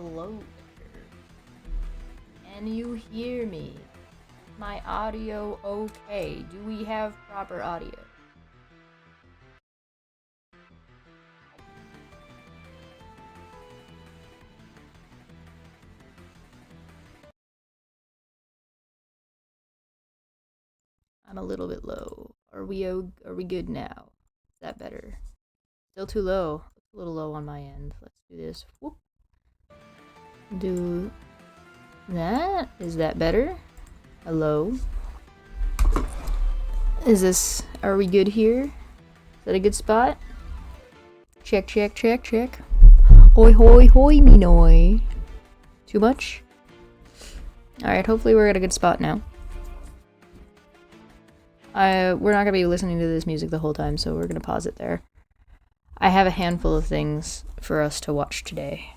Hello there. Can you hear me? My audio okay? Do we have proper audio? I'm a little bit low. Are we good now? Is that better? Still too low. A little low on my end. Let's do this. Whoop. Do that. Is that better? Hello? Are we good here? Is that a good spot? Check, check, check, check. Oi, hoi, hoi, me noi. Too much? Alright, hopefully we're at a good spot now. We're not gonna be listening to this music the whole time, so we're gonna pause it there. I have a handful of things for us to watch today.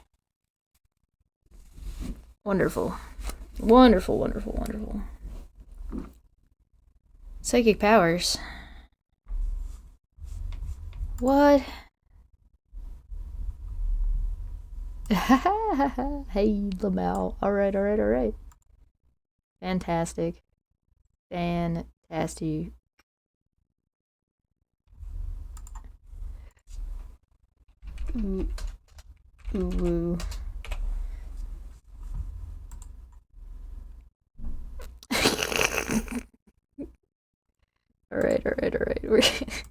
Wonderful. Wonderful, wonderful, wonderful. Psychic powers. What? Hey, Lamau. Alright, alright, alright. Fantastic. Fantastic. Ooh. Ooh. Alright, alright, alright.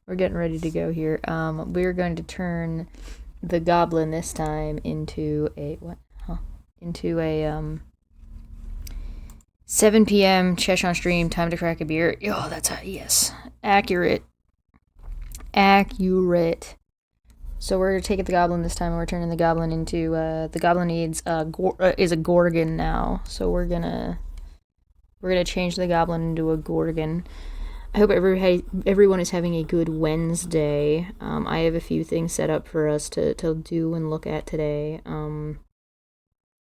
We're getting ready to go here. We're going to turn the goblin this time into a 7 p.m. Chesh on stream, time to crack a beer. Oh, that's yes. Accurate. Accurate. So we're taking the goblin this time, and we're turning the goblin into the goblin is a gorgon now. So we're gonna change the goblin into a gorgon. I hope everyone is having a good Wednesday. I have a few things set up for us to do and look at today.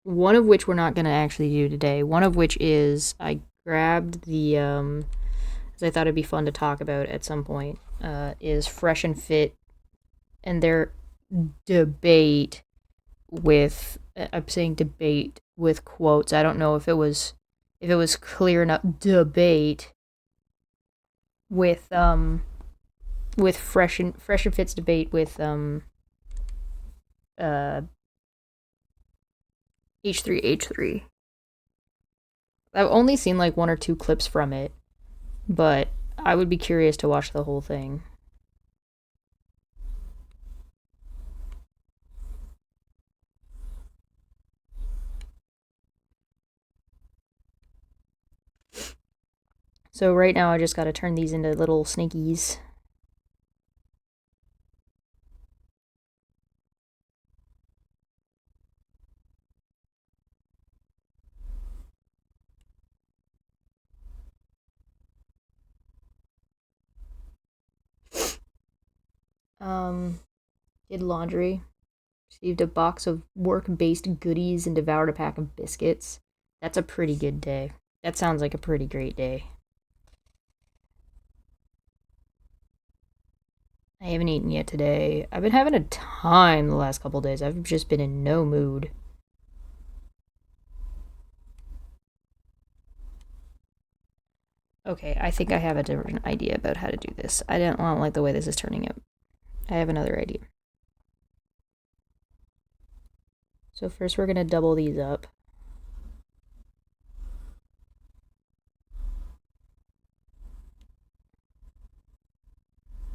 One of which we're not going to actually do today. One of which is I grabbed the, as I thought it'd be fun to talk about at some point, is Fresh and Fit and their debate with, I'm saying debate with quotes. I don't know if it was clear enough. Debate with Fresh and Fit's debate with H3H3. I've only seen like one or two clips from it, but I would be curious to watch the whole thing. So right now I just gotta turn these into little snakies. Did laundry. Received a box of work-based goodies and devoured a pack of biscuits. That's a pretty good day. That sounds like a pretty great day. I haven't eaten yet today. I've been having a time the last couple days. I've just been in no mood. Okay, I think I have a different idea about how to do this. I don't like the way this is turning out. I have another idea. So first we're gonna double these up.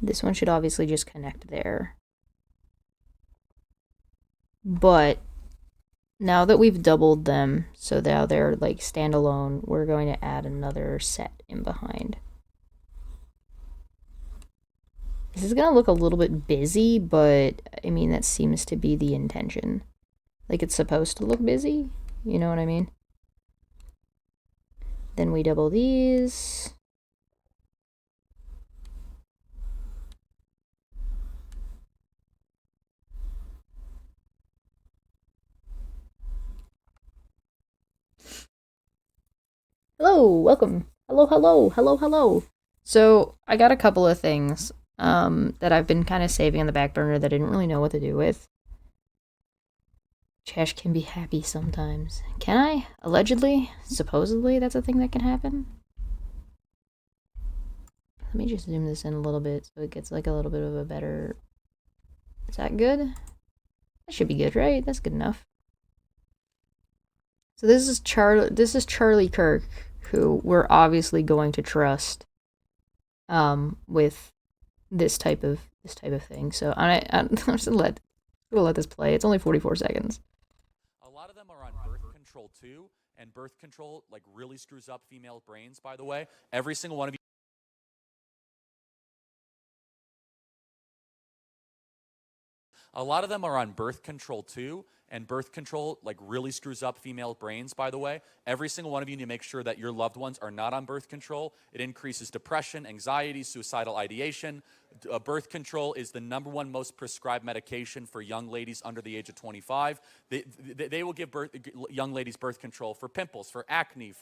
This one should obviously just connect there. But now that we've doubled them, so now they're like standalone, we're going to add another set in behind. This is gonna look a little bit busy, but I mean, that seems to be the intention. Like, it's supposed to look busy, you know what I mean? Then we double these. Hello, welcome. Hello, hello, hello, hello. So I got a couple of things that I've been kind of saving on the back burner that I didn't really know what to do with. Chesh can be happy sometimes. Can I? Allegedly? Supposedly that's a thing that can happen? Let me just zoom this in a little bit so it gets like a little bit of a better... Is that good? That should be good, right? That's good enough. So this is Charlie Kirk, who we're obviously going to trust with this type of thing. So I'm just gonna let this play. It's only 44 seconds. A lot of them are on birth control too, and birth control like really screws up female brains, by the way. Every single one of you. A lot of them are on birth control too, and birth control like really screws up female brains, by the way. Every single one of you need to make sure that your loved ones are not on birth control. It increases depression, anxiety, suicidal ideation. Birth control is the #1 most prescribed medication for young ladies under the age of 25. They will give young ladies birth control for pimples, for acne,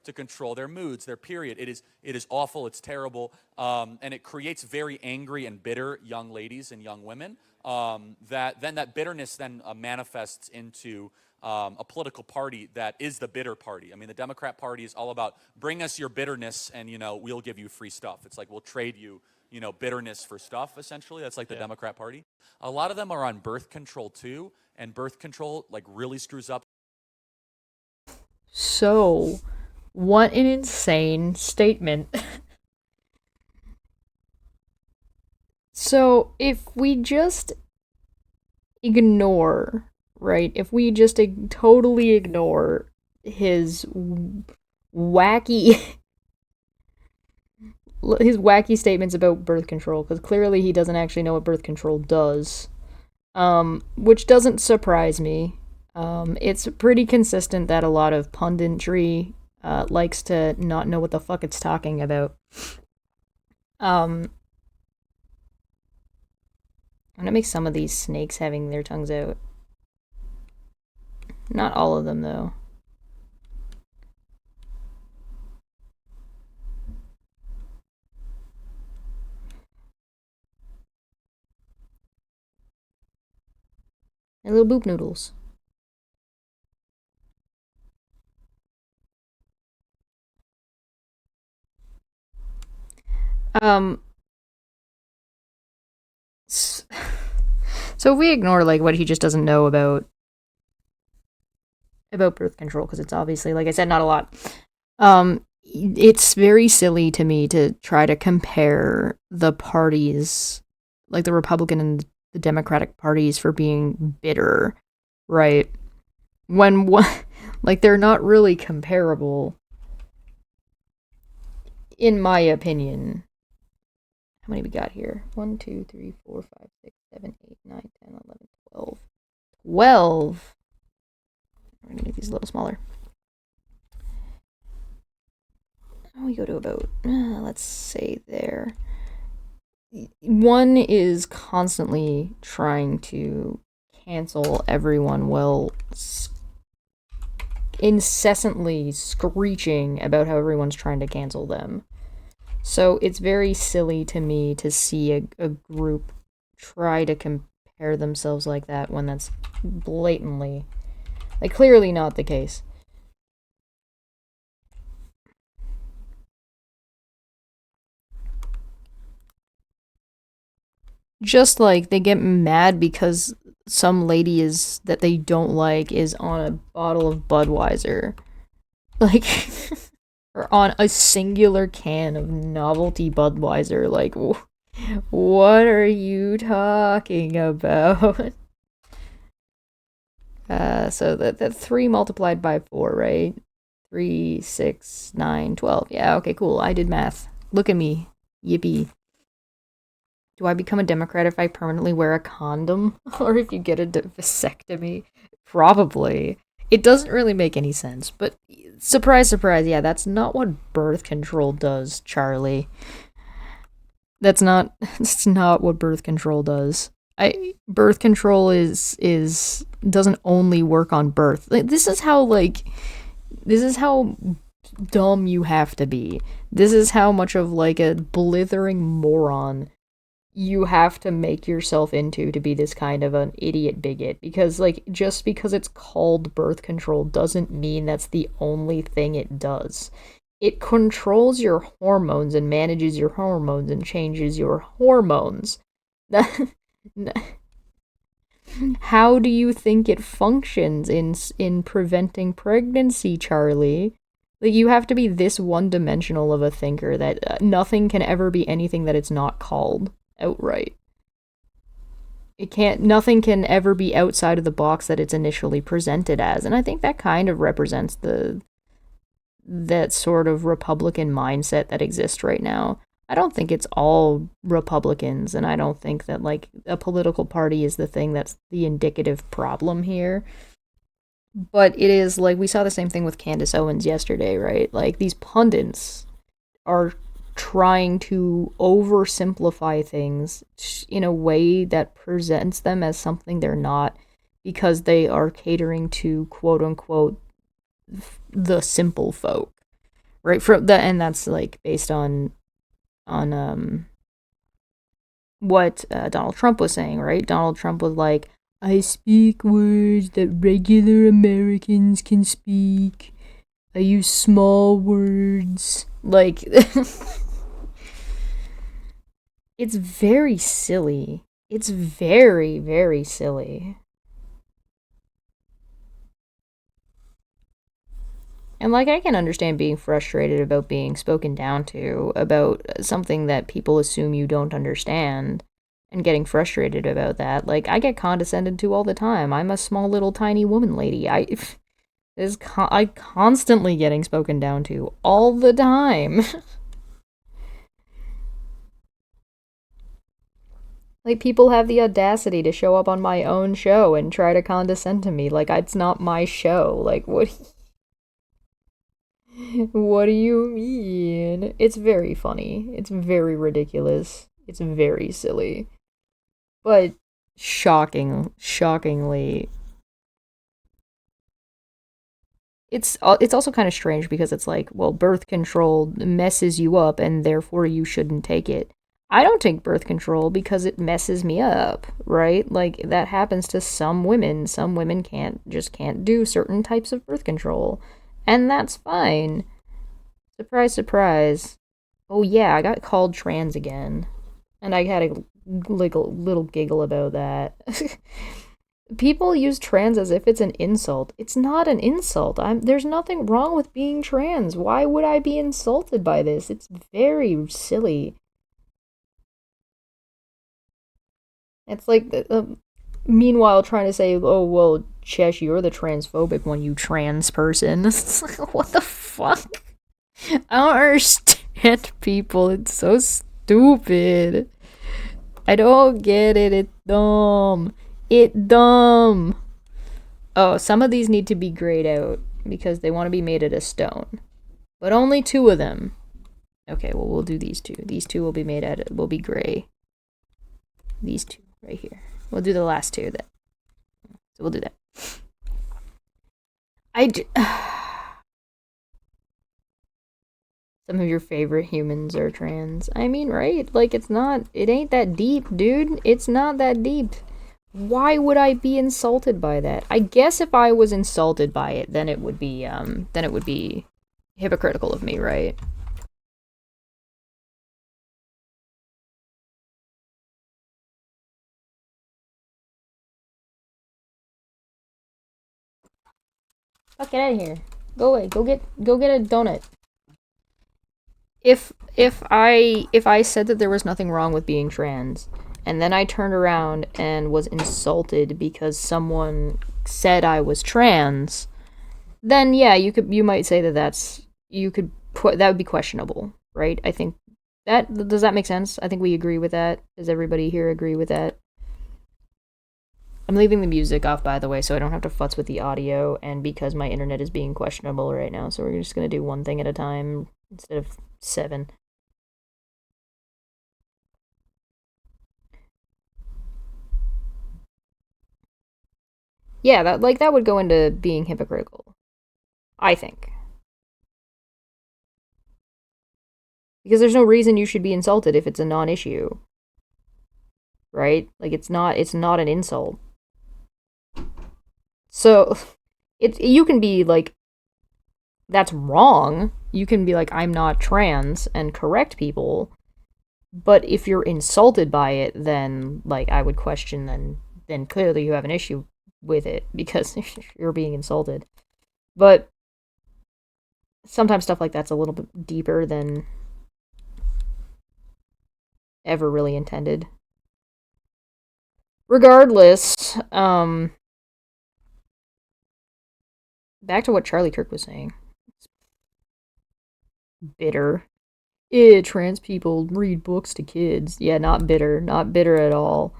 to control their moods, their period. It is awful. It's terrible, and it creates very angry and bitter young ladies and young women. That bitterness then manifests into a political party that is the bitter party. I mean, the Democrat Party is all about bring us your bitterness and, we'll give you free stuff. It's like we'll trade you, bitterness for stuff, essentially. That's like the Democrat Party. A lot of them are on birth control too, and birth control like really screws up. So, what an insane statement. So, if we just ignore, right? If we just totally ignore his wacky statements about birth control, because clearly he doesn't actually know what birth control does, which doesn't surprise me. It's pretty consistent that a lot of punditry likes to not know what the fuck it's talking about. I'm gonna make some of these snakes having their tongues out. Not all of them, though. They're little boop noodles. So if we ignore like what he just doesn't know about birth control, because it's obviously, like I said, not a lot. It's very silly to me to try to compare the parties, like the Republican and the Democratic parties, for being bitter, right? When like they're not really comparable, in my opinion. How many we got here? 1, 2, 3, 4, 5, 6, 7, 8, 9, 10, 11, 12. 12! We're gonna make these a little smaller. We go to about, let's say there. One is constantly trying to cancel everyone while incessantly screeching about how everyone's trying to cancel them. So it's very silly to me to see a group try to compare themselves like that when that's blatantly, like, clearly not the case. Just like they get mad because some lady that they don't like is on a bottle of Budweiser. Like, or on a singular can of novelty Budweiser. Like, what are you talking about? So that 3 multiplied by 4, right? 3, 6, 9, 12. Yeah, okay, cool. I did math. Look at me. Yippee. Do I become a Democrat if I permanently wear a condom? Or if you get a vasectomy? Probably. It doesn't really make any sense, but surprise, surprise, yeah, that's not what birth control does, Charlie. That's not what birth control does. Birth control doesn't only work on birth. Like, this is how dumb you have to be. This is how much of like a blithering moron you have to make yourself into to be this kind of an idiot bigot, because like just because it's called birth control doesn't mean that's the only thing it does. It controls your hormones and manages your hormones and changes your hormones. How do you think it functions in preventing pregnancy, Charlie? Like you have to be this one-dimensional of a thinker that nothing can ever be anything that it's not called outright. It can't nothing can ever be outside of the box that it's initially presented as. And I think that kind of represents the that sort of Republican mindset that exists right now. I don't think it's all Republicans, and I don't think that like a political party is the thing that's the indicative problem here. But it is like we saw the same thing with Candace Owens yesterday, right? Like these pundits are trying to oversimplify things in a way that presents them as something they're not, because they are catering to quote unquote the simple folk, right? From the and that's like based on what Donald Trump was saying, right? Donald Trump was like, I speak words that regular Americans can speak. I use small words. Like, it's very silly. It's very, very silly. And like I can understand being frustrated about being spoken down to about something that people assume you don't understand and getting frustrated about that. Like I get condescended to all the time. I'm a small little tiny woman lady. I constantly getting spoken down to all the time. Like people have the audacity to show up on my own show and try to condescend to me like it's not my show. Like what do you mean? It's very funny. It's very ridiculous. It's very silly. But shockingly, it's also kind of strange because it's like, well, birth control messes you up and therefore you shouldn't take it. I don't take birth control because it messes me up, right? Like that happens to some women. Some women can't do certain types of birth control, and that's fine. Surprise, surprise. Oh yeah, I got called trans again, and I had a little giggle about that. People use trans as if it's an insult. It's not an insult. There's nothing wrong with being trans. Why would I be insulted by this? It's very silly. It's like meanwhile trying to say, "Oh, well, Chesh, you're the transphobic one, you trans person." It's like, what the fuck? I don't understand people. It's so stupid. I don't get it. It's dumb. It dumb. Oh, some of these need to be grayed out because they want to be made out of stone. But only two of them. Okay, well we'll do these two. These two will be made out of will be gray. These two right here. We'll do the last two then. So we'll do that. Some of your favorite humans are trans. I mean, right? Like it ain't that deep, dude. It's not that deep. Why would I be insulted by that? I guess if I was insulted by it, then it would be hypocritical of me, right? Fuck, get out of here. Go away. Go get a donut. If I said that there was nothing wrong with being trans, and then I turned around and was insulted because someone said I was trans, then yeah, you might say that you could put that would be questionable, right? I think that does that make sense? I think we agree with that. Does everybody here agree with that? I'm leaving the music off, by the way, so I don't have to futz with the audio, and because my internet is being questionable right now, so we're just gonna do one thing at a time instead of seven. Yeah, that would go into being hypocritical, I think, because there's no reason you should be insulted if it's a non-issue. right? Like it's not an insult. So you can be like, that's wrong. You can be like, I'm not trans and correct people. But if you're insulted by it, then like I would question, then clearly you have an issue with it because you're being insulted. But sometimes stuff like that's a little bit deeper than ever really intended. Regardless, back to what Charlie Kirk was saying. Bitter. Trans people read books to kids. Yeah, not bitter. Not bitter at all.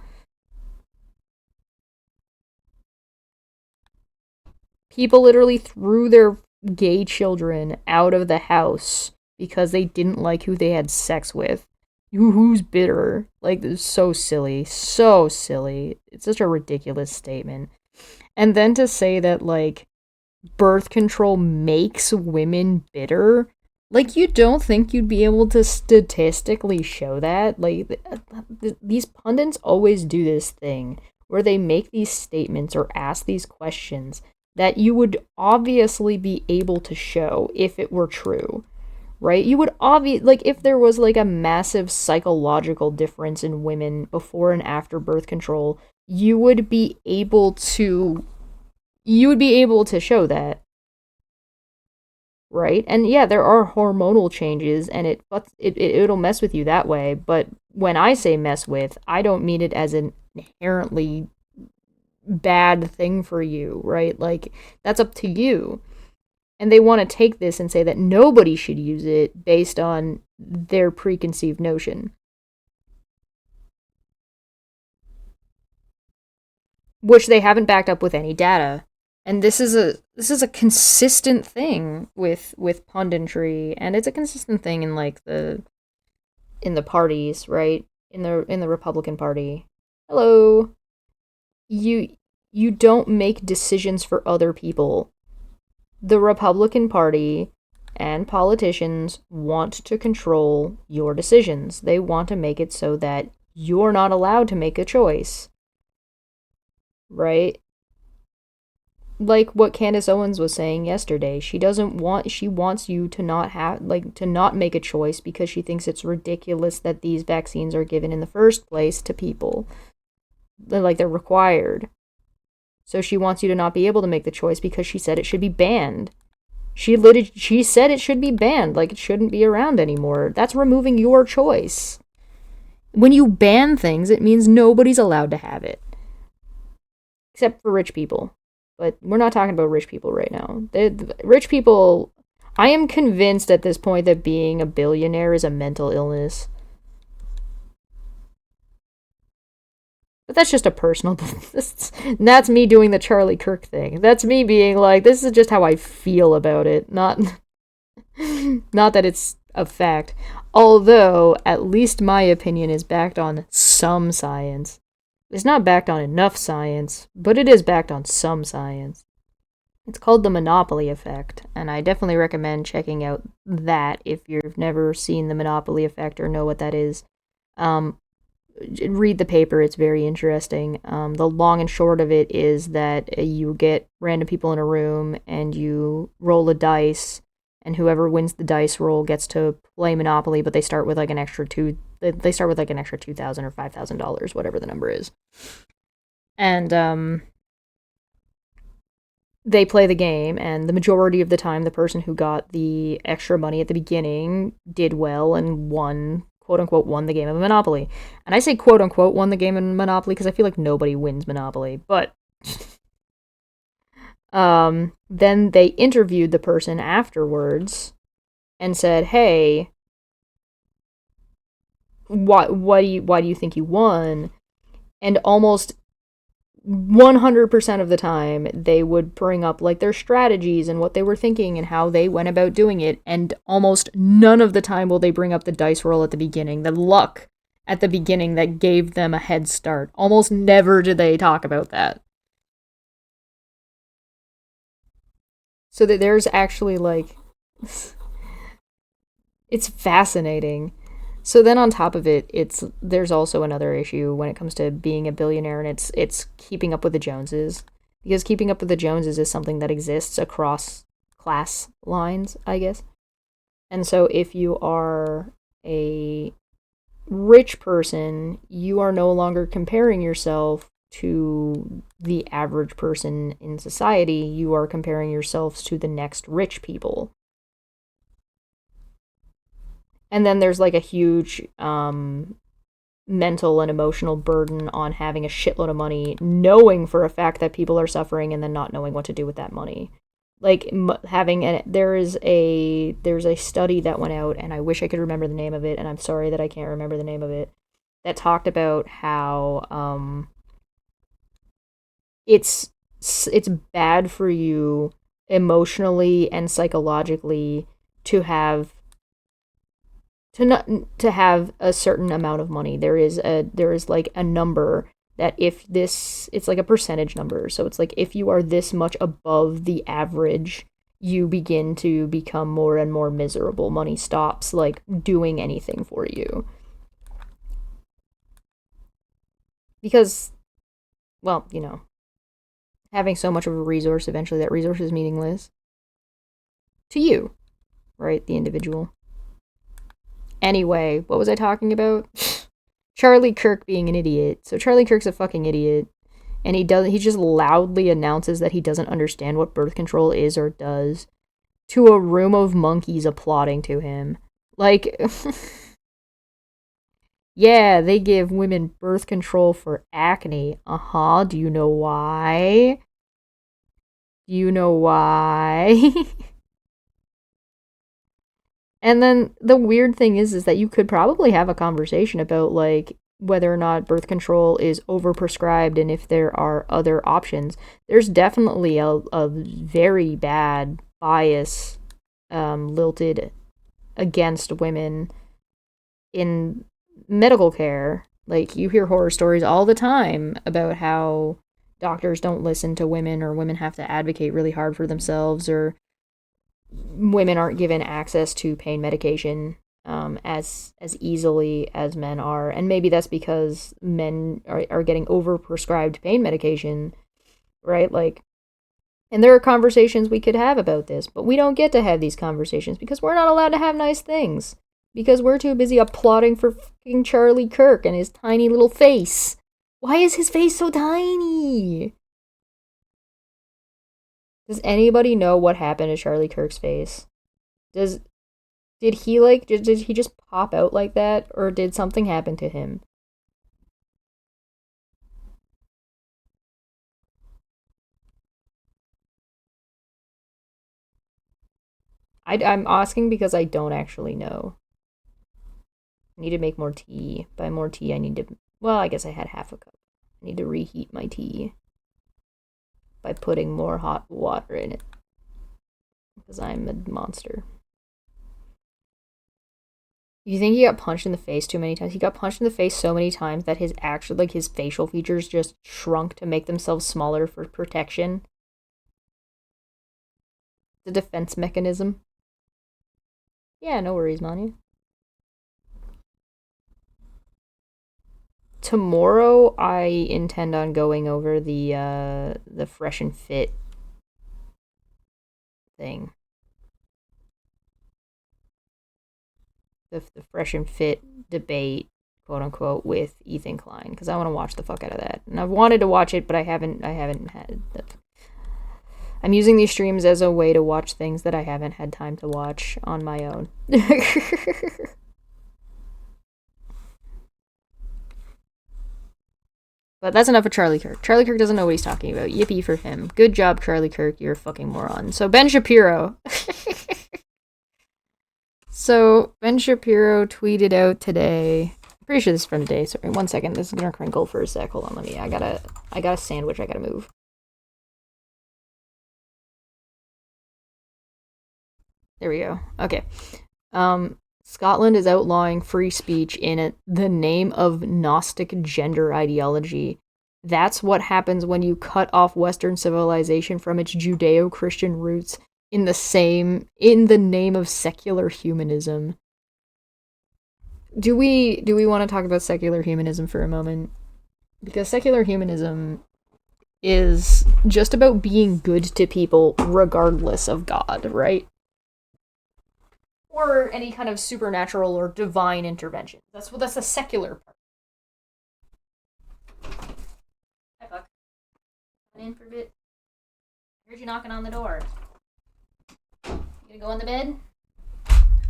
People literally threw their gay children out of the house because they didn't like who they had sex with. Who's bitter? Like, this is so silly. So silly. It's such a ridiculous statement. And then to say that, like, birth control makes women bitter, like, you don't think you'd be able to statistically show that? Like, these pundits always do this thing where they make these statements or ask these questions that you would obviously be able to show if it were true, right? You would like, if there was like a massive psychological difference in women before and after birth control, you would be able to show that, right? And yeah, there are hormonal changes, and it'll mess with you that way. But when I say mess with, I don't mean it as an inherently bad thing for you, right? Like, that's up to you. And they want to take this and say that nobody should use it based on their preconceived notion, which they haven't backed up with any data. And this is a consistent thing with punditry, and it's a consistent thing in like the parties, right? In the Republican Party. Hello. You don't make decisions for other people. The Republican Party and politicians want to control your decisions. They want to make it so that you're not allowed to make a choice, right? Like what Candace Owens was saying yesterday. She wants you to not have, like, to not make a choice because she thinks it's ridiculous that these vaccines are given in the first place to people. Like, they're required. So she wants you to not be able to make the choice because she said it should be banned. She said it should be banned, like it shouldn't be around anymore. That's removing your choice. When you ban things, it means nobody's allowed to have it. Except for rich people. But we're not talking about rich people right now. Rich people, I am convinced at this point that being a billionaire is a mental illness. But that's just a personal. That's me doing the Charlie Kirk thing. That's me being like, this is just how I feel about it. Not that it's a fact. Although, at least my opinion is backed on some science. It's not backed on enough science, but it is backed on some science. It's called the monopoly effect, and I definitely recommend checking out that if you've never seen the monopoly effect or know what that is. Read the paper, it's very interesting. The long and short of it is that you get random people in a room and you roll a dice, and whoever wins the dice roll gets to play Monopoly, but they start with like an extra $2,000 or $5,000, whatever the number is. And they play the game, and the majority of the time, the person who got the extra money at the beginning did well and won, quote unquote, won the game of Monopoly. And I say quote unquote won the game of Monopoly because I feel like nobody wins Monopoly, but then they interviewed the person afterwards and said, "Hey, why do you think you won?" And almost 100% of the time, they would bring up like their strategies and what they were thinking and how they went about doing it. And almost none of the time will they bring up the dice roll at the beginning, the luck at the beginning that gave them a head start. Almost never do they talk about that. So that there's actually like, it's fascinating. So then on top of it, there's also another issue when it comes to being a billionaire, and it's keeping up with the Joneses. Because keeping up with the Joneses is something that exists across class lines, I guess. And so if you are a rich person, you are no longer comparing yourself to the average person in society. You are comparing yourselves to the next rich people. And then there's like a huge mental and emotional burden on having a shitload of money, knowing for a fact that people are suffering and then not knowing what to do with that money. Like having there's a study that went out, and I wish I could remember the name of it, and I'm sorry that I can't remember the name of it, that talked about how it's it's bad for you emotionally and psychologically to have to not to have a certain amount of money. There is like a number that if this it's like a percentage number. So it's like if you are this much above the average, you begin to become more and more miserable. Money stops like doing anything for you. Because well, having so much of a resource, eventually that resource is meaningless to you, right? The individual. Anyway, what was I talking about? Charlie Kirk being an idiot. So Charlie Kirk's a fucking idiot, and he just loudly announces that he doesn't understand what birth control is or does to a room of monkeys applauding to him. Like yeah, they give women birth control for acne. Uh-huh. Do you know why? Do you know why? And then the weird thing is that you could probably have a conversation about like whether or not birth control is overprescribed and if there are other options. There's definitely a very bad bias lilted against women in medical care. Like you hear horror stories all the time about how doctors don't listen to women, or women have to advocate really hard for themselves, or women aren't given access to pain medication as easily as men are. And maybe that's because men are getting overprescribed pain medication, right? Like, and there are conversations we could have about this, but we don't get to have these conversations because we're not allowed to have nice things. Because we're too busy applauding for fucking Charlie Kirk and his tiny little face. Why is his face so tiny? Does anybody know what happened to Charlie Kirk's face? Does did he just pop out like that, or did something happen to him? I'm asking because I don't actually know. I need to make more tea. By more tea, I need to. Well, I guess I had half a cup. I need to reheat my tea by putting more hot water in it because I'm a monster. You think he got punched in the face too many times? He got punched in the face so many times that his facial features just shrunk to make themselves smaller for protection. The defense mechanism. Yeah, no worries, Manu. Tomorrow I intend on going over the fresh and fit thing. The fresh and fit debate, quote unquote, with Ethan Klein, because I want to watch the fuck out of that. And I've wanted to watch it, but I haven't had I'm using these streams as a way to watch things that I haven't had time to watch on my own. But that's enough of Charlie Kirk. Charlie Kirk doesn't know what he's talking about. Yippee for him. Good job, Charlie Kirk. You're a fucking moron. So Ben Shapiro. So Ben Shapiro tweeted out today. I'm pretty sure this is from today. Sorry, 1 second. This is gonna crinkle for a sec. Hold on, I got a sandwich I gotta move. There we go. Okay. Scotland is outlawing free speech in the name of Gnostic gender ideology. That's what happens when you cut off Western civilization from its Judeo-Christian roots in the name of secular humanism. Do we want to talk about secular humanism for a moment? Because secular humanism is just about being good to people regardless of God, right? Or any kind of supernatural or divine intervention. That's the secular part. Hi, Buck. Come in for a bit. I heard you knocking on the door. You gonna go on the bed?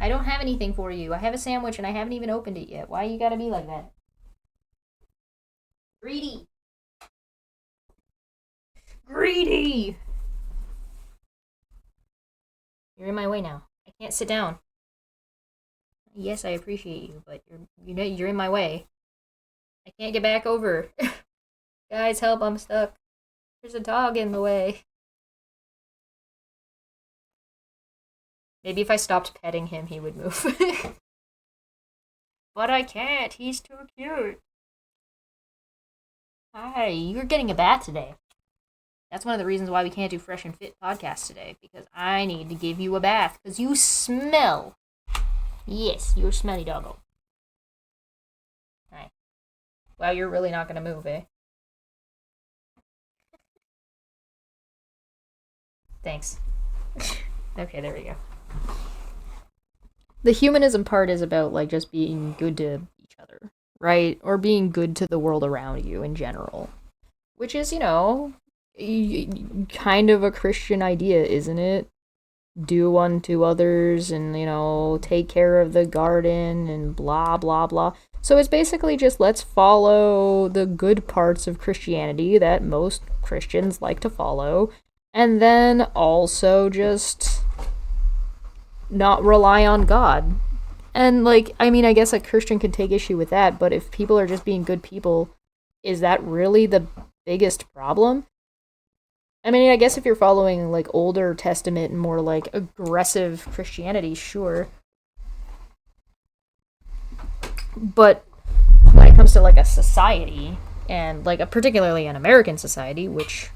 I don't have anything for you. I have a sandwich and I haven't even opened it yet. Why you gotta be like that? Greedy! Greedy! You're in my way now. I can't sit down. Yes, I appreciate you, but you're in my way. I can't get back over. Guys, help, I'm stuck. There's a dog in the way. Maybe if I stopped petting him, he would move. But I can't, he's too cute. Hi, you're getting a bath today. That's one of the reasons why we can't do Fresh and Fit podcast today, because I need to give you a bath, because you smell. Yes, you're smelly doggo. Hi. Wow, you're really not gonna move, eh? Thanks. Okay, there we go. The humanism part is about, like, just being good to each other, right? Or being good to the world around you in general. Which is, kind of a Christian idea, isn't it? Do unto others and, take care of the garden and blah, blah, blah. So it's basically just let's follow the good parts of Christianity that most Christians like to follow, and then also just not rely on God. And, I guess a Christian can take issue with that, but if people are just being good people, is that really the biggest problem? I guess if you're following, older Testament and more, aggressive Christianity, sure. But when it comes to, a society, and, particularly an American society, which...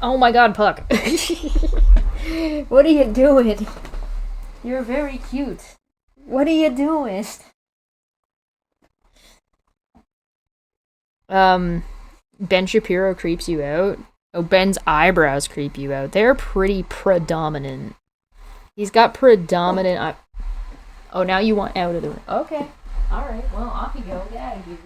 Oh my god, Puck. What are you doing? You're very cute. What are you doing? Ben Shapiro creeps you out. Oh, Ben's eyebrows creep you out. They're pretty predominant. He's got predominant Oh, now you want out of the room. Okay. Alright, well, off you go. Get out of here.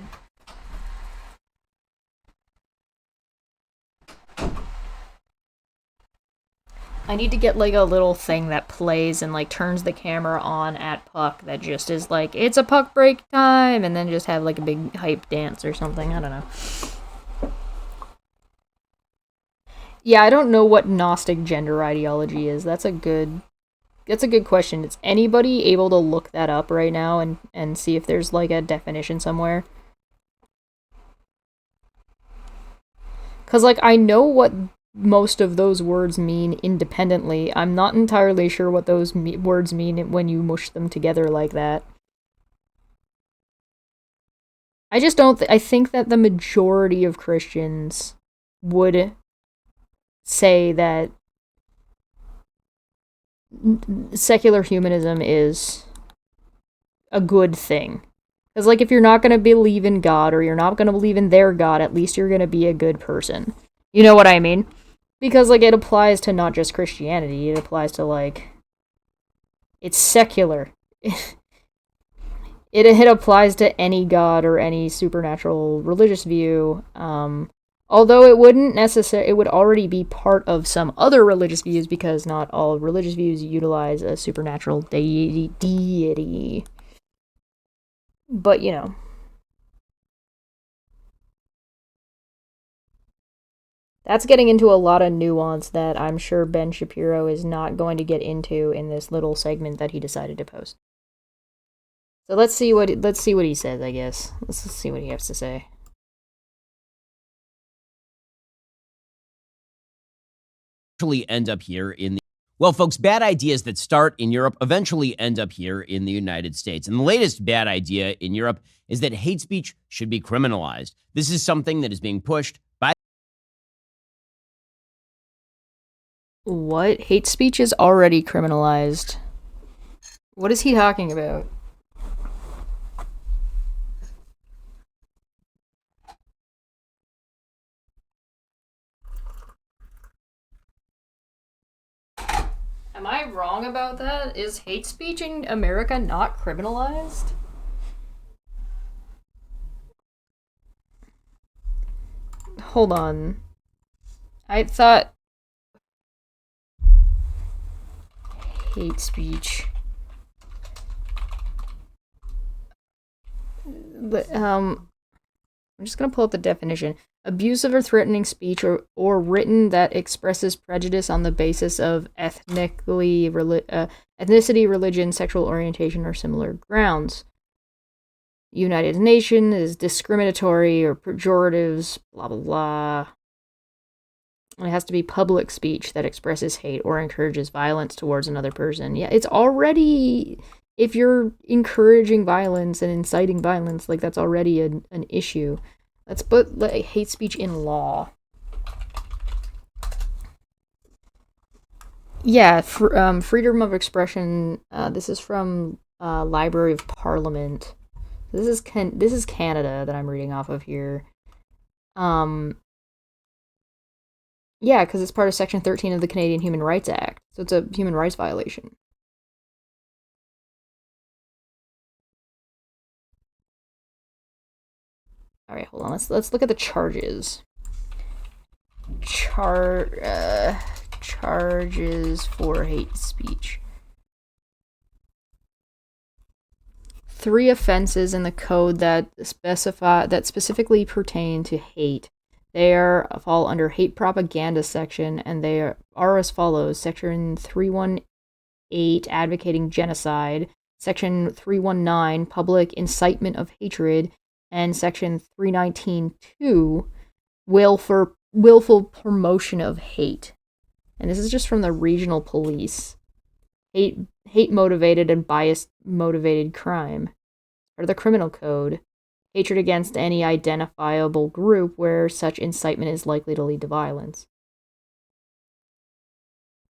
I need to get, a little thing that plays and, turns the camera on at Puck that just is it's a Puck break time, and then just have, a big hype dance or something. I don't know. Yeah, I don't know what Gnostic gender ideology is. That's a good question. Is anybody able to look that up right now and see if there's a definition somewhere? Cuz I know what most of those words mean independently. I'm not entirely sure what those words mean when you mush them together like that. I just don't I think that the majority of Christians would say that secular humanism is a good thing. Because, if you're not going to believe in God, or you're not going to believe in their God, at least you're going to be a good person. You know what I mean? Because, it applies to not just Christianity, it applies to, it's secular. It applies to any God or any supernatural religious view, although it would already be part of some other religious views, because not all religious views utilize a supernatural deity. But, that's getting into a lot of nuance that I'm sure Ben Shapiro is not going to get into in this little segment that he decided to post. So let's see what he says, I guess. Let's see what he has to say. End up here in the well, folks, bad ideas that start in Europe eventually end up here in the United States. And the latest bad idea in Europe is that hate speech should be criminalized. This is something that is being pushed by... What? Hate speech is already criminalized. What is he talking about? Am I wrong about that? Is hate speech in America not criminalized? Hold on. I thought hate speech. I'm just gonna pull up the definition. Abusive or threatening speech or written that expresses prejudice on the basis of ethnicity, religion, sexual orientation, or similar grounds. United Nations is discriminatory or pejoratives, blah blah blah. And it has to be public speech that expresses hate or encourages violence towards another person. Yeah, it's already, if you're encouraging violence and inciting violence, like that's already an issue. Let's put like, hate speech in law. Yeah, freedom of expression. This is from Library of Parliament. This is Canada that I'm reading off of here. Yeah, because it's part of Section 13 of the Canadian Human Rights Act, so it's a human rights violation. All right, hold on. Let's look at the charges. Charges for hate speech. 3 offenses in the code that specifically pertain to hate. They fall under hate propaganda section, and they are as follows: Section 318, advocating genocide; Section 319, public incitement of hatred; and Section 319(2), willful promotion of hate. And this is just from the regional police. Hate motivated and bias motivated crime. Part of the criminal code. Hatred against any identifiable group where such incitement is likely to lead to violence.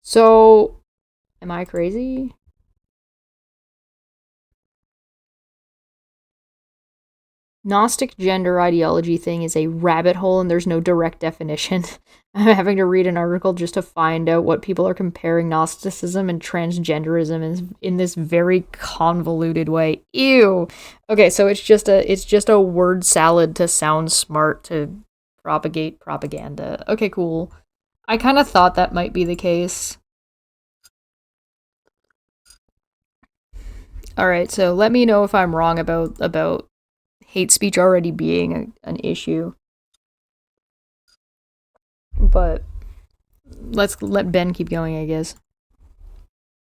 So, am I crazy? Gnostic gender ideology thing is a rabbit hole and there's no direct definition. I'm having to read an article just to find out what people are comparing Gnosticism and transgenderism in this very convoluted way. Ew. Okay, so it's just a word salad to sound smart to propagate propaganda. Okay, cool. I kind of thought that might be the case. All right, so let me know if I'm wrong about hate speech already being an issue. But let's let Ben keep going, I guess.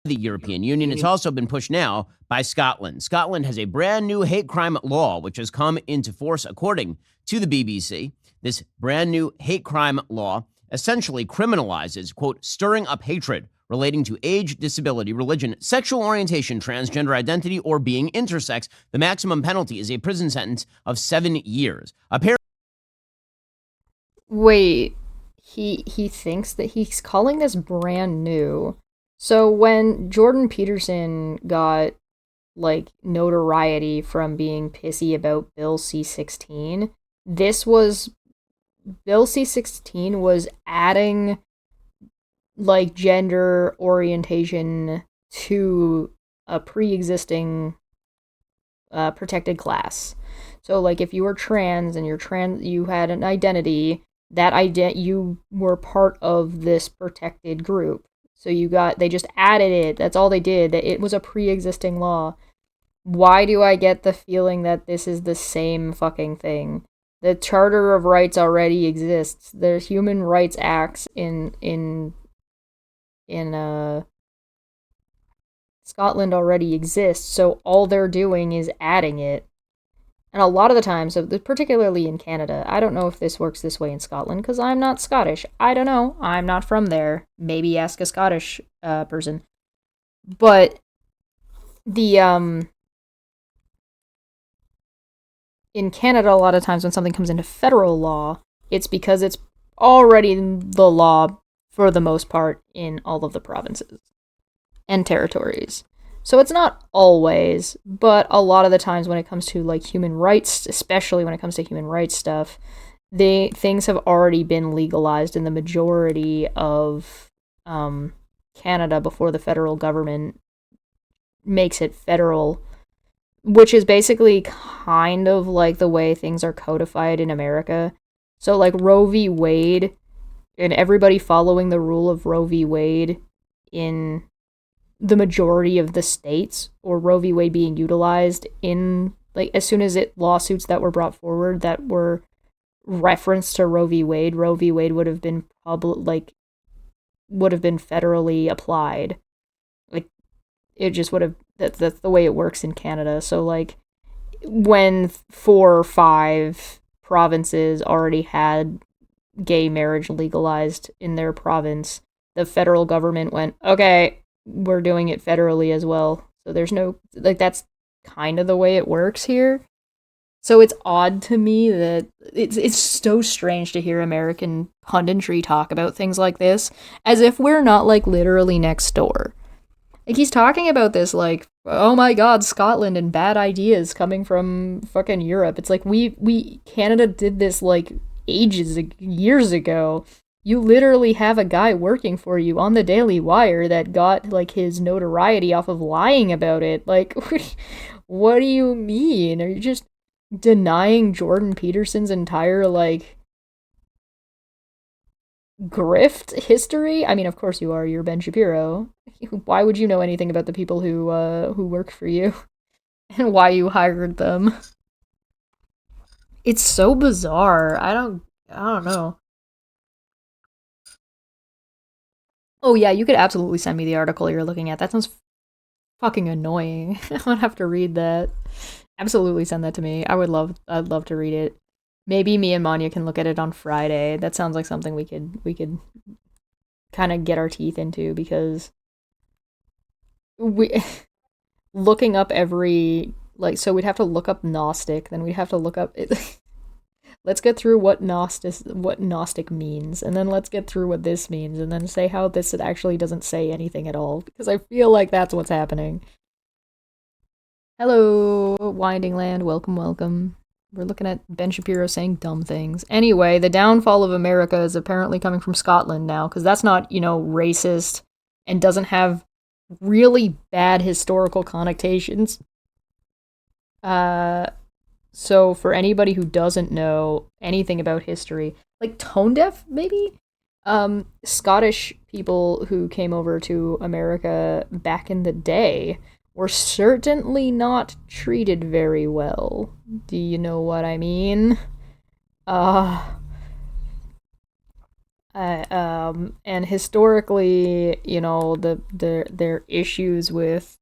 The European Union. It's also been pushed now by Scotland. Scotland has a brand new hate crime law, which has come into force according to the BBC. This brand new hate crime law essentially criminalizes, quote, stirring up hatred relating to age, disability, religion, sexual orientation, transgender identity, or being intersex. The maximum penalty is a prison sentence of 7 years. Wait, he thinks that he's calling this brand new. So when Jordan Peterson got like notoriety from being pissy about Bill C-16, Bill C-16 was adding like gender orientation to a pre-existing protected class. So like if you were trans and you had an identity, you were part of this protected group. So they just added it. That's all they did. It was a pre-existing law. Why do I get the feeling that this is the same fucking thing? The Charter of Rights already exists. The Human Rights Acts in Scotland already exists, so all they're doing is adding it. And a lot of the time, so particularly in Canada, I don't know if this works this way in Scotland, because I'm not Scottish. I don't know. I'm not from there. Maybe ask a Scottish person. But in Canada, a lot of times when something comes into federal law, it's because it's already the law for the most part in all of the provinces and territories. So it's not always, but a lot of the times when it comes to like human rights, especially when it comes to human rights stuff, things have already been legalized in the majority of Canada before the federal government makes it federal, which is basically kind of like the way things are codified in America. So, like, Roe v. Wade, and everybody following the rule of Roe v. Wade in the majority of the states, or Roe v. Wade being utilized in, like, as soon as lawsuits that were brought forward that were reference to Roe v. Wade, Roe v. Wade would have been would have been federally applied. Like, it just would have, that's the way it works in Canada. So, like, when 4 or 5 provinces already had gay marriage legalized in their province, the federal government went, okay, we're doing it federally as well. So there's no, like, that's kind of the way it works here. So it's odd to me that it's so strange to hear American punditry talk about things like this as if we're not, like, literally next door. Like, he's talking about this like, oh my god, Scotland and bad ideas coming from fucking Europe. It's like, Canada did this, like, years ago. You literally have a guy working for you on the Daily Wire that got, like, his notoriety off of lying about it. Like, what do you mean? Are you just denying Jordan Peterson's entire, like, grift history? I mean, of course you are. You're Ben Shapiro. Why would you know anything about the people who work for you and why you hired them? It's so bizarre. I don't know. Oh yeah, you could absolutely send me the article you're looking at. That sounds fucking annoying. I would have to read that. Absolutely send that to me. I'd love to read it. Maybe me and Manya can look at it on Friday. That sounds like something we could kind of get our teeth into, because we looking up every, like, so we'd have to look up Gnostic, then we'd have to look up it. Let's get through what Gnostic means, and then let's get through what this means, and then say how this actually doesn't say anything at all, because I feel like that's what's happening. Hello, Winding Land. Welcome, welcome. We're looking at Ben Shapiro saying dumb things. Anyway, the downfall of America is apparently coming from Scotland now, because that's not, racist and doesn't have really bad historical connotations. So for anybody who doesn't know anything about history, like tone deaf, maybe? Scottish people who came over to America back in the day were certainly not treated very well. Do you know what I mean? And historically, their issues with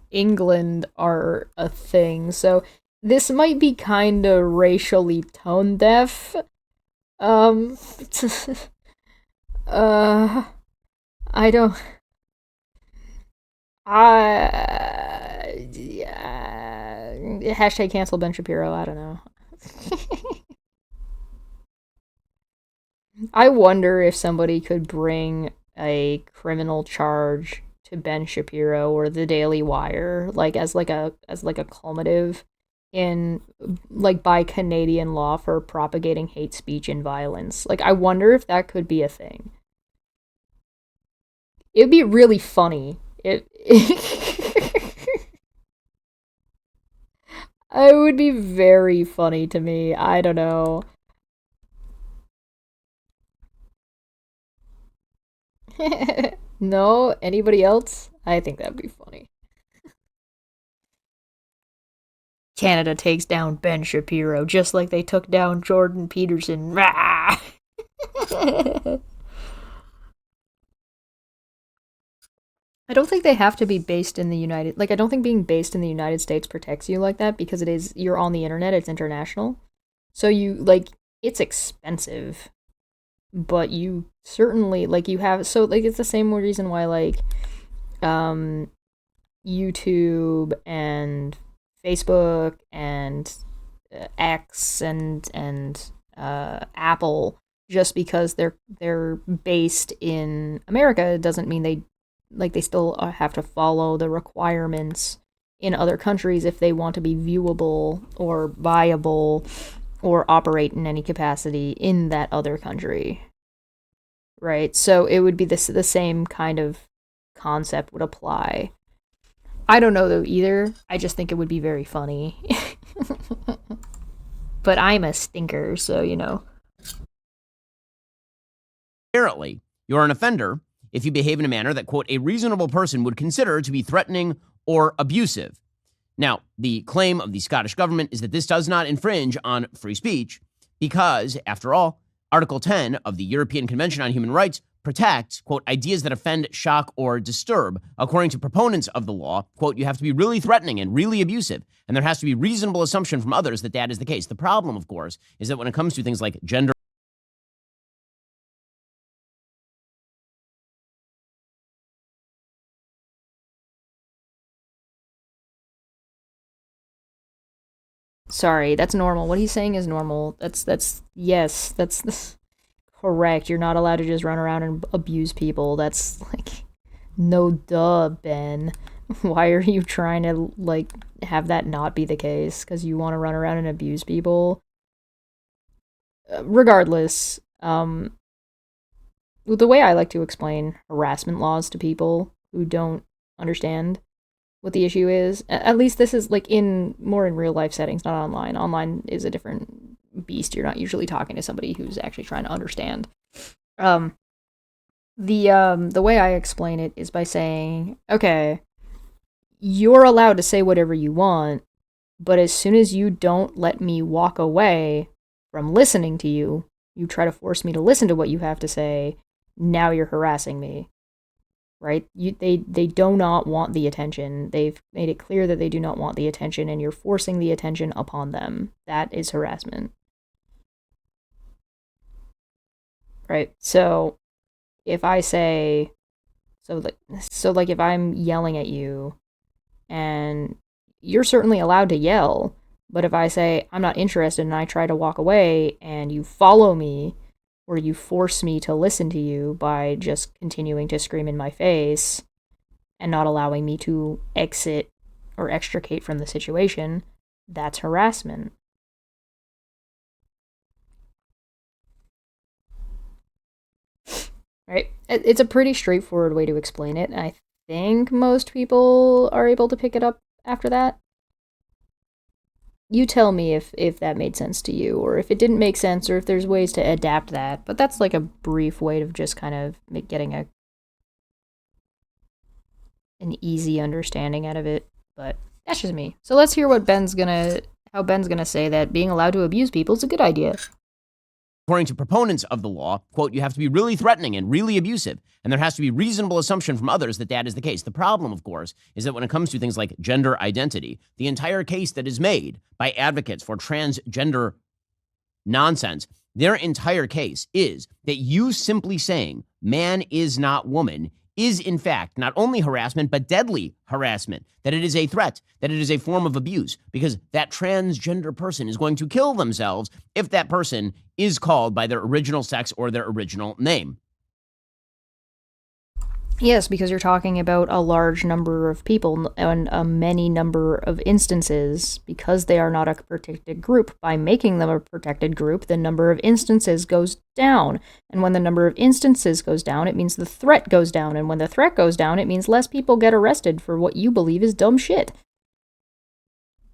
England are a thing. So this might be kind of racially tone deaf. I don't. Yeah. Hashtag cancel Ben Shapiro. I don't know. I wonder if somebody could bring a criminal charge to Ben Shapiro or the Daily Wire, like as like a culminative in, like, by Canadian law for propagating hate speech and violence. Like, I wonder if that could be a thing. It'd be really funny. It would be very funny to me. I don't know. No? Anybody else? I think that'd be funny. Canada takes down Ben Shapiro just like they took down Jordan Peterson. Rah! I don't think they have to be based in the United, like, I don't think being based in the United States protects you like that, because you're on the internet, it's international. So you, like, it's expensive, but you certainly, like, you have, so, like, it's the same reason why, like, YouTube and Facebook and X and Apple, just because they're based in America doesn't mean they still have to follow the requirements in other countries if they want to be viewable or viable or operate in any capacity in that other country. right? So it would be the same kind of concept would apply. I don't know though either. I just think it would be very funny. But I'm a stinker, so you know. Apparently, you're an offender if you behave in a manner that, quote, a reasonable person would consider to be threatening or abusive. Now, the claim of the Scottish government is that this does not infringe on free speech because, after all, Article 10 of the European Convention on Human Rights protects, quote, ideas that offend, shock, or disturb. According to proponents of the law, quote, you have to be really threatening and really abusive, and there has to be reasonable assumption from others that that is the case. The problem, of course, is that when it comes to things like gender, Sorry, that's normal. What he's saying is normal. Yes, that's correct. You're not allowed to just run around and abuse people. That's like no duh, Ben. Why are you trying to like have that not be the case cuz you want to run around and abuse people? Regardless, the way I like to explain harassment laws to people who don't understand what the issue is. At least this is like in more in real life settings, not online. Online is a different beast. You're not usually talking to somebody who's actually trying to understand. Um, the way I explain it is by saying, okay, you're allowed to say whatever you want, but as soon as you don't let me walk away from listening to you, you try to force me to listen to what you have to say. Now you're harassing me. Right? They do not want the attention. They've made it clear that they do not want the attention, and you're forcing the attention upon them. That is harassment. Right? So if I say so like if I'm yelling at you and you're certainly allowed to yell, but if I say I'm not interested and I try to walk away and you follow me or you force me to listen to you by just continuing to scream in my face and not allowing me to exit or extricate from the situation, that's harassment. Right? It's a pretty straightforward way to explain it, and I think most people are able to pick it up after that. You tell me if that made sense to you, or if it didn't make sense, or if there's ways to adapt that. But that's like a brief way of just kind of getting an easy understanding out of it. But that's just me. So let's hear how Ben's gonna say that being allowed to abuse people is a good idea. according to proponents of the law, quote, you have to be really threatening and really abusive, and there has to be reasonable assumption from others that that is the case. The problem, of course, is that when it comes to things like gender identity, the entire case that is made by advocates for transgender nonsense, their entire case is that you simply saying man is not woman is in fact not only harassment, but deadly harassment, that it is a threat, that it is a form of abuse, because that transgender person is going to kill themselves if that person is called by their original sex or their original name. Yes, because you're talking about a large number of people and a many number of instances. Because they are not a protected group, by making them a protected group, the number of instances goes down. And when the number of instances goes down, it means the threat goes down. And when the threat goes down, it means less people get arrested for what you believe is dumb shit.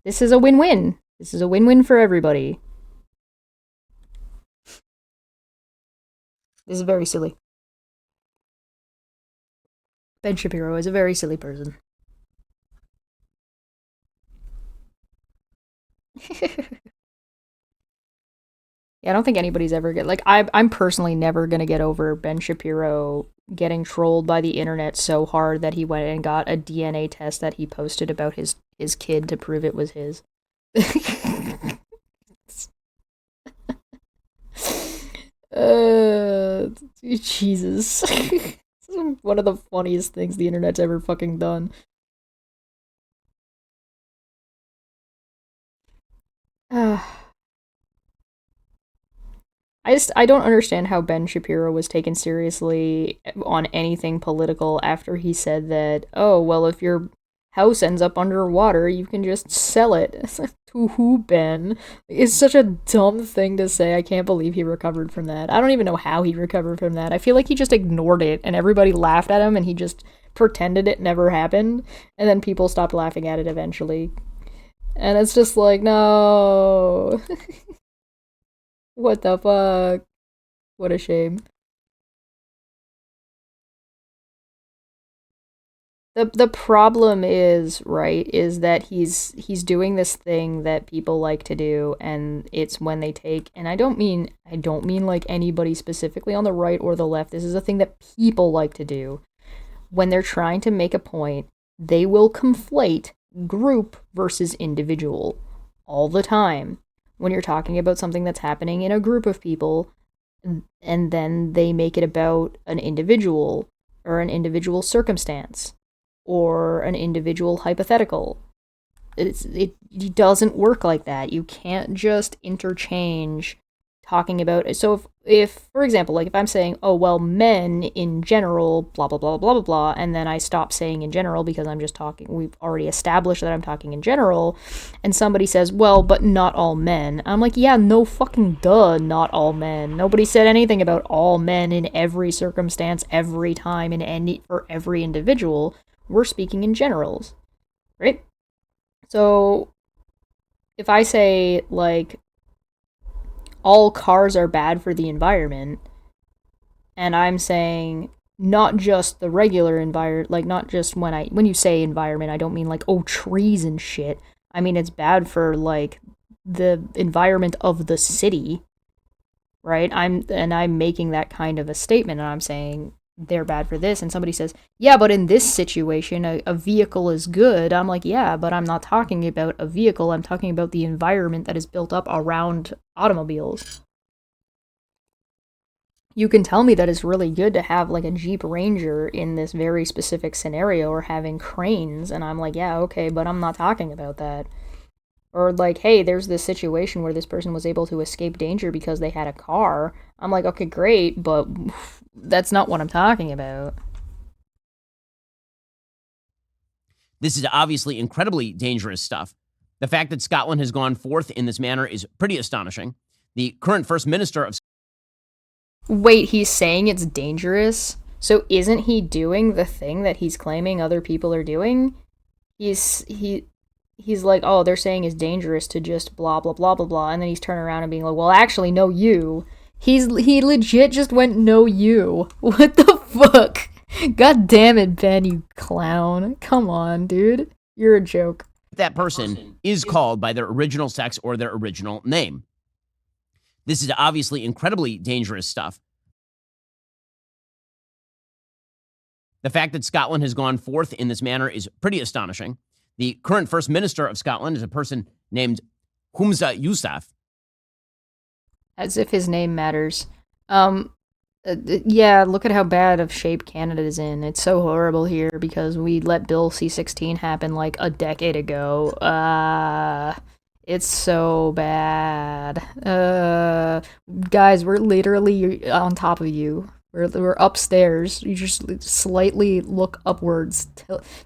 This is a win-win. This is a win-win for everybody. This is very silly. Ben Shapiro is a very silly person. Yeah, I don't think anybody's ever I'm personally never gonna get over Ben Shapiro getting trolled by the internet so hard that he went and got a DNA test that he posted about his kid to prove it was his. Jesus. This is one of the funniest things the internet's ever fucking done. I don't understand how Ben Shapiro was taken seriously on anything political after he said that, oh, well, if you're house ends up underwater, you can just sell it. It's like, to who, Ben? It's such a dumb thing to say. I can't believe he recovered from that. I don't even know how he recovered from that. I feel like he just ignored it and everybody laughed at him and he just pretended it never happened. And then people stopped laughing at it eventually. And it's just like, no. What the fuck? What a shame. The problem is, right, is that he's doing this thing that people like to do, and it's when they take, and I don't mean like anybody specifically on the right or the left. This is a thing that people like to do. When they're trying to make a point, they will conflate group versus individual all the time. When you're talking about something that's happening in a group of people, and then they make it about an individual or an individual circumstance or an individual hypothetical. It doesn't work like that. You can't just interchange talking about it. So if for example, like if I'm saying, oh well, men in general, blah blah blah blah blah blah, and then I stop saying in general because I'm just talking, we've already established that I'm talking in general, and somebody says, well, but not all men. I'm like, yeah, no fucking duh, not all men. Nobody said anything about all men in every circumstance, every time, in any for every individual. We're speaking in generals, right? So if I say like all cars are bad for the environment, and I'm saying not just the regular environment, like not just when you say environment, I don't mean like, oh, trees and shit. I mean it's bad for like the environment of the city, right? I'm making that kind of a statement, and I'm saying they're bad for this, and somebody says, yeah, but in this situation a vehicle is good. I'm like, yeah, but I'm not talking about a vehicle, I'm talking about the environment that is built up around automobiles. You can tell me that it's really good to have like a Jeep Ranger in this very specific scenario, or having cranes, and I'm like, yeah, okay, but I'm not talking about that. Or like, hey, there's this situation where this person was able to escape danger because they had a car. I'm like, okay, great, but that's not what I'm talking about. This is obviously incredibly dangerous stuff. The fact that Scotland has gone forth in this manner is pretty astonishing. The current First Minister of Wait, he's saying it's dangerous? So isn't he doing the thing that he's claiming other people are doing? He's like, oh, they're saying it's dangerous to just blah blah blah blah blah, and then he's turning around and being like, well, actually, no, you. He legit just went, no, you. What the fuck? God damn it, Ben, you clown. Come on, dude. You're a joke. that person is called by their original sex or their original name. This is obviously incredibly dangerous stuff. The fact that Scotland has gone forth in this manner is pretty astonishing. The current First Minister of Scotland is a person named Humza Yousaf. As if his name matters. Yeah, look at how bad of shape Canada is in. It's so horrible here because we let Bill C-16 happen like a decade ago. It's so bad. Guys, we're literally on top of you. We're upstairs. You just slightly look upwards.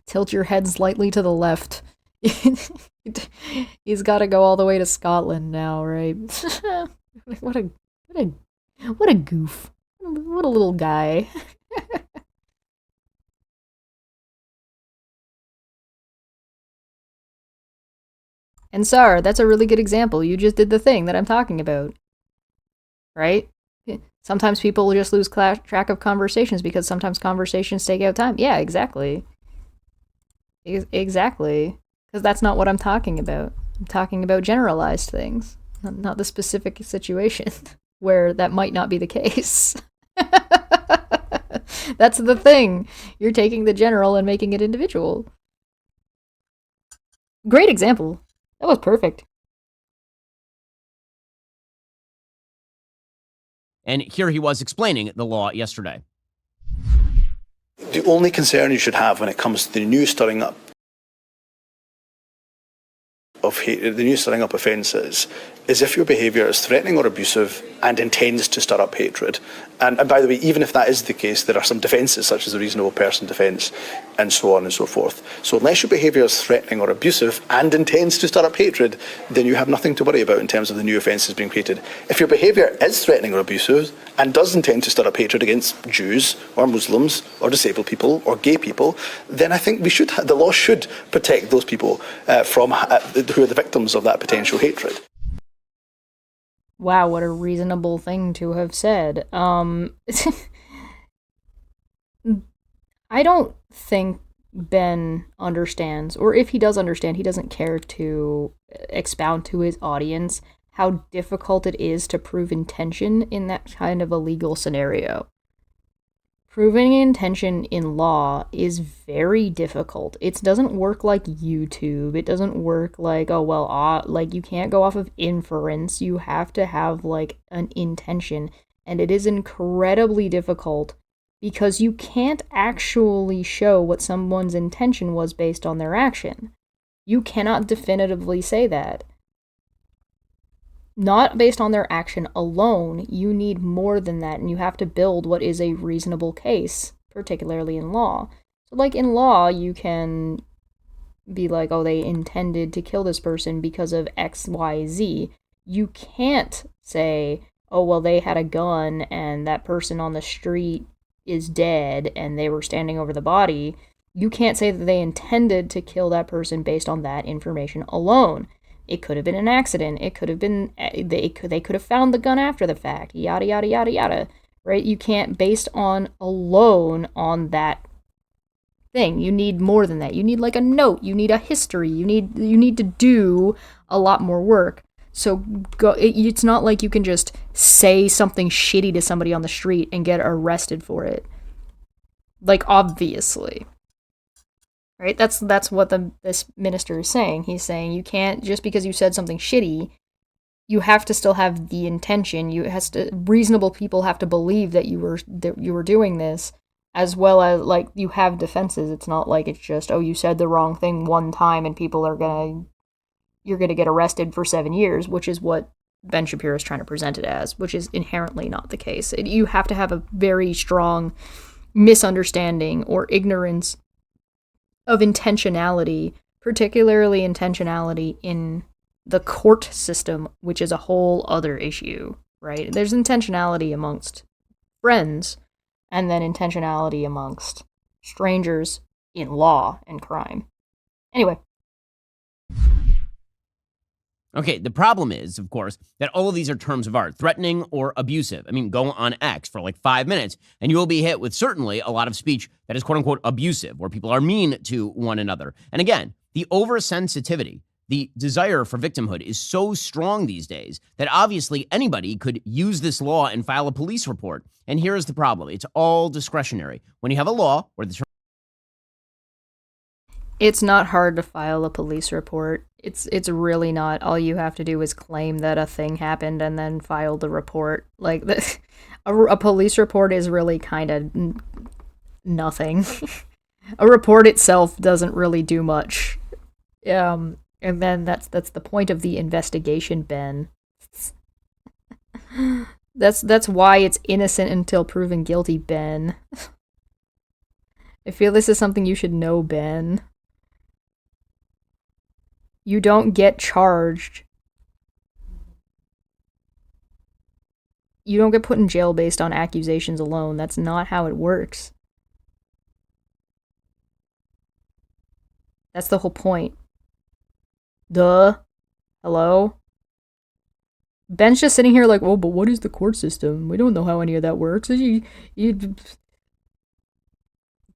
Tilt your head slightly to the left. He's got to go all the way to Scotland now, right? What a goof. What a little guy. And Sar, that's a really good example. You just did the thing that I'm talking about. Right? Sometimes people just lose track of conversations because sometimes conversations take out time. Yeah, exactly. Exactly. Because that's not what I'm talking about. I'm talking about generalized things, not the specific situation where that might not be the case. That's the thing. You're taking the general and making it individual. Great example. That was perfect. And here he was explaining the law yesterday. The only concern you should have when it comes to the new stirring up of hate, the new stirring up offences, is if your behaviour is threatening or abusive, and intends to stir up hatred. And by the way, even if that is the case, there are some defences, such as the reasonable person defence, and so on and so forth. So unless your behaviour is threatening or abusive and intends to stir up hatred, then you have nothing to worry about in terms of the new offences being created. If your behaviour is threatening or abusive and does intend to stir up hatred against Jews or Muslims or disabled people or gay people, then I think the law should protect those people from who are the victims of that potential hatred. Wow, what a reasonable thing to have said. I don't think Ben understands, or if he does understand, he doesn't care to expound to his audience how difficult it is to prove intention in that kind of a legal scenario. Proving intention in law is very difficult. It doesn't work like YouTube. It doesn't work like, oh, well, like you can't go off of inference. You have to have like an intention. And it is incredibly difficult because you can't actually show what someone's intention was based on their action. You cannot definitively say that. Not based on their action alone, you need more than that, and you have to build what is a reasonable case, particularly in law. So, like, in law, you can be like, oh, they intended to kill this person because of X, Y, Z. You can't say, oh, well, they had a gun, and that person on the street is dead, and they were standing over the body. You can't say that they intended to kill that person based on that information alone. It could have been an accident. It could have been, they could have found the gun after the fact, yada, yada, yada, yada, right? You can't, based on alone on that thing. You need more than that. You need like a note. You need a history. You need to do a lot more work. So it's not like you can just say something shitty to somebody on the street and get arrested for it. Like, obviously. Right? That's what this minister is saying. He's saying you can't, just because you said something shitty, you have to still have the intention. Reasonable people have to believe that you were doing this, as well as, like, you have defenses. It's not like it's just, oh, you said the wrong thing one time and you're gonna get arrested for 7 years, which is what Ben Shapiro is trying to present it as, which is inherently not the case. You have to have a very strong misunderstanding or ignorance of intentionality, particularly intentionality in the court system, which is a whole other issue, right? There's intentionality amongst friends, and then intentionality amongst strangers in law and crime. Anyway. Okay, the problem is, of course, that all of these are terms of art, threatening or abusive. I mean, go on X for like 5 minutes, and you will be hit with certainly a lot of speech that is quote-unquote abusive, where people are mean to one another. And again, the oversensitivity, the desire for victimhood is so strong these days that obviously anybody could use this law and file a police report. And here is the problem. It's all discretionary. When you have a law where the It's not hard to file a police report. It's really not. All you have to do is claim that a thing happened and then file the report. Like, a police report is really kind of nothing. A report itself doesn't really do much. And then that's the point of the investigation, Ben. That's why it's innocent until proven guilty, Ben. I feel this is something you should know, Ben. You don't get charged. You don't get put in jail based on accusations alone. That's not how it works. That's the whole point. Duh. Hello? Ben's just sitting here like, oh, but what is the court system? We don't know how any of that works.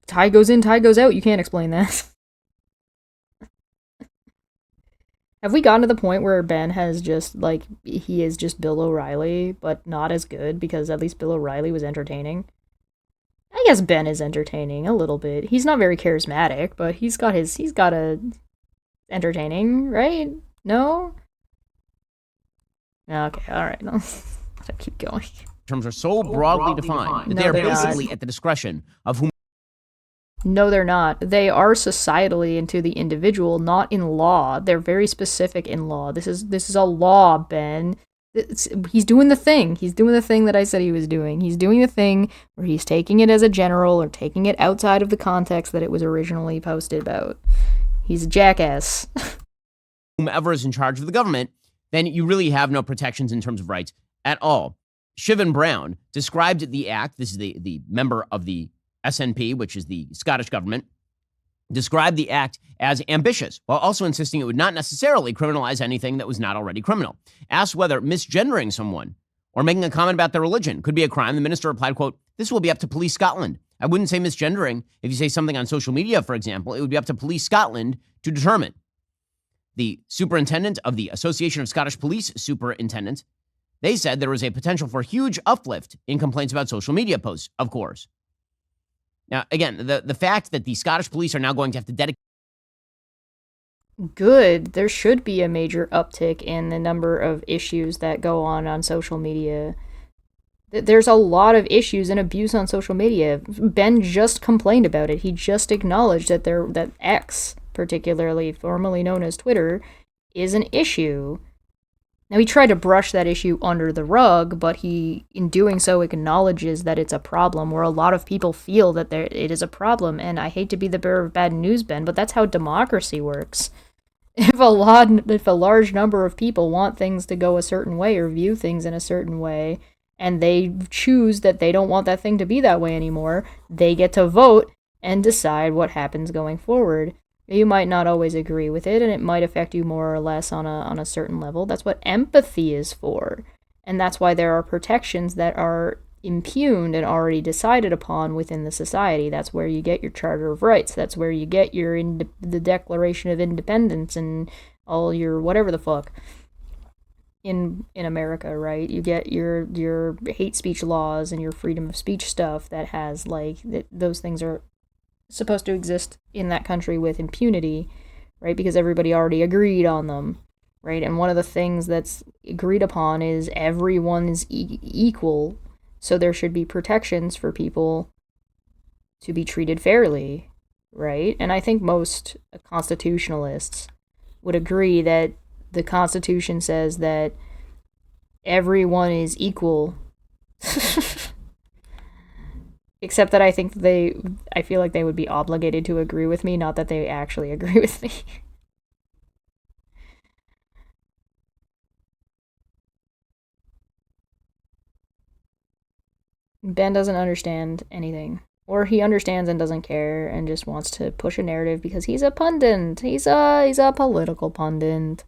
Tie goes in, tie goes out. You can't explain that. Have we gotten to the point where Ben has just, like, he is just Bill O'Reilly, but not as good, because at least Bill O'Reilly was entertaining? I guess Ben is entertaining, a little bit. He's not very charismatic, but he's got a entertaining, right? No? Okay, alright, no. Let's keep going. terms are so broadly defined that they are basically at the discretion of whom. No, they're not. They are societally and to the individual, not in law. They're very specific in law. This is a law, Ben. He's doing the thing. He's doing the thing that I said he was doing. He's doing the thing where he's taking it as a general or taking it outside of the context that it was originally posted about. He's a jackass. Whomever is in charge of the government, then you really have no protections in terms of rights at all. Shivan Brown described the act, this is the member of the SNP, which is the Scottish government, described the act as ambitious, while also insisting it would not necessarily criminalize anything that was not already criminal. Asked whether misgendering someone or making a comment about their religion could be a crime, the minister replied, quote, "This will be up to Police Scotland. I wouldn't say misgendering. If you say something on social media, for example, it would be up to Police Scotland to determine." The superintendent of the Association of Scottish Police Superintendents, they said there was a potential for huge uplift in complaints about social media posts, of course. Now, again, the fact that the Scottish police are now going to have to dedicate. Good. There should be a major uptick in the number of issues that go on social media. There's a lot of issues and abuse on social media. Ben just complained about it. He just acknowledged that X, particularly formerly known as Twitter, is an issue. Now, he tried to brush that issue under the rug, but he, in doing so, acknowledges that it's a problem, where a lot of people feel that it is a problem. And I hate to be the bearer of bad news, Ben, but that's how democracy works. If a large number of people want things to go a certain way or view things in a certain way, and they choose that they don't want that thing to be that way anymore, they get to vote and decide what happens going forward. You might not always agree with it, and it might affect you more or less on a certain level. That's what empathy is for. And that's why there are protections that are impugned and already decided upon within the society. That's where you get your Charter of Rights. That's where you get the Declaration of Independence and all your whatever the fuck in America, right? You get your hate speech laws and your freedom of speech stuff that has, like, those things are supposed to exist in that country with impunity, right? Because everybody already agreed on them, right? And one of the things that's agreed upon is everyone is equal, so there should be protections for people to be treated fairly, right? And I think most constitutionalists would agree that the Constitution says that everyone is equal. Except that I feel like they would be obligated to agree with me, not that they actually agree with me. Ben doesn't understand anything. Or he understands and doesn't care and just wants to push a narrative because he's a pundit. He's a political pundit.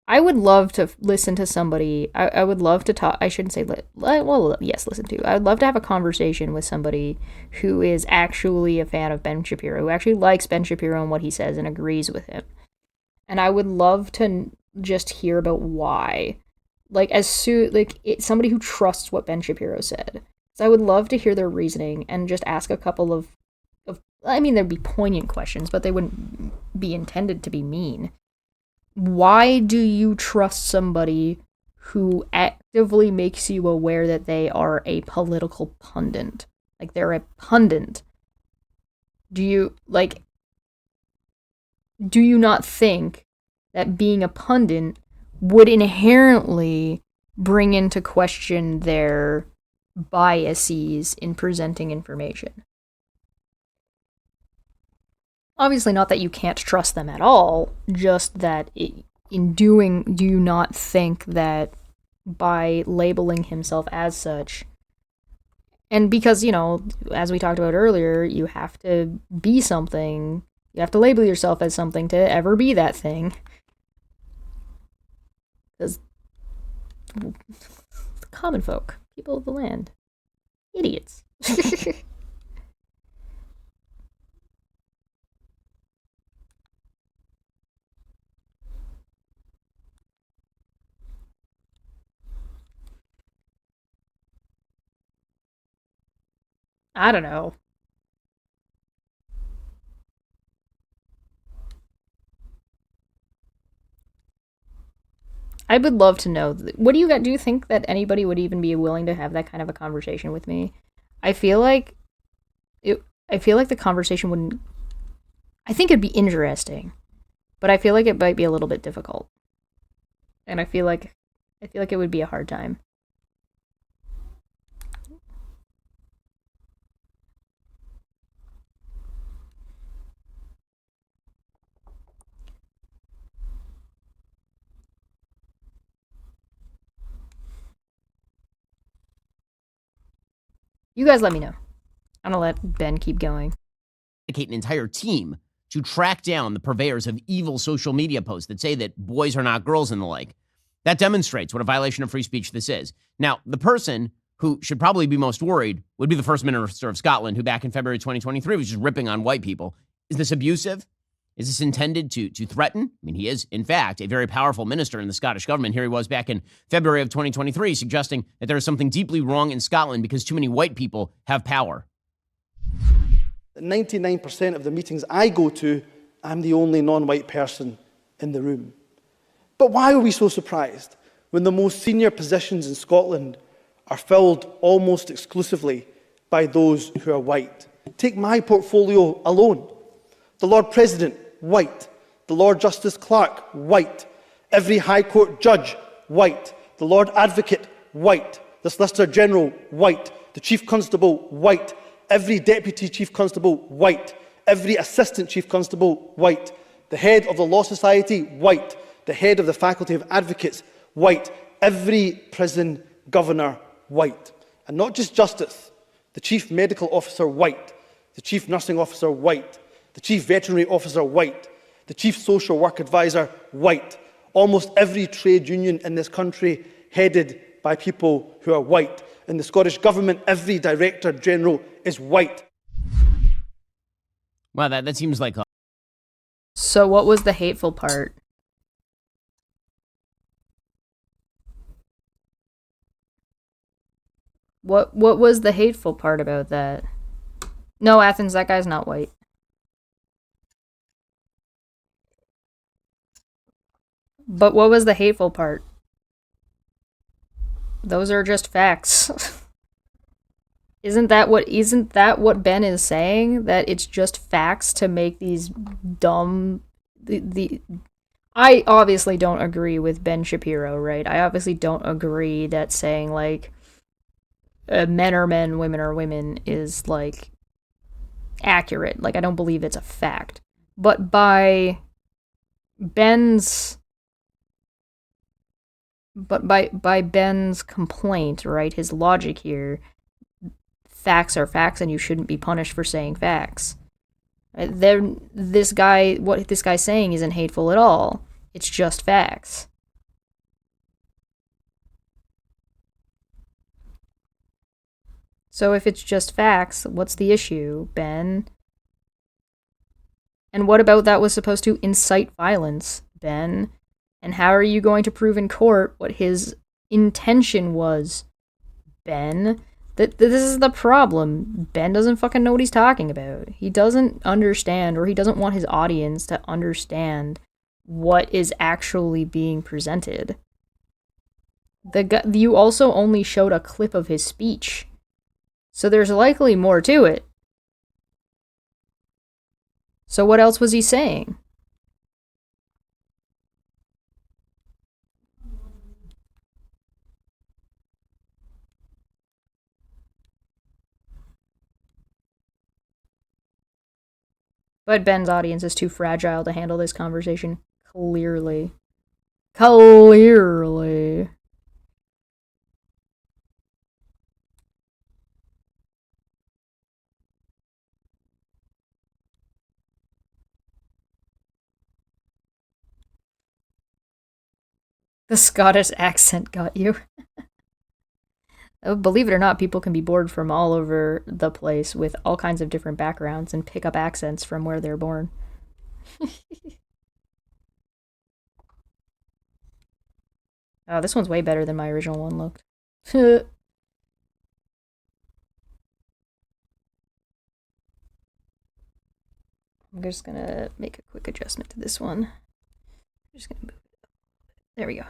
I would love to listen to somebody. I would love to talk. I shouldn't say listen to. I would love to have a conversation with somebody who is actually a fan of Ben Shapiro, who actually likes Ben Shapiro and what he says and agrees with him. And I would love to just hear about why. Somebody who trusts what Ben Shapiro said. So I would love to hear their reasoning and just ask a couple of I mean, there'd be poignant questions, but they wouldn't be intended to be mean. Why do you trust somebody who actively makes you aware that they are a political pundit? Like, they're a pundit. Do you not think that being a pundit would inherently bring into question their biases in presenting information? Obviously not that you can't trust them at all, just that do you not think that by labeling himself as such, and because, as we talked about earlier, you have to be something, you have to label yourself as something to ever be that thing. Because common folk, people of the land, idiots. I don't know. I would love to know. What do you think that anybody would even be willing to have that kind of a conversation with me? I feel like the conversation wouldn't. I think it'd be interesting, but I feel like it might be a little bit difficult. And I feel like it would be a hard time. You guys let me know. I'm gonna let Ben keep going. Dedicate an entire team to track down the purveyors of evil social media posts that say that boys are not girls and the like. That demonstrates what a violation of free speech this is. Now, the person who should probably be most worried would be the First Minister of Scotland, who back in February 2023 was just ripping on white people. Is this abusive? Is this intended to threaten? I mean, he is, in fact, a very powerful minister in the Scottish government. Here he was back in February of 2023 suggesting that there is something deeply wrong in Scotland because too many white people have power. 99% of the meetings I go to, I'm the only non-white person in the room. But why are we so surprised when the most senior positions in Scotland are filled almost exclusively by those who are white? Take my portfolio alone. The Lord President, white. The Lord Justice Clerk, white. Every High Court judge, white. The Lord Advocate, white. The Solicitor General, white. The Chief Constable, white. Every Deputy Chief Constable, white. Every Assistant Chief Constable, white. The Head of the Law Society, white. The Head of the Faculty of Advocates, white. Every Prison Governor, white. And not just Justice. The Chief Medical Officer, white. The Chief Nursing Officer, white. The Chief Veterinary Officer, white. The Chief Social Work Advisor, white. Almost every trade union in this country headed by people who are white. In the Scottish Government, every Director General is white. Wow, that seems like So what was the hateful part? What was the hateful part about that? No, Athens, that guy's not white. But what was the hateful part? Those are just facts. Isn't that what Ben is saying? That it's just facts to make these dumb I obviously don't agree with Ben Shapiro, right? I obviously don't agree that saying like men are men, women are women is like accurate. Like I don't believe it's a fact. But by Ben's complaint, right, his logic here, facts are facts and you shouldn't be punished for saying facts. What this guy's saying isn't hateful at all. It's just facts. So if it's just facts, what's the issue, Ben? And what about that was supposed to incite violence, Ben? And how are you going to prove in court what his intention was, Ben? This is the problem. Ben doesn't fucking know what he's talking about. He doesn't understand, or he doesn't want his audience to understand what is actually being presented. You also only showed a clip of his speech, so there's likely more to it. So what else was he saying? But Ben's audience is too fragile to handle this conversation. Clearly. Clearly. The Scottish accent got you. Believe it or not, people can be bored from all over the place with all kinds of different backgrounds and pick up accents from where they're born. Oh, this one's way better than my original one looked. I'm just gonna make a quick adjustment to this one. I'm just gonna move it up. There we go.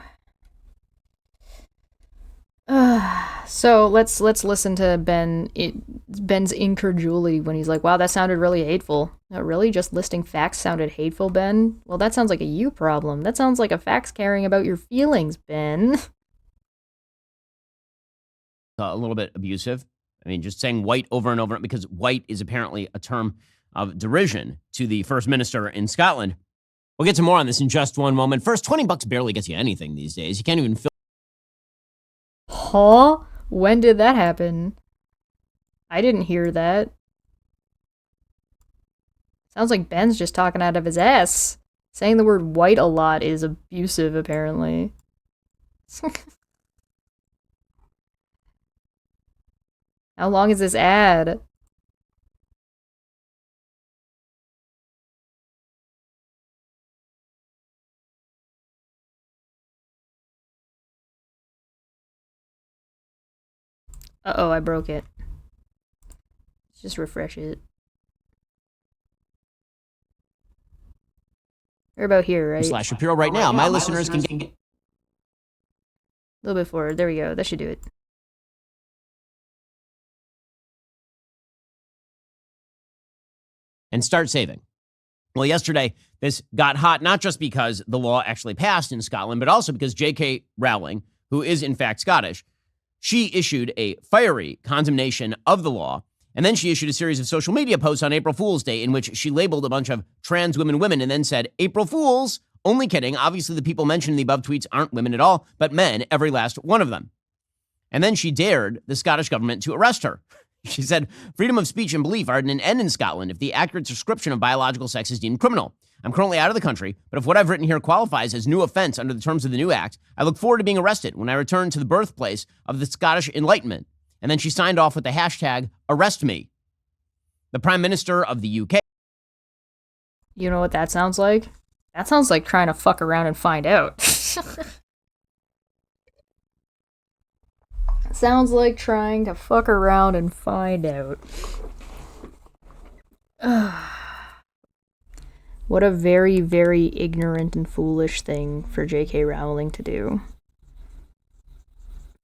So let's listen to Ben's incredulity when he's like, "Wow, that sounded really hateful." Oh, really? Just listing facts sounded hateful, Ben? Well, that sounds like a you problem. That sounds like a facts caring about your feelings, Ben. A little bit abusive. I mean, just saying white over and over, because white is apparently a term of derision to the First Minister in Scotland. We'll get to more on this in just one moment. First, $20 barely gets you anything these days. You can't even fill. Huh? When did that happen? I didn't hear that. Sounds like Ben's just talking out of his ass. Saying the word white a lot is abusive, apparently. How long is this ad? Uh-oh, I broke it. Let's just refresh it. We're about here, right? Slash Shapiro right now. My listeners can get. A little bit forward. There we go. That should do it. And start saving. Well, yesterday, this got hot, not just because the law actually passed in Scotland, but also because J.K. Rowling, who is in fact Scottish, she issued a fiery condemnation of the law. And then she issued a series of social media posts on April Fool's Day in which she labeled a bunch of trans women and then said, April Fools, only kidding. Obviously, the people mentioned in the above tweets aren't women at all, but men, every last one of them. And then she dared the Scottish government to arrest her. She said, freedom of speech and belief are at an end in Scotland if the accurate description of biological sex is deemed criminal. I'm currently out of the country, but if what I've written here qualifies as new offense under the terms of the new act, I look forward to being arrested when I return to the birthplace of the Scottish Enlightenment. And then she signed off with the hashtag arrest me. The Prime Minister of the UK. You know what that sounds like? That sounds like trying to fuck around and find out. Sounds like trying to fuck around and find out. What a very, very ignorant and foolish thing for J.K. Rowling to do.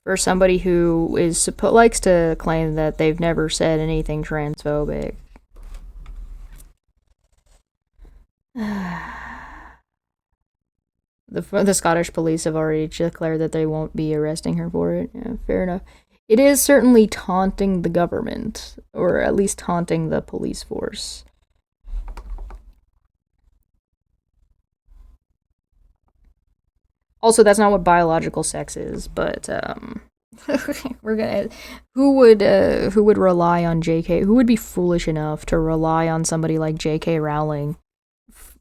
For somebody who likes to claim that they've never said anything transphobic. The Scottish police have already declared that they won't be arresting her for it. Yeah, fair enough. It is certainly taunting the government, or at least taunting the police force. Also, that's not what biological sex is, but we're gonna. Who would rely on J.K.? Who would be foolish enough to rely on somebody like J.K. Rowling,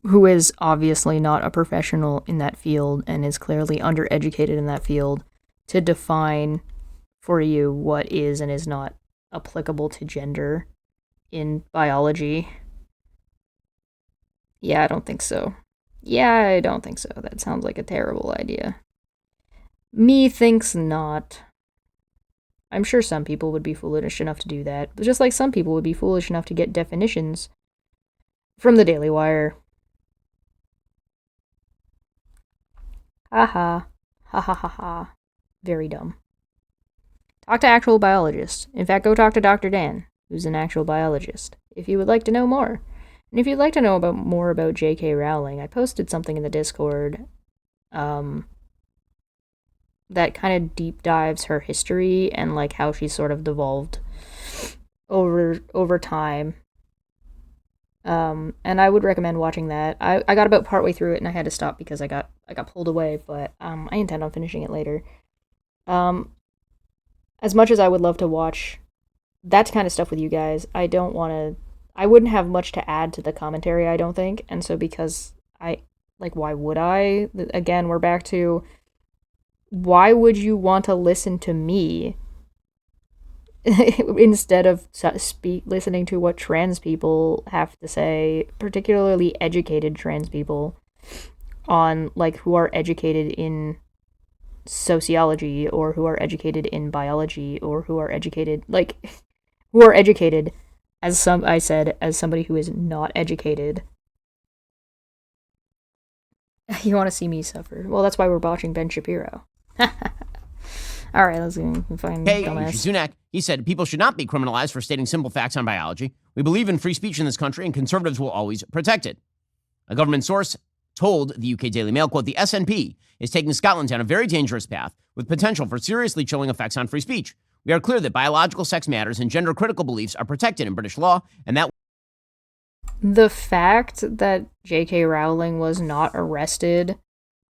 who is obviously not a professional in that field and is clearly undereducated in that field, to define for you what is and is not applicable to gender in biology? Yeah, I don't think so. That sounds like a terrible idea. Me thinks not. I'm sure some people would be foolish enough to do that, but just like some people would be foolish enough to get definitions from the Daily Wire. Ha ha. Ha ha ha ha. Very dumb. Talk to actual biologists. In fact, go talk to Dr. Dan, who's an actual biologist, if you would like to know more. And if you'd like to know more about J.K. Rowling, I posted something in the Discord that kind of deep dives her history and like how she sort of devolved over time. And I would recommend watching that. I got about partway through it and I had to stop because I got pulled away, but I intend on finishing it later. As much as I would love to watch that kind of stuff with you guys, I wouldn't have much to add to the commentary, I don't think. And so because why would I? Again, we're back to, why would you want to listen to me instead of listening to what trans people have to say, particularly educated trans people, on who are educated in sociology or who are educated in biology or who are educated as somebody who is not educated. You want to see me suffer? Well, that's why we're watching Ben Shapiro. All right, let's go. Find Hey, dumbass. Sunak, he said people should not be criminalized for stating simple facts on biology. We believe in free speech in this country, and conservatives will always protect it. A government source told the UK Daily Mail, quote, the SNP is taking Scotland down a very dangerous path with potential for seriously chilling effects on free speech. We are clear that biological sex matters and gender-critical beliefs are protected in British law, and that The fact that J.K. Rowling was not arrested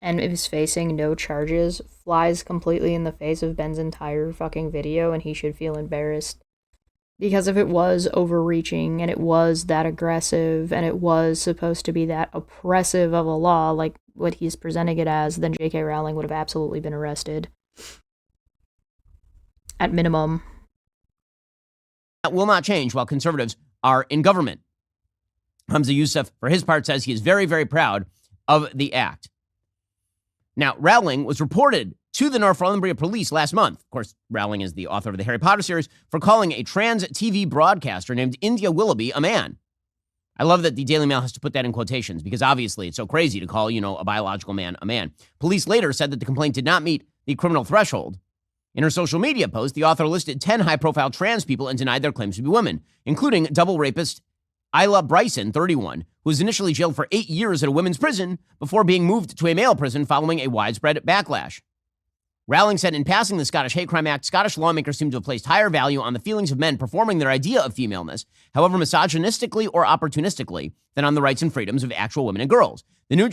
and is facing no charges flies completely in the face of Ben's entire fucking video, and he should feel embarrassed. Because if it was overreaching, and it was that aggressive, and it was supposed to be that oppressive of a law, like what he's presenting it as, then J.K. Rowling would have absolutely been arrested. At minimum. will not change while conservatives are in government. Hamza Youssef, for his part, says he is very, very proud of the act. Now, Rowling was reported to the Northumbria police last month. Of course, Rowling is the author of the Harry Potter series, for calling a trans TV broadcaster named India Willoughby a man. I love that the Daily Mail has to put that in quotations because obviously it's so crazy to call, a biological man a man. Police later said that the complaint did not meet the criminal threshold. In her social media post, the author listed 10 high-profile trans people and denied their claims to be women, including double rapist Isla Bryson, 31, who was initially jailed for 8 years at a women's prison before being moved to a male prison following a widespread backlash. Rowling said in passing the Scottish Hate Crime Act, Scottish lawmakers seem to have placed higher value on the feelings of men performing their idea of femaleness, however misogynistically or opportunistically, than on the rights and freedoms of actual women and girls. The new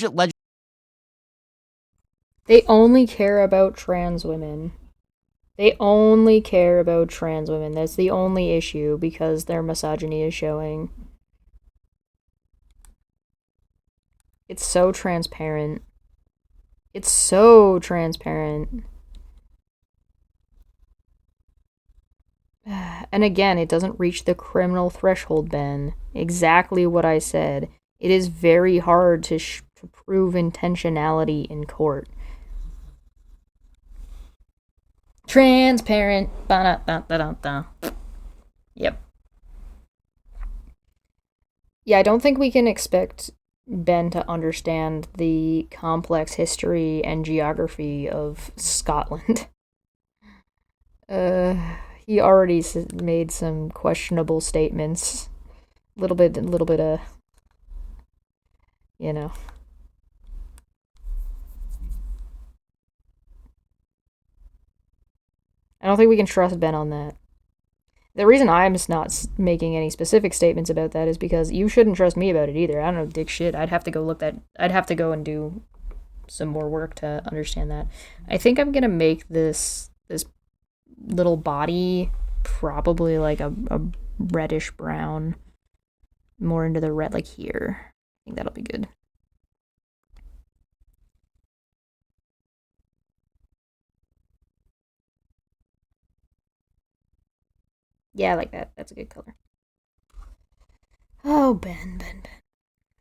They only care about trans women. They only care about trans women. That's the only issue because their misogyny is showing. It's so transparent. It's so transparent. And again, it doesn't reach the criminal threshold, Ben. Exactly what I said. It is very hard to prove intentionality in court. Transparent. Ba-da-da-da-da. Yep. Yeah, I don't think we can expect Ben to understand the complex history and geography of Scotland. He already made some questionable statements. A little bit I don't think we can trust Ben on that. The reason I'm just not making any specific statements about that is because you shouldn't trust me about it either. I don't know dick shit. I'd have to go and do some more work to understand that. I think I'm gonna make this little body probably like a reddish brown, more into the red, like here. I think that'll be good. Yeah, I like that. That's a good color. Oh, Ben.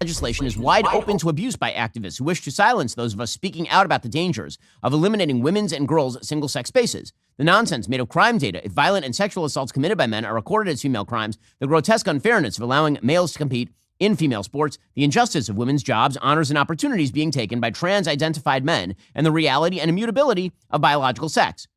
legislation is wide open to abuse by activists who wish to silence those of us speaking out about the dangers of eliminating women's and girls' single-sex spaces. The nonsense made of crime data if violent and sexual assaults committed by men are recorded as female crimes, the grotesque unfairness of allowing males to compete in female sports, the injustice of women's jobs, honors, and opportunities being taken by trans-identified men, and the reality and immutability of biological sex.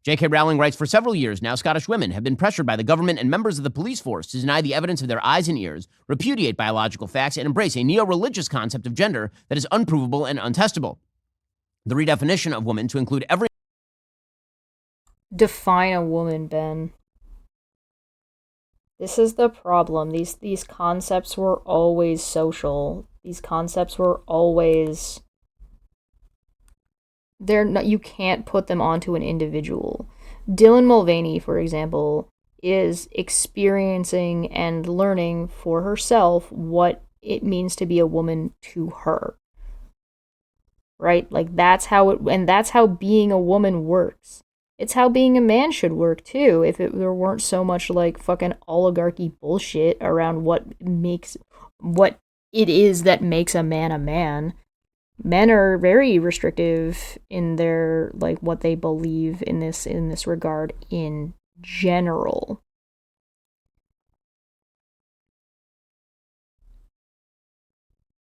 J.K. Rowling writes, for several years now, Scottish women have been pressured by the government and members of the police force to deny the evidence of their eyes and ears, repudiate biological facts, and embrace a neo-religious concept of gender that is unprovable and untestable. The redefinition of woman to include every... Define a woman, Ben. This is the problem. These concepts were always social. These concepts were always... They're not, you can't put them onto an individual. Dylan Mulvaney, for example, is experiencing and learning for herself what it means to be a woman to her. Right? Like, that's how being a woman works. It's how being a man should work, too, if there weren't so much, like, fucking oligarchy bullshit around what it is that makes a man a man. Men are very restrictive in their, like, what they believe in this regard in general.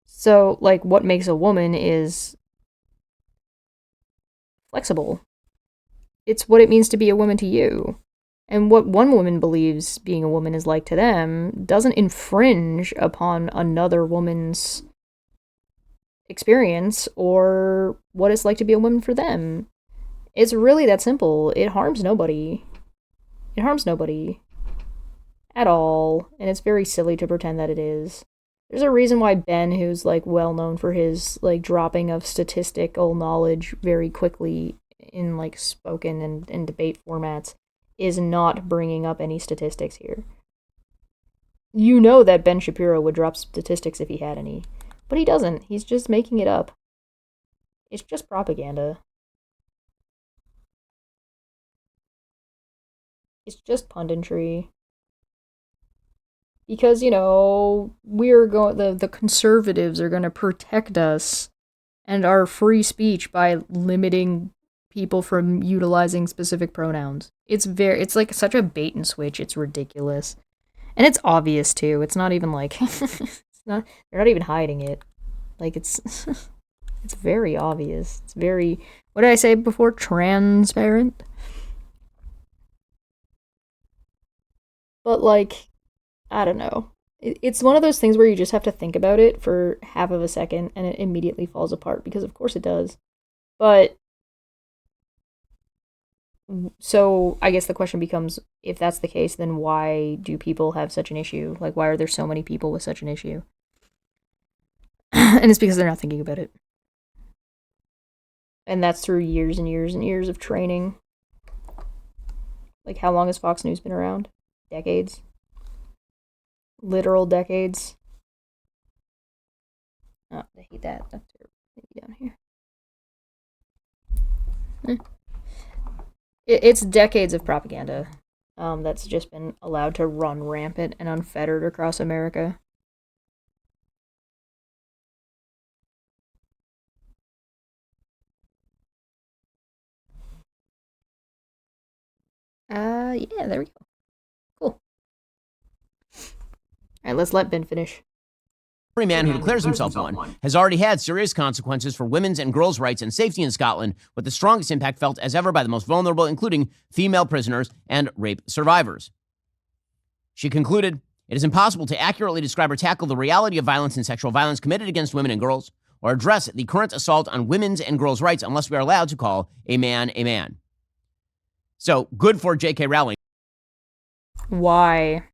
So, like, what makes a woman is flexible. It's what it means to be a woman to you. And what one woman believes being a woman is like to them doesn't infringe upon another woman's experience or what it's like to be a woman for them. It's really that simple. It harms nobody. It harms nobody. At all. And it's very silly to pretend that it is. There's a reason why Ben, who's like well known for his like dropping of statistical knowledge very quickly in like spoken and debate formats, is not bringing up any statistics here. You know that Ben Shapiro would drop statistics if he had any, but he doesn't. He's just making it up. It's just propaganda. It's just punditry. Because, you know, the conservatives are going to protect us and our free speech by limiting people from utilizing specific pronouns. It's like such a bait and switch. It's ridiculous. And it's obvious too. It's not even like they're not even hiding it. Like it's it's very obvious. It's very, what did I say before? Transparent. But like, I don't know. It's one of those things where you just have to think about it for half of a second and it immediately falls apart, because of course it does. But so I guess the question becomes, if that's the case, then why do people have such an issue? Like, why are there so many people with such an issue? And it's because they're not thinking about it. And that's through years and years and years of training. Like, how long has Fox News been around? Decades. Literal decades. Oh, I hate that. That's down here. It's decades of propaganda that's just been allowed to run rampant and unfettered across America. Yeah, there we go. Cool. Alright, let's let Ben finish. Every man who declares himself one has already had serious consequences for women's and girls' rights and safety in Scotland, with the strongest impact felt as ever by the most vulnerable, including female prisoners and rape survivors. She concluded, "It is impossible to accurately describe or tackle the reality of violence and sexual violence committed against women and girls, or address the current assault on women's and girls' rights unless we are allowed to call a man a man." So, good for J.K. Rowling. Why?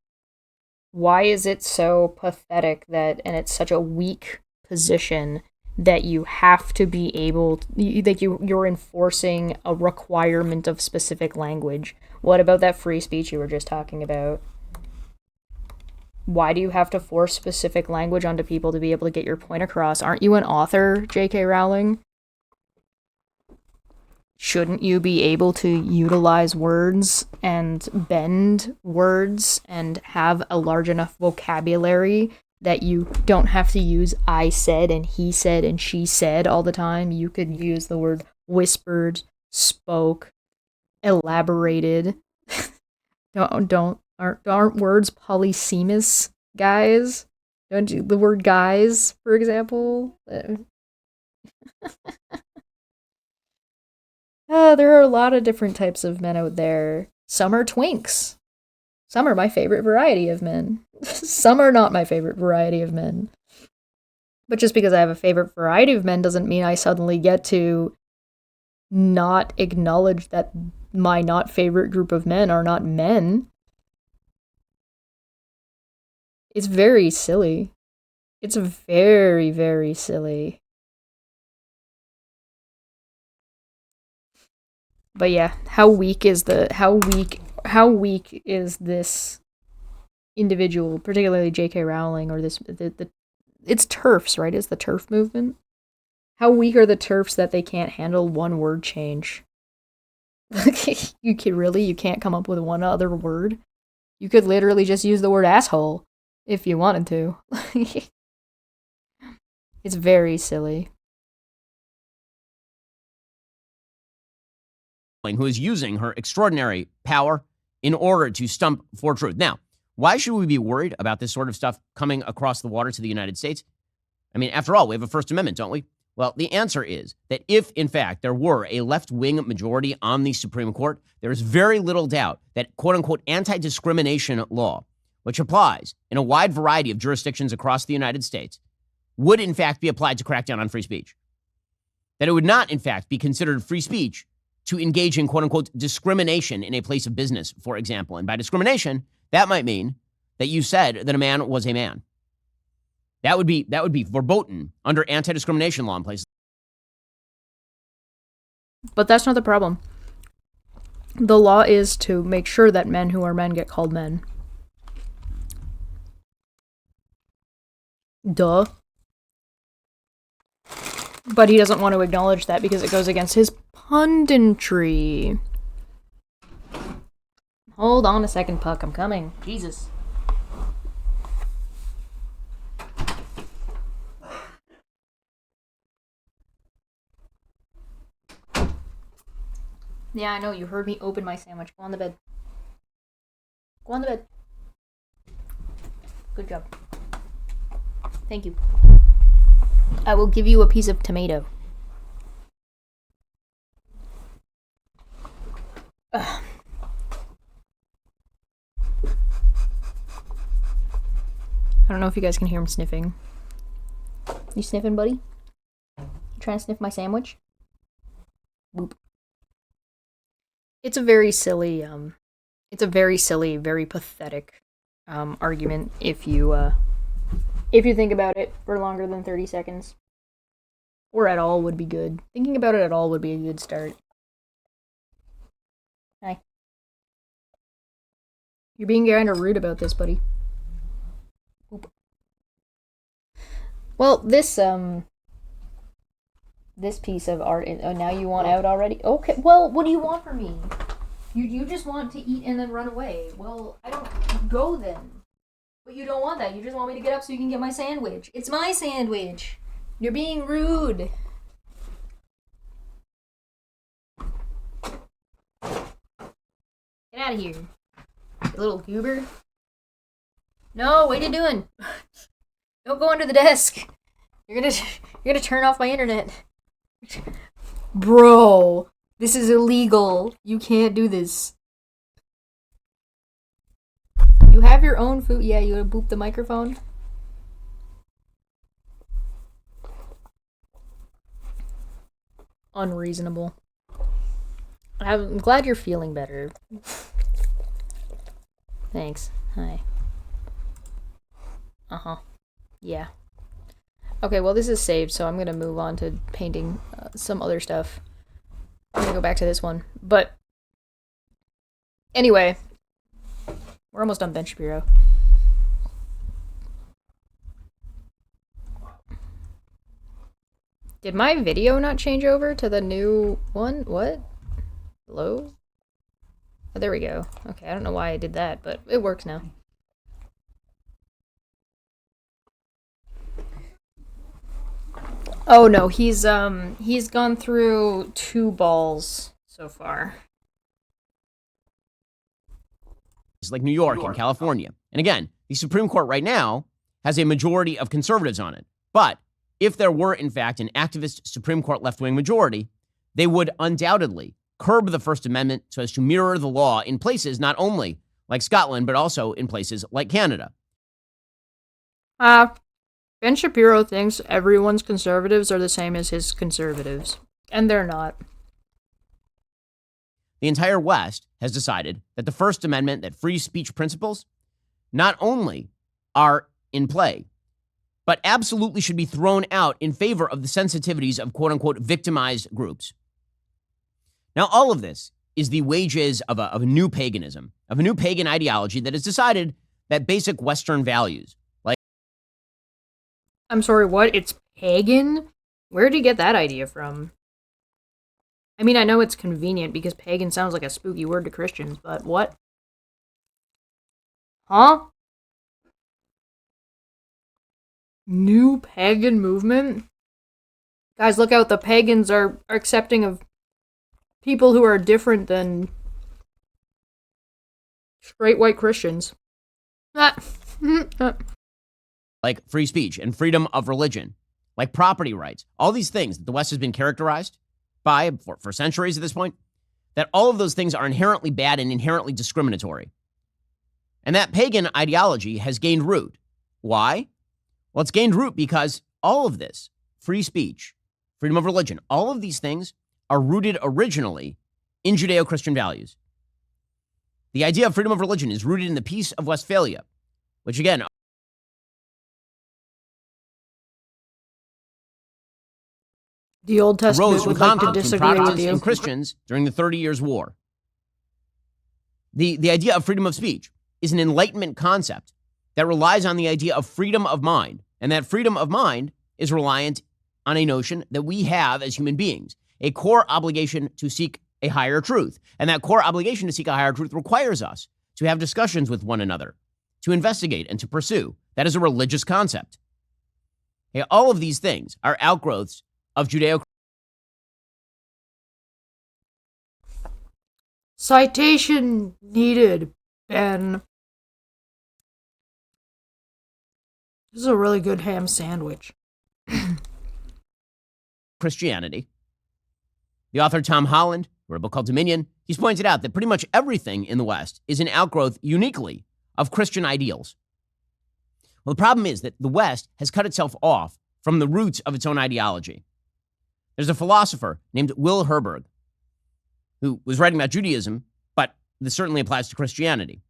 Why is it so pathetic that, and it's such a weak position that you have to be able to, that you're enforcing a requirement of specific language? What about that free speech you were just talking about? Why do you have to force specific language onto people to be able to get your point across? Aren't you an author, J.K. Rowling? Shouldn't you be able to utilize words and bend words and have a large enough vocabulary that you don't have to use I said and he said and she said all the time? You could use the word whispered, spoke, elaborated. Aren't words polysemous, guys? Don't you, the word guys, for example? There are a lot of different types of men out there. Some are twinks. Some are my favorite variety of men. Some are not my favorite variety of men. But just because I have a favorite variety of men doesn't mean I suddenly get to not acknowledge that my not favorite group of men are not men. It's very silly. It's very, very silly. But yeah, how weak is this individual, particularly J.K. Rowling, or it's TERFs, right? It's the TERF movement. How weak are the TERFs that they can't handle one word change? You can't come up with one other word. You could literally just use the word asshole if you wanted to. It's very silly. Who is using her extraordinary power in order to stump for truth. Now, why should we be worried about this sort of stuff coming across the water to the United States? I mean, after all, we have a First Amendment, don't we? Well, the answer is that if, in fact, there were a left-wing majority on the Supreme Court, there is very little doubt that, quote-unquote, anti-discrimination law, which applies in a wide variety of jurisdictions across the United States, would, in fact, be applied to crack down on free speech. That it would not, in fact, be considered free speech to engage in, quote-unquote, discrimination in a place of business, for example. And by discrimination, that might mean that you said that a man was a man. That would be verboten under anti-discrimination law in places. But that's not the problem. The law is to make sure that men who are men get called men. Duh. But he doesn't want to acknowledge that because it goes against his punditry. Hold on a second, Puck. I'm coming. Jesus. Yeah, I know. You heard me open my sandwich. Go on the bed. Go on the bed. Good job. Thank you. I will give you a piece of tomato. Ugh. I don't know if you guys can hear him sniffing. You sniffing, buddy? You trying to sniff my sandwich? Boop. It's a very silly, very pathetic argument if you think about it for longer than 30 seconds. Or at all would be good. Thinking about it at all would be a good start. Hi. You're being kind of rude about this, buddy. Oop. Well, this piece of art, now you want out already? Okay, well, what do you want from me? You just want to eat and then run away. Well, I don't go then. But you don't want that. You just want me to get up so you can get my sandwich. It's my sandwich. You're being rude. Get out of here, you little goober. No, what are you doing? Don't go under the desk. You're gonna turn off my internet. Bro, this is illegal. You can't do this. You have your own food. Yeah, you want to boop the microphone? Unreasonable. I'm glad you're feeling better. Thanks. Hi. Uh-huh. Yeah. Okay, well, this is saved, so I'm going to move on to painting some other stuff. I'm going to go back to this one. But, anyway, we're almost done Ben Shapiro. Did my video not change over to the new one? What? Hello? Oh, there we go. Okay, I don't know why I did that, but it works now. Oh no, he's gone through 2 balls so far. It's like New York and California. And again, the Supreme Court right now has a majority of conservatives on it. But if there were, in fact, an activist Supreme Court left-wing majority, they would undoubtedly curb the First Amendment so as to mirror the law in places not only like Scotland, but also in places like Canada. Ben Shapiro thinks everyone's conservatives are the same as his conservatives. And they're not. The entire West has decided that the First Amendment, that free speech principles, not only are in play, but absolutely should be thrown out in favor of the sensitivities of quote-unquote victimized groups. Now, all of this is the wages of a new paganism, of a new pagan ideology that has decided that basic Western values, like... I'm sorry, what? It's pagan? Where did you get that idea from? I mean, I know it's convenient because pagan sounds like a spooky word to Christians, but what? Huh? New pagan movement? Guys, look out, the pagans are accepting of people who are different than straight white Christians. Like free speech and freedom of religion. like property rights, all these things that the West has been characterized by for centuries at this point, that all of those things are inherently bad and inherently discriminatory. And that pagan ideology has gained root. Why? Well, it's gained root because all of this, free speech, freedom of religion, all of these things are rooted originally in Judeo-Christian values. The idea of freedom of religion is rooted in the Peace of Westphalia, which again, The Old Testament arose from would like to conflict between disagree with Protestants you. and Christians during the 30 Years' War. The idea of freedom of speech is an Enlightenment concept that relies on the idea of freedom of mind, and that freedom of mind is reliant on a notion that we have as human beings, a core obligation to seek a higher truth. And that core obligation to seek a higher truth requires us to have discussions with one another, to investigate and to pursue. That is a religious concept. Okay, all of these things are outgrowths of Judeo. Citation needed, Ben. This is a really good ham sandwich. Christianity. The author Tom Holland, who wrote a book called Dominion, he's pointed out that pretty much everything in the West is an outgrowth uniquely of Christian ideals. Well, the problem is that the West has cut itself off from the roots of its own ideology. There's a philosopher named Will Herberg who was writing about Judaism, but this certainly applies to Christianity.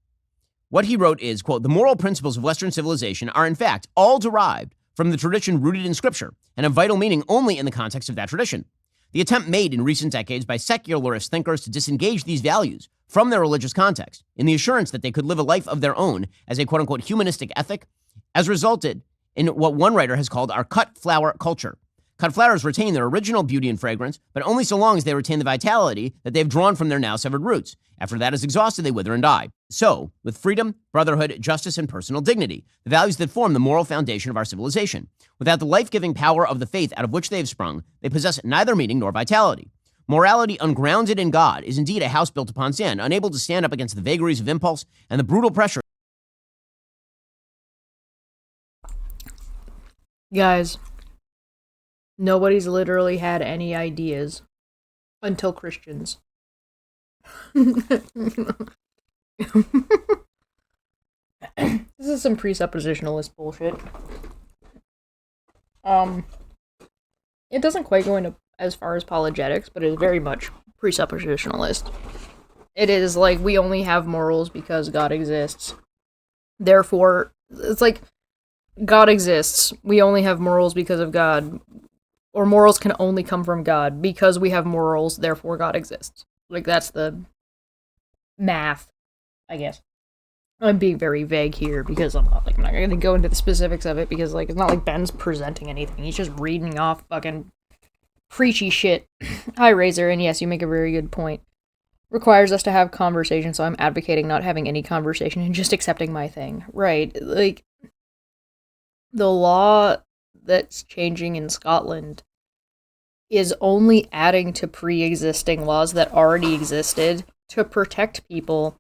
What he wrote is, quote, "The moral principles of Western civilization are in fact all derived from the tradition rooted in Scripture and have vital meaning only in the context of that tradition. The attempt made in recent decades by secularist thinkers to disengage these values from their religious context in the assurance that they could live a life of their own as a quote-unquote humanistic ethic has resulted in what one writer has called our cut flower culture. Cut flowers retain their original beauty and fragrance, but only so long as they retain the vitality that they've drawn from their now severed roots. After that is exhausted, they wither and die. So, with freedom, brotherhood, justice, and personal dignity, the values that form the moral foundation of our civilization. Without the life-giving power of the faith out of which they have sprung, they possess neither meaning nor vitality. Morality ungrounded in God is indeed a house built upon sand, unable to stand up against the vagaries of impulse and the brutal pressure." Guys, nobody's literally had any ideas until Christians. This is some presuppositionalist bullshit. It doesn't quite go into as far as apologetics, but it is very much presuppositionalist. It is like we only have morals because God exists. Therefore, it's like God exists. We only have morals because of God. Or morals can only come from God. Because we have morals, therefore God exists. Like, that's the math, I guess. I'm being very vague here because I'm not going to go into the specifics of it because, like, it's not like Ben's presenting anything. He's just reading off fucking preachy shit. Hi, Razor, and yes, you make a very good point. Requires us to have conversation, so I'm advocating not having any conversation and just accepting my thing. Right, like, the law that's changing in Scotland is only adding to pre-existing laws that already existed to protect people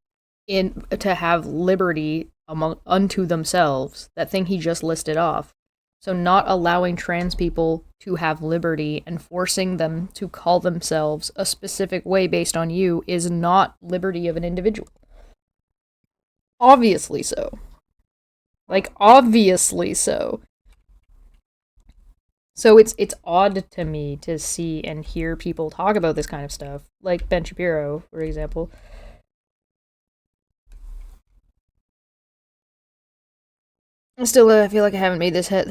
to have liberty unto themselves, that thing he just listed off. So not allowing trans people to have liberty and forcing them to call themselves a specific way based on you is not liberty of an individual. Obviously so. Like, obviously so. So it's odd to me to see and hear people talk about this kind of stuff, like Ben Shapiro, for example. I still feel like I haven't made this hit.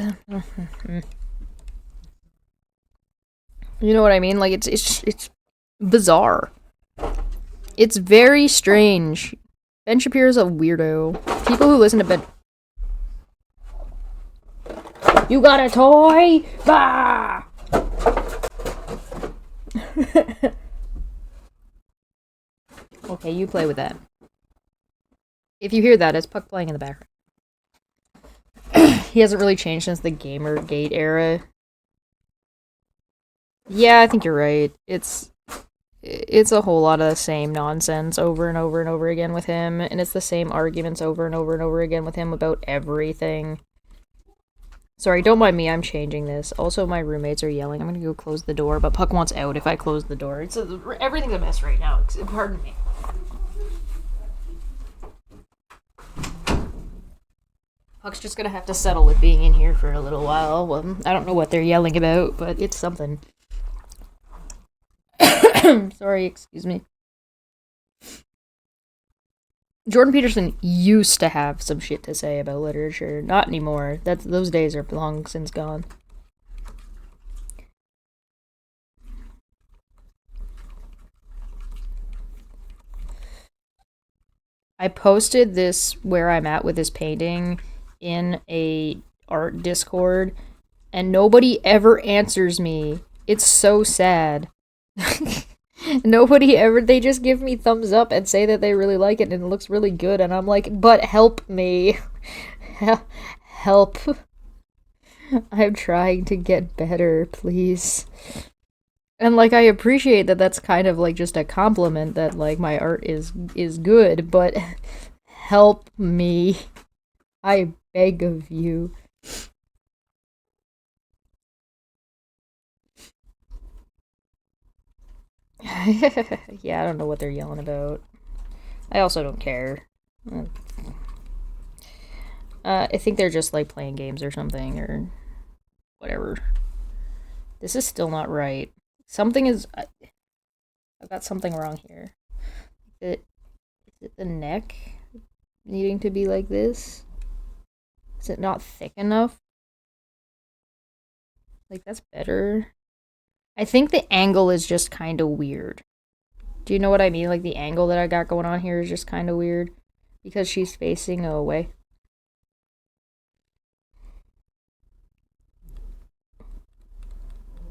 You know what I mean? Like, it's bizarre. It's very strange. Ben Shapiro's a weirdo. People who listen to Ben... You got a toy? Bah! Okay, you play with that. If you hear that, it's Puck playing in the background. He hasn't really changed since the Gamergate era. Yeah, I think you're right. It's a whole lot of the same nonsense over and over and over again with him, and it's the same arguments over and over and over again with him about everything. Sorry, don't mind me, I'm changing this. Also, my roommates are yelling. I'm gonna go close the door, but Puck wants out if I close the door. Everything's a mess right now. Pardon me. Puck's just gonna have to settle with being in here for a little while. Well, I don't know what they're yelling about, but it's something. Sorry, excuse me. Jordan Peterson used to have some shit to say about literature. Not anymore. Those days are long since gone. I posted this where I'm at with this painting in a art Discord, and nobody ever answers me. It's so sad. Nobody ever, they just give me thumbs up and say that they really like it and it looks really good, and I'm like, but help me. Help. I'm trying to get better, please. And like, I appreciate that that's kind of like just a compliment that like my art is good, but help me. I beg of you. Yeah, I don't know what they're yelling about. I also don't care. I think they're just like playing games or something or whatever. This is still not right. Something is... I've got something wrong here. Is it the neck needing to be like this? Is it not thick enough? Like, that's better. I think the angle is just kind of weird. Do you know what I mean? Like, the angle that I got going on here is just kind of weird. Because she's facing away.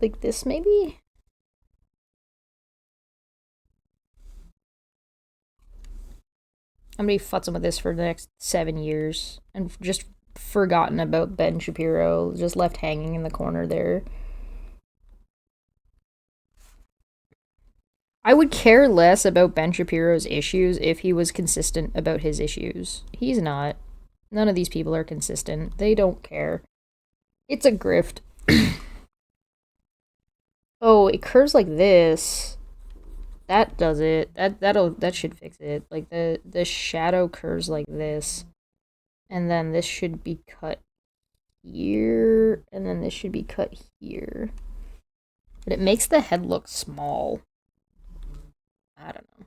Like this, maybe? I'm gonna be futzing with this for the next 7 years. And just forgotten about Ben Shapiro. Just left hanging in the corner there. I would care less about Ben Shapiro's issues if he was consistent about his issues. He's not. None of these people are consistent. They don't care. It's a grift. Oh, it curves like this. That does it. That should fix it. Like the shadow curves like this. And then this should be cut here. And then this should be cut here. But it makes the head look small. I don't know.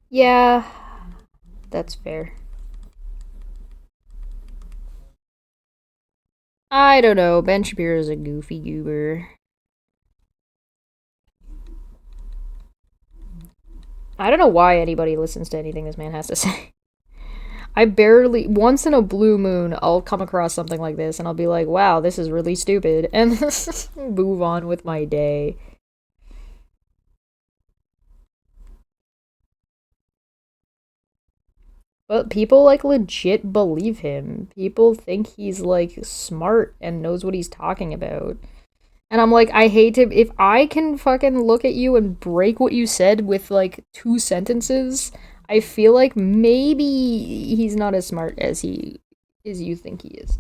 Yeah, that's fair. I don't know. Ben Shapiro's a goofy goober. I don't know why anybody listens to anything this man has to say. I barely, once in a blue moon, I'll come across something like this and I'll be like, wow, this is really stupid, and move on with my day. But people, like, legit believe him. People think he's, like, smart and knows what he's talking about. And I'm like, I hate to, if I can fucking look at you and break what you said with, like, 2 sentences, I feel like maybe he's not as smart as you think he is.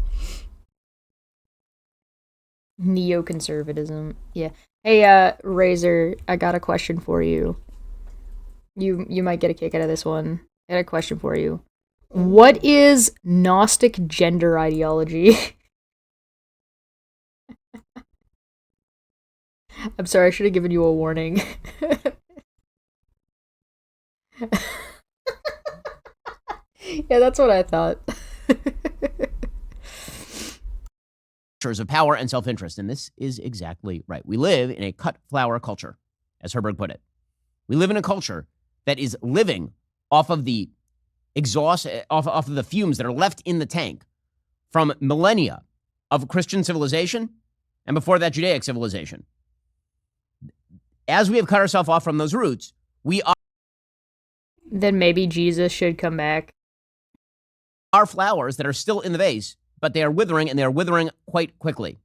Neoconservatism. Yeah. Hey, Razor, I got a question for you. You might get a kick out of this one. I got a question for you. What is Gnostic gender ideology? I'm sorry, I should have given you a warning. Yeah, that's what I thought. Of power and self-interest, and this is exactly right. We live in a cut flower culture, as Herberg put it. We live in a culture that is living off of the exhaust, off of the fumes that are left in the tank from millennia of Christian civilization and before that Judaic civilization. As we have cut ourselves off from those roots, we are... Then maybe Jesus should come back. ...are flowers that are still in the vase, but they are withering, and they are withering quite quickly.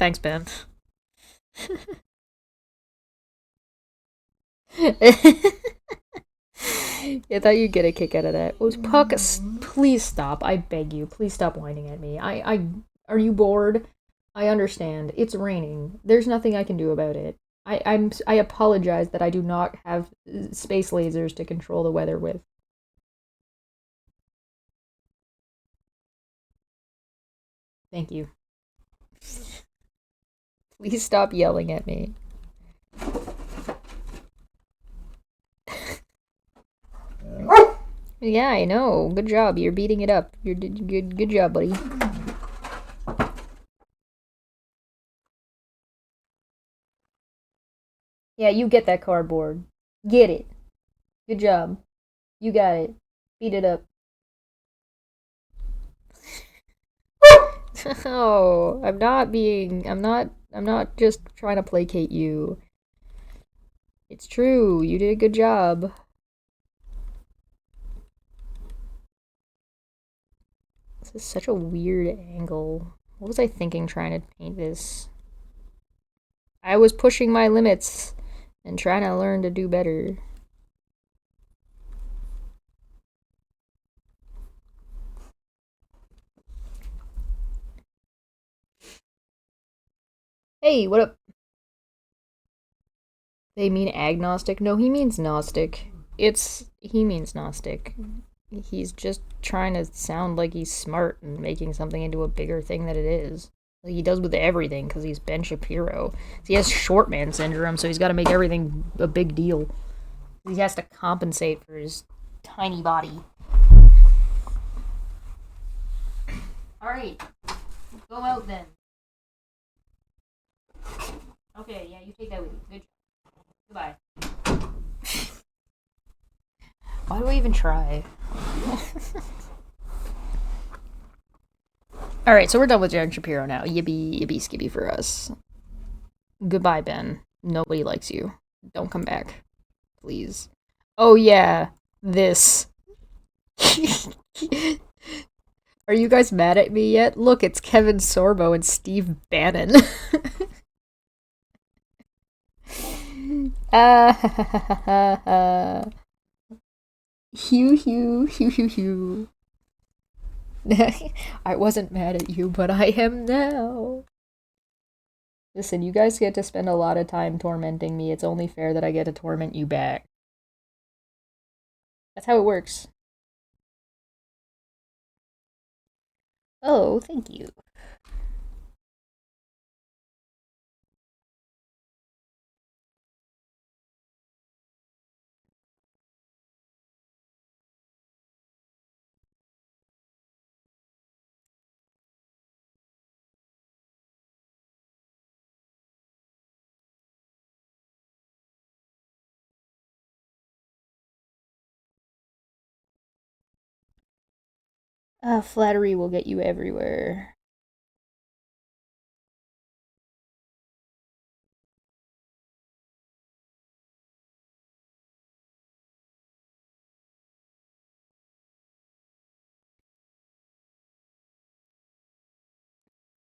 Thanks, Ben. I thought you'd get a kick out of that. Oh, Puck, please stop. I beg you. Please stop whining at me. Are you bored? I understand. It's raining. There's nothing I can do about it. I apologize that I do not have space lasers to control the weather with. Thank you. Please stop yelling at me. Yeah, I know. Good job. You're beating it up. You're good job, buddy. Yeah, you get that cardboard. Get it. Good job. You got it. Beat it up. Oh, I'm not just trying to placate you. It's true. You did a good job. This is such a weird angle. What was I thinking trying to paint this? I was pushing my limits and trying to learn to do better. Hey, what up? They mean agnostic? No, he means Gnostic. He means Gnostic. He's just trying to sound like he's smart and making something into a bigger thing that it is. Like he does with everything because he's Ben Shapiro. He has short man syndrome, so he's got to make everything a big deal. He has to compensate for his tiny body. Alright, go out then. Okay, yeah, you take that with you. Good job. Goodbye. Why do I even try? Alright, so we're done with Ben Shapiro now. Yippee, yippee, skippy for us. Goodbye, Ben. Nobody likes you. Don't come back. Please. Oh yeah, this. Are you guys mad at me yet? Look, it's Kevin Sorbo and Steve Bannon. Hugh, Hugh, Hugh, Hugh, Hugh. I wasn't mad at you, but I am now. Listen, you guys get to spend a lot of time tormenting me. It's only fair that I get to torment you back. That's how it works. Oh, thank you. Flattery will get you everywhere.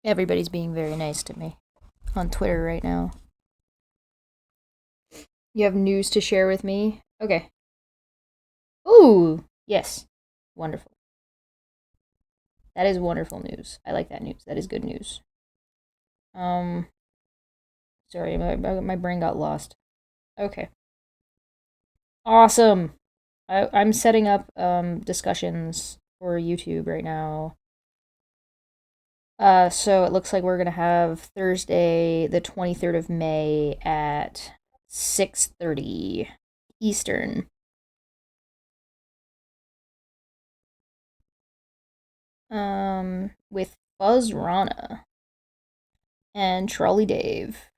Everybody's being very nice to me on Twitter right now. You have news to share with me? Okay. Ooh, yes. Wonderful. That is wonderful news. I like that news. That is good news. Sorry, my brain got lost. Okay. Awesome. I'm setting up discussions for YouTube right now. So it looks like we're gonna have Thursday, the 23rd of May at 6:30 Eastern. With Buzz Rana and Trolley Dave.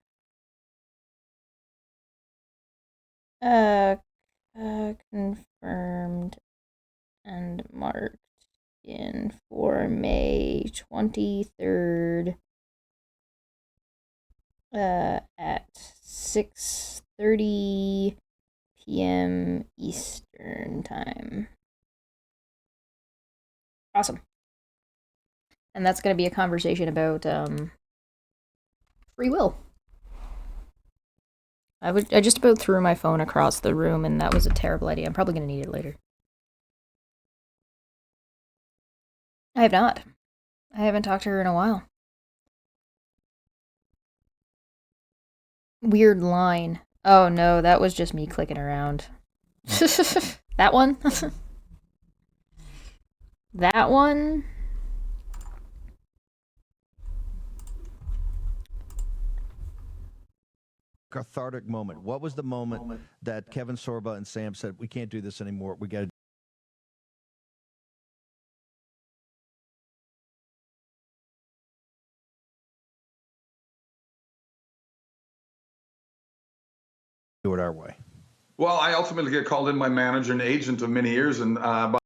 Confirmed and marked in for May 23rd at 6:30 p.m. Eastern time. Awesome. And that's going to be a conversation about Free will. I just about threw my phone across the room, and that was a terrible idea. I'm probably gonna need it later. I have not. I haven't talked to her in a while. Weird line. Oh no, that was just me clicking around. That one? That one? Cathartic moment. What was the moment that Kevin Sorba and Sam said, we can't do this anymore, we got to do it our way? Well, I ultimately get called in by manager and agent of many years, and about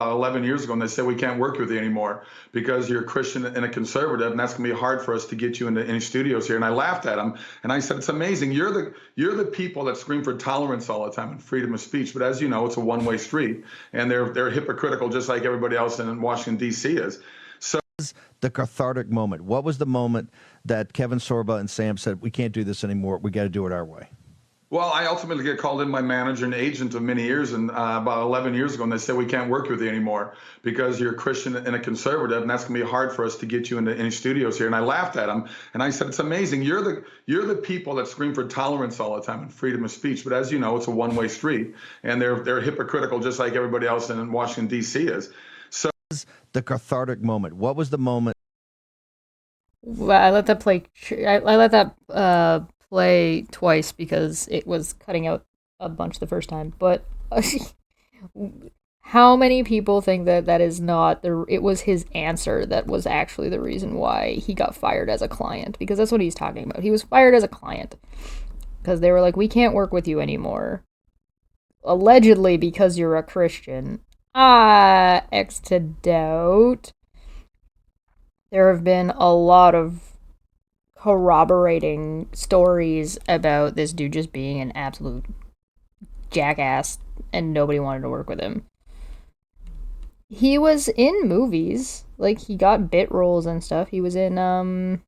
11 years ago, and they said we can't work with you anymore because you're a Christian and a conservative, and that's going to be hard for us to get you into any studios here. And I laughed at them, and I said, "It's amazing. You're the people that scream for tolerance all the time and freedom of speech, but as you know, it's a one-way street, and they're hypocritical just like everybody else in Washington D.C. is." So The cathartic moment. What was the moment that Kevin Sorba and Sam said, we can't do this anymore, we got to do it our way? Well, I ultimately get called in by manager and agent of many years, and about 11 years ago, and they said we can't work with you anymore because you're a Christian and a conservative, and that's going to be hard for us to get you into any studios here. And I laughed at them, and I said, "It's amazing. You're the people that scream for tolerance all the time and freedom of speech, but as you know, it's a one-way street, and they're hypocritical just like everybody else in Washington D.C. is." So The cathartic moment. What was the moment? Well, I let that play. I let that play twice because it was cutting out a bunch the first time. But how many people think that that is not the? It was his answer that was actually the reason why he got fired as a client, because that's what he's talking about. He was fired as a client because they were like, "We can't work with you anymore," allegedly because you're a Christian. X to doubt. There have been a lot of corroborating stories about this dude just being an absolute jackass and nobody wanted to work with him. He was in movies, like he got bit roles and stuff. He was in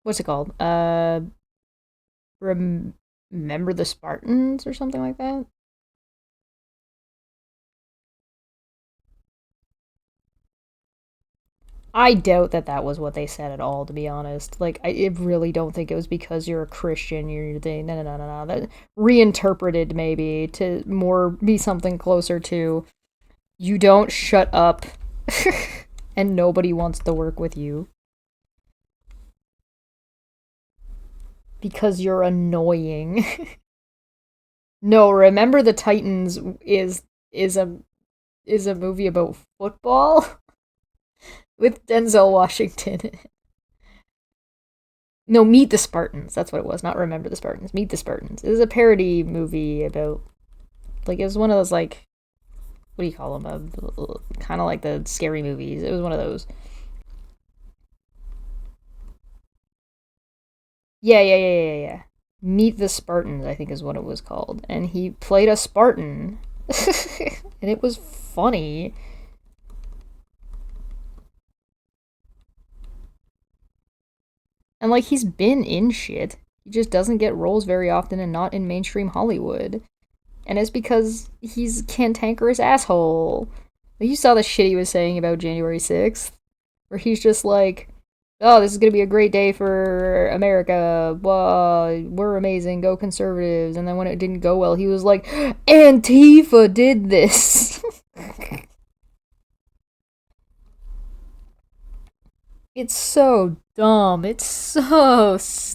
what's it called? Remember the Spartans or something like that? I doubt that that was what they said at all, to be honest. Like, I really don't think it was because you're a Christian, you're the, no, no, no, no, no. That reinterpreted, maybe, to more be something closer to, you don't shut up, and nobody wants to work with you. Because you're annoying. No, Remember the Titans is a movie about football with Denzel Washington. No, Meet the Spartans. That's what it was. Not Remember the Spartans. Meet the Spartans. It was a parody movie about, like, it was one of those, like, what do you call them? Kind of like the scary movies. It was one of those. Yeah. Meet the Spartans, I think is what it was called. And he played a Spartan. And it was funny. And, like, he's been in shit. He just doesn't get roles very often and not in mainstream Hollywood. And it's because he's a cantankerous asshole. Like, you saw the shit he was saying about January 6th, where he's just like, oh, this is gonna be a great day for America. Whoa, we're amazing. Go conservatives. And then when it didn't go well, he was like, Antifa did this. It's so dumb. It's so stupid.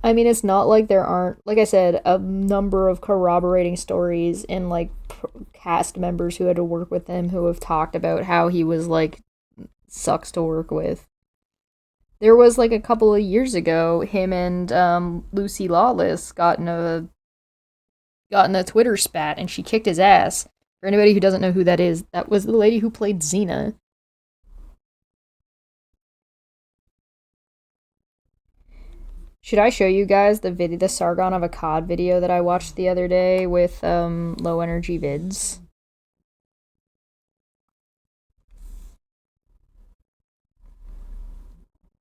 I mean, it's not like there aren't, like I said, a number of corroborating stories and, like, cast members who had to work with him who have talked about how he was, like, sucks to work with. There was, like, a couple of years ago, him and Lucy Lawless got in a Twitter spat, and she kicked his ass For anybody who doesn't know who that is, that was the lady who played Xena. Should I show you guys the Sargon of Akkad video that I watched the other day with low energy vids?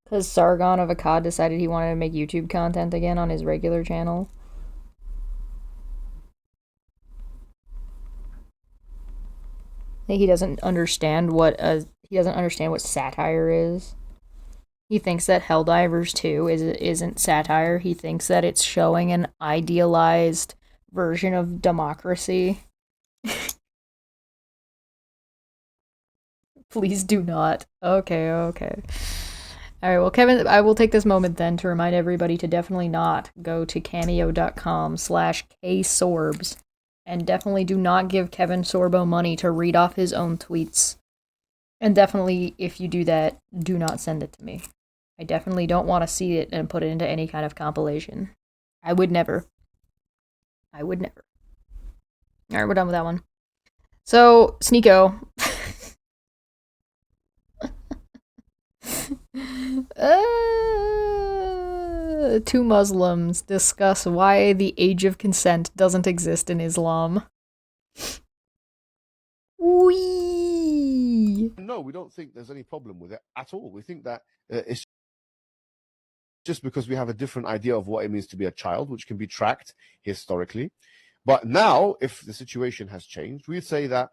Because Sargon of Akkad decided he wanted to make YouTube content again on his regular channel. He doesn't understand what satire is. He thinks that Helldivers 2 isn't satire. He thinks that it's showing an idealized version of democracy. Please do not. Okay. Alright, well, Kevin, I will take this moment then to remind everybody to definitely not go to cameo.com/ksorbs, and definitely do not give Kevin Sorbo money to read off his own tweets. And definitely, if you do that, do not send it to me. I definitely don't want to see it and put it into any kind of compilation. I would never. Alright, we're done with that one. So, Sneeko. Two Muslims discuss why the age of consent doesn't exist in Islam. Whee! No, we don't think there's any problem with it at all. We think that it's just because we have a different idea of what it means to be a child, which can be tracked historically. But now, if the situation has changed, we say that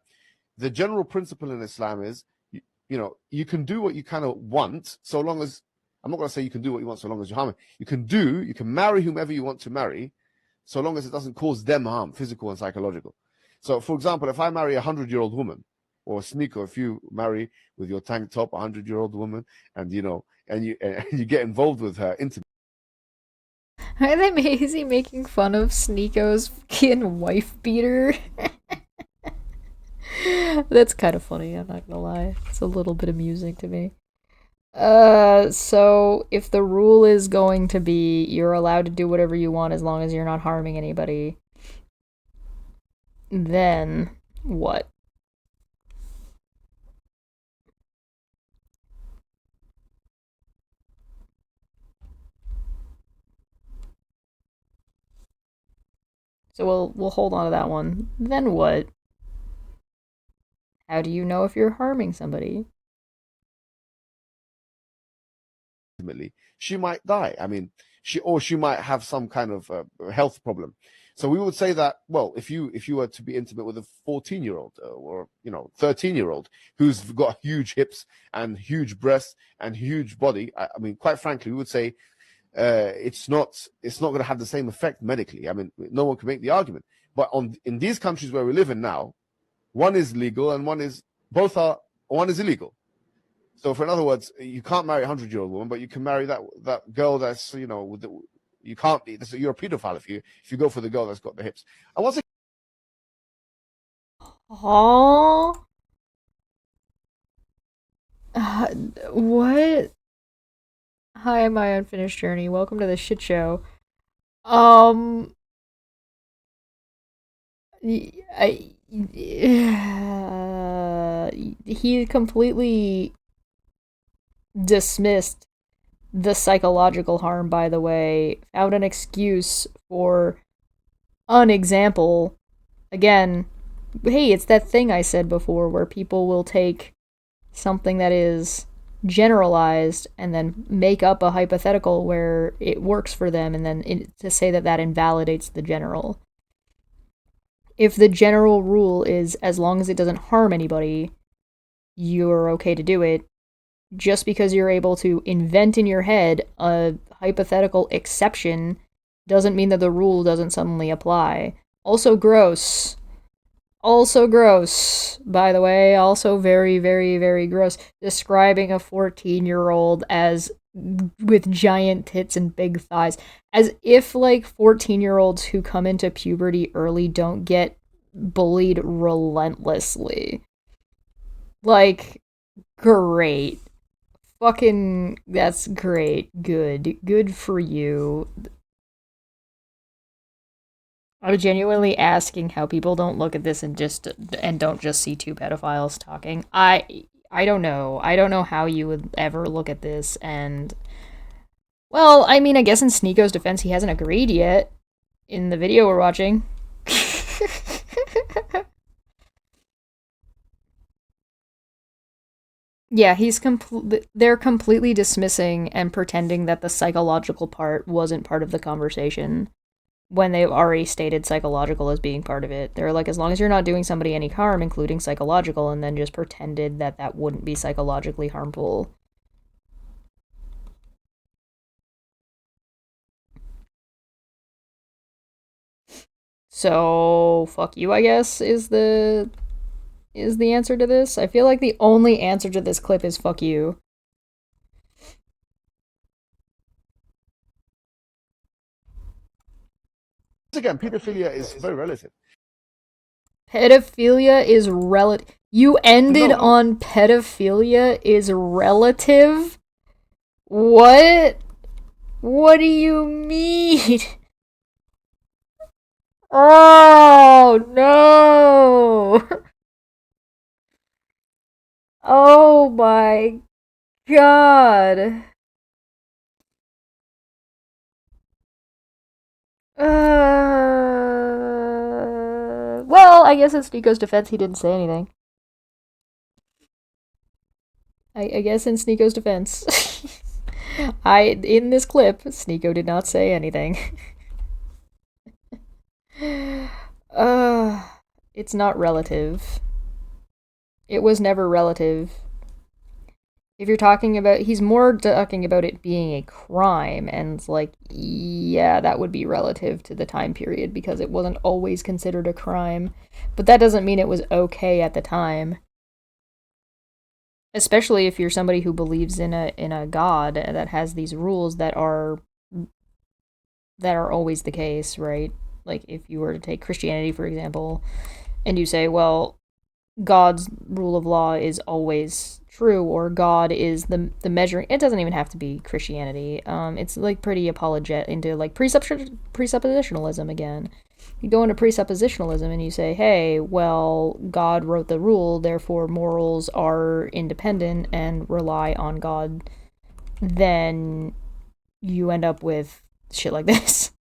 the general principle in Islam is, you can do what you kind of want, so long as, I'm not going to say you can do what you want so long as you're harming. You can marry whomever you want to marry, so long as it doesn't cause them harm, physical and psychological. So, for example, if I marry a 100-year-old woman, or Sneeko, if you marry with your tank top a 100-year-old woman, and you get involved with her intimately. Is he making fun of Sneeko's fucking wife beater? That's kind of funny, I'm not gonna lie. It's a little bit amusing to me. So if the rule is going to be you're allowed to do whatever you want as long as you're not harming anybody, then what? So we'll hold on to that one. Then what? How do you know if you're harming somebody? She might die. I mean, she might have some kind of health problem. So we would say that, well, if you were to be intimate with a 14-year-old or 13-year-old who's got huge hips and huge breasts and huge body, I mean, quite frankly, we would say it's not going to have the same effect medically. I mean, no one can make the argument. But in these countries where we live in now, one is legal and one is illegal. So, in other words, you can't marry a 100-year-old woman, but you can marry that girl that's you can't be. You're a pedophile if you go for the girl that's got the hips. And once Aww. What? Hi, my unfinished journey. Welcome to the shit show. He completely dismissed the psychological harm, by the way, found an excuse for an example. Again, hey, it's that thing I said before where people will take something that is generalized and then make up a hypothetical where it works for them, and then to say that invalidates the general. If the general rule is as long as it doesn't harm anybody, you're okay to do it, just because you're able to invent in your head a hypothetical exception doesn't mean that the rule doesn't suddenly apply. Also gross. By the way. Also very, very, very gross. Describing a 14-year-old as with giant tits and big thighs. As if, 14-year-olds who come into puberty early don't get bullied relentlessly. Great. Fucking, that's great. Good for you. I'm genuinely asking how people don't look at this and don't just see two pedophiles talking. I don't know. I don't know how you would ever look at this and well, I mean, I guess in Sneeko's defense, he hasn't agreed yet in the video we're watching. Yeah, they're completely dismissing and pretending that the psychological part wasn't part of the conversation when they've already stated psychological as being part of it. They're like, as long as you're not doing somebody any harm, including psychological, and then just pretended that that wouldn't be psychologically harmful. So, fuck you, I guess, is the answer to this. I feel like the only answer to this clip is fuck you. Again, pedophilia is very relative. Pedophilia is relative. You ended on pedophilia is relative? What? What do you mean? Oh, no! Oh my god. Well, I guess in Sneeko's defense, he didn't say anything. I guess in Sneeko's defense, in this clip, Sneeko did not say anything. It's not relative. It was never relative. If you're talking about, he's more talking about it being a crime, and like, yeah, that would be relative to the time period because it wasn't always considered a crime. But that doesn't mean it was okay at the time. Especially if you're somebody who believes in a god that has these rules that are always the case, right? Like if you were to take Christianity, for example, and you say, well, God's rule of law is always true, or God is the measuring. It doesn't even have to be Christianity. It's like pretty apologetic into like presuppositionalism again. You go into presuppositionalism and you say, hey, well, God wrote the rule, therefore morals are independent and rely on God. Then you end up with shit like this.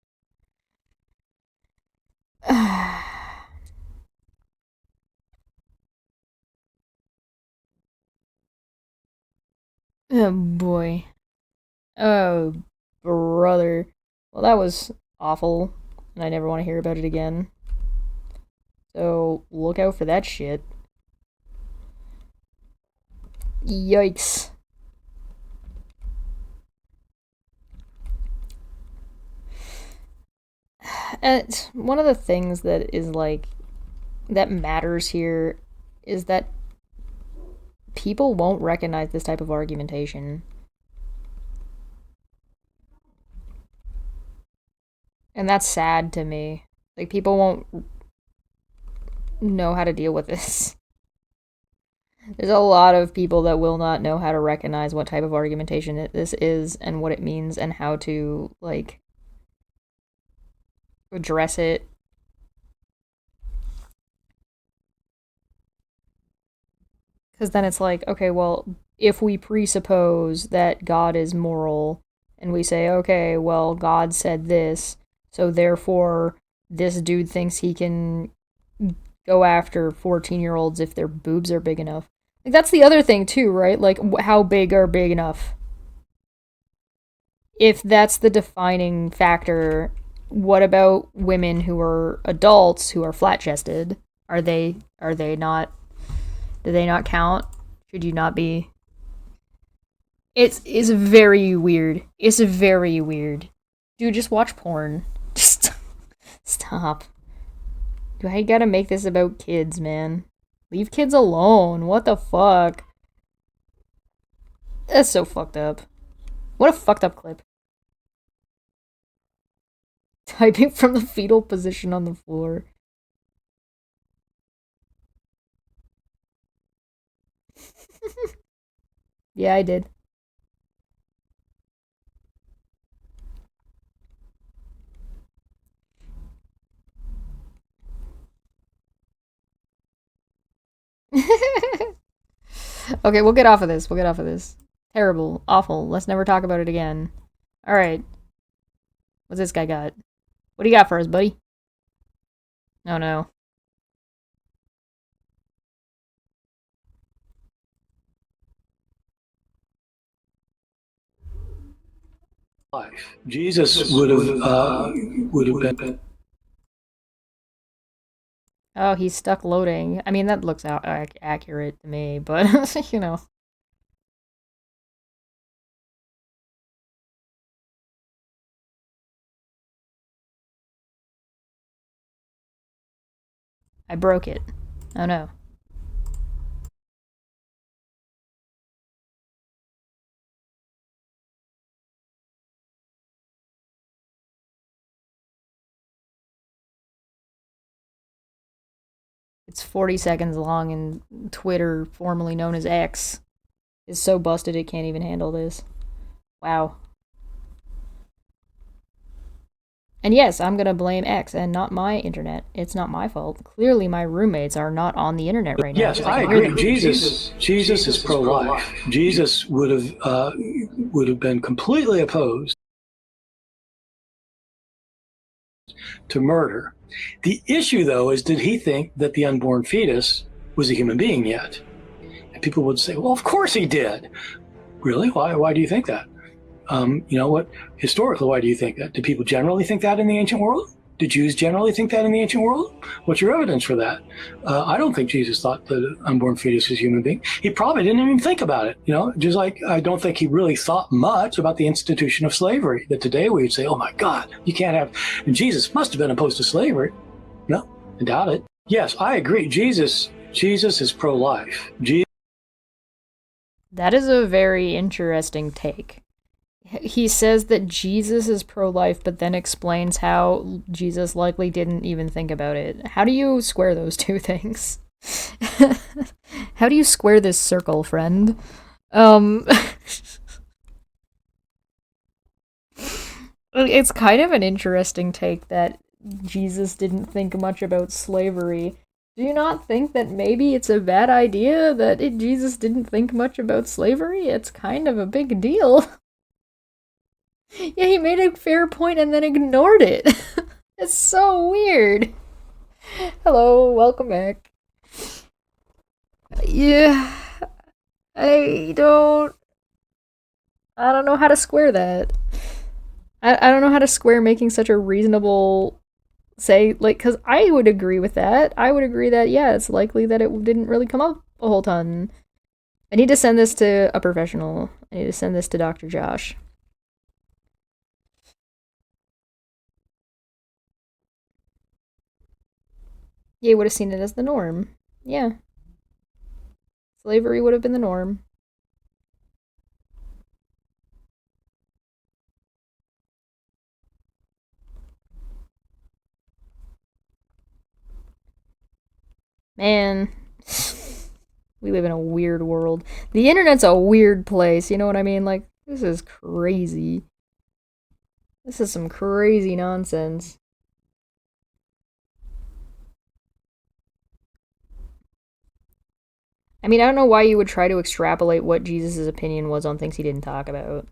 Oh boy. Oh, brother. Well, that was awful, and I never want to hear about it again. So, look out for that shit. Yikes. And one of the things that is like, that matters here is that people won't recognize this type of argumentation. And that's sad to me. Like, people won't know how to deal with this. There's a lot of people that will not know how to recognize what type of argumentation this is and what it means and how to, like, address it. Because then it's like, okay, well, if we presuppose that God is moral and we say, okay, well, God said this, so therefore this dude thinks he can go after 14-year-olds if their boobs are big enough. Like, that's the other thing, too, right? Like, how big are big enough? If that's the defining factor, what about women who are adults who are flat-chested? Are they not, do they not count? Should you not be? It's very weird. It's very weird. Dude, just watch porn. Just stop. I gotta make this about kids, man. Leave kids alone. What the fuck? That's so fucked up. What a fucked up clip. Typing from the fetal position on the floor. Yeah, I did. Okay, we'll get off of this. We'll get off of this. Terrible. Awful. Let's never talk about it again. Alright. What's this guy got? What do you got for us, buddy? Oh no. Life. Jesus would have been. Oh, he's stuck loading. I mean, that looks accurate to me, but, you know. I broke it. Oh no. It's 40 seconds long, and Twitter, formerly known as X, is so busted it can't even handle this. Wow. And yes, I'm gonna blame X and not my internet. It's not my fault. Clearly, my roommates are not on the internet right now. Yes, I agree. Jesus is pro-life. Jesus would have been completely opposed to murder. The issue, though, is did he think that the unborn fetus was a human being yet? And people would say, well, of course he did. Really? Why do you think that? You know what? Historically, why do you think that? Did people generally think that in the ancient world? Did Jews generally think that in the ancient world? What's your evidence for that? I don't think Jesus thought the unborn fetus was a human being. He probably didn't even think about it, you know, just like I don't think he really thought much about the institution of slavery, that today we would say, oh my God, you can't have, and Jesus must have been opposed to slavery. No, I doubt it. Yes, I agree. Jesus is pro-life. That is a very interesting take. He says that Jesus is pro-life, but then explains how Jesus likely didn't even think about it. How do you square those two things? How do you square this circle, friend? It's kind of an interesting take that Jesus didn't think much about slavery. Do you not think that maybe it's a bad idea that Jesus didn't think much about slavery? It's kind of a big deal. Yeah, he made a fair point and then ignored it. It's so weird. Hello, welcome back. Yeah, I don't know how to square that. I don't know how to square making such a reasonable say, like, because I would agree with that. I would agree that, yeah, it's likely that it didn't really come up a whole ton. I need to send this to a professional. I need to send this to Dr. Josh. Yeah, would have seen it as the norm. Yeah. Slavery would have been the norm. Man, we live in a weird world. The internet's a weird place, you know what I mean? Like, this is crazy. This is some crazy nonsense. I mean, I don't know why you would try to extrapolate what Jesus' opinion was on things he didn't talk about.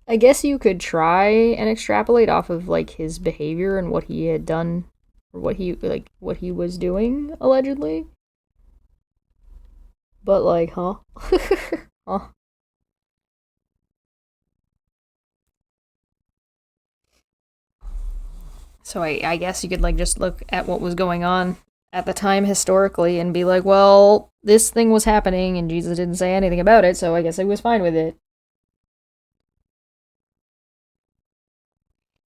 I guess you could try and extrapolate off of, like, his behavior and what he had done, or what he was doing, allegedly. But, like, huh? Huh? So I guess you could, like, just look at what was going on at the time historically and be like, well, this thing was happening and Jesus didn't say anything about it, so I guess he was fine with it.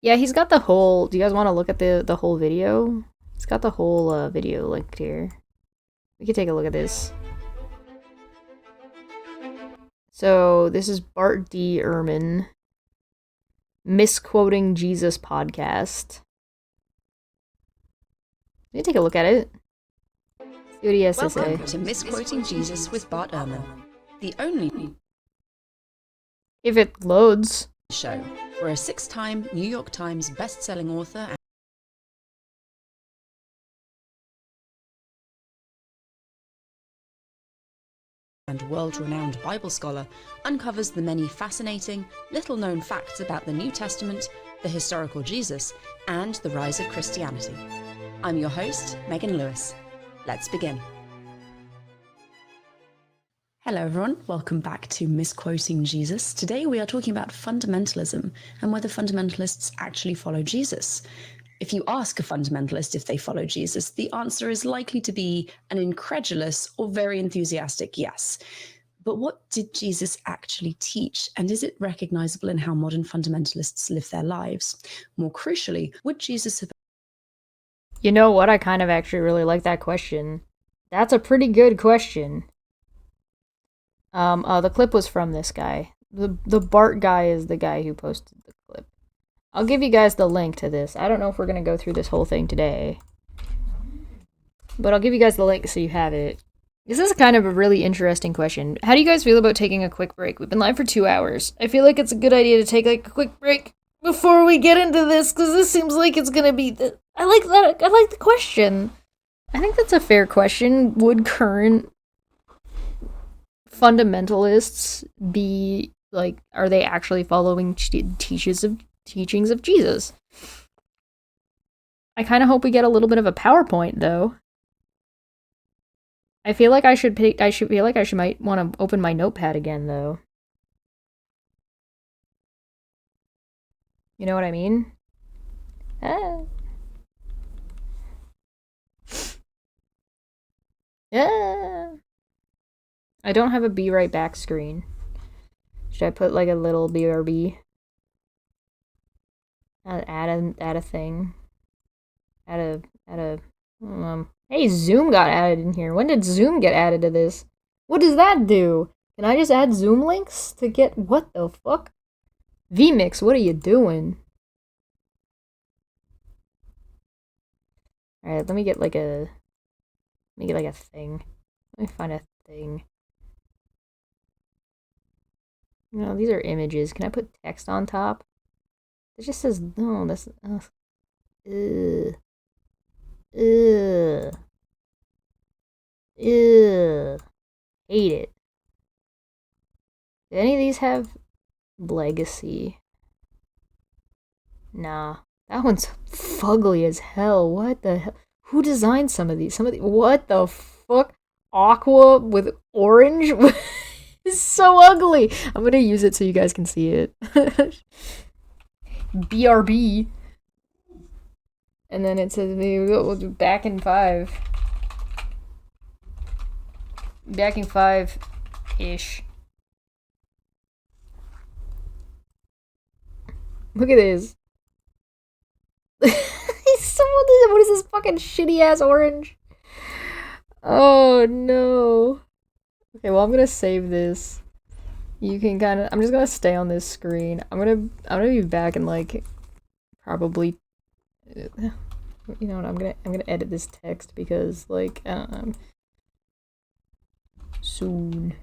Yeah, he's got the whole... Do you guys want to look at the whole video? He's got the whole video linked here. We can take a look at this. So, this is Bart D. Ehrman. Misquoting Jesus podcast. Let me take a look at it. See what he has to say. Welcome to Misquoting Jesus with Bart Ehrman, the only If it loads. show where a 6-time New York Times best-selling author and world-renowned Bible scholar, uncovers the many fascinating, little-known facts about the New Testament, the historical Jesus, and the rise of Christianity. I'm your host, Megan Lewis. Let's begin. Hello everyone, welcome back to Misquoting Jesus. Today we are talking about fundamentalism and whether fundamentalists actually follow Jesus. If you ask a fundamentalist if they follow Jesus, the answer is likely to be an incredulous or very enthusiastic yes. But what did Jesus actually teach? And is it recognizable in how modern fundamentalists live their lives? More crucially, would Jesus have... You know what? I kind of actually really like that question. That's a pretty good question. The clip was from this guy. The Bart guy is the guy who posted the clip. I'll give you guys the link to this. I don't know if we're gonna go through this whole thing today, but I'll give you guys the link so you have it. This is kind of a really interesting question. How do you guys feel about taking a quick break? We've been live for 2 hours. I feel like it's a good idea to take like a quick break before we get into this, because this seems like it's gonna be... I like that. I like the question. I think that's a fair question. Would current fundamentalists be like, are they actually following teachings of Jesus? I kind of hope we get a little bit of a PowerPoint though. I feel like I might want to open my notepad again though. You know what I mean? Yeah. I don't have a be right back screen. Should I put like a little BRB? Add a thing. Add a hey, Zoom got added in here. When did Zoom get added to this? What does that do? Can I just add Zoom links to get... What the fuck? vMix, what are you doing? Alright, let me get like a thing. Let me find a thing. No, these are images. Can I put text on top? It just says no. That's Hate it. Do any of these have legacy? Nah, that one's fugly as hell. What the hell? Who designed some of these? What the fuck? Aqua with orange? It's so ugly. I'm gonna use it so you guys can see it. BRB. And then it says we'll do back in 5. Back in 5-ish. Look at this. What is this fucking shitty ass orange? Oh no. Okay, well I'm gonna save this. You can kind of... I'm just gonna stay on this screen. I'm gonna be back in like probably... You know what? I'm gonna edit this text because like soon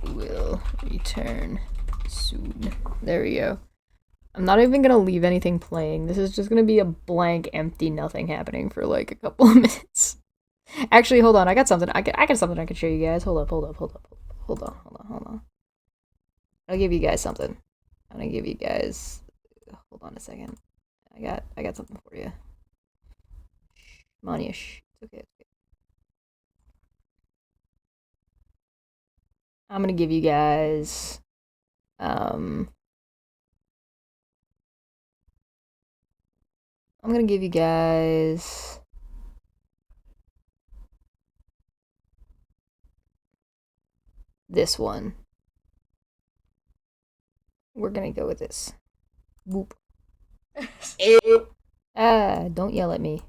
will return soon. There we go. I'm not even gonna leave anything playing. This is just gonna be a blank, empty nothing happening for like a couple of minutes. Actually, hold on. I got something. I got something I can show you guys. Hold on. I'll give you guys something. I'm gonna give you guys... Hold on a second. I got something for you. Monish. It's okay. I'm gonna give you guys this one. We're gonna go with this. Whoop. Don't yell at me.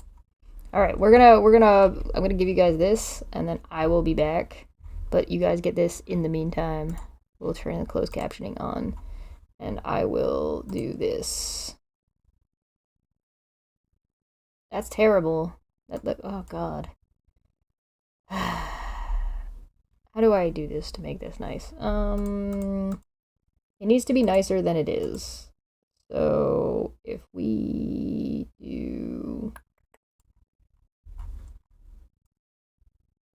Alright, I'm gonna give you guys this, and then I will be back. But you guys get this in the meantime. We'll turn the closed captioning on, and I will do this. That's terrible. Oh god. How do I do this to make this nice? It needs to be nicer than it is. So if we do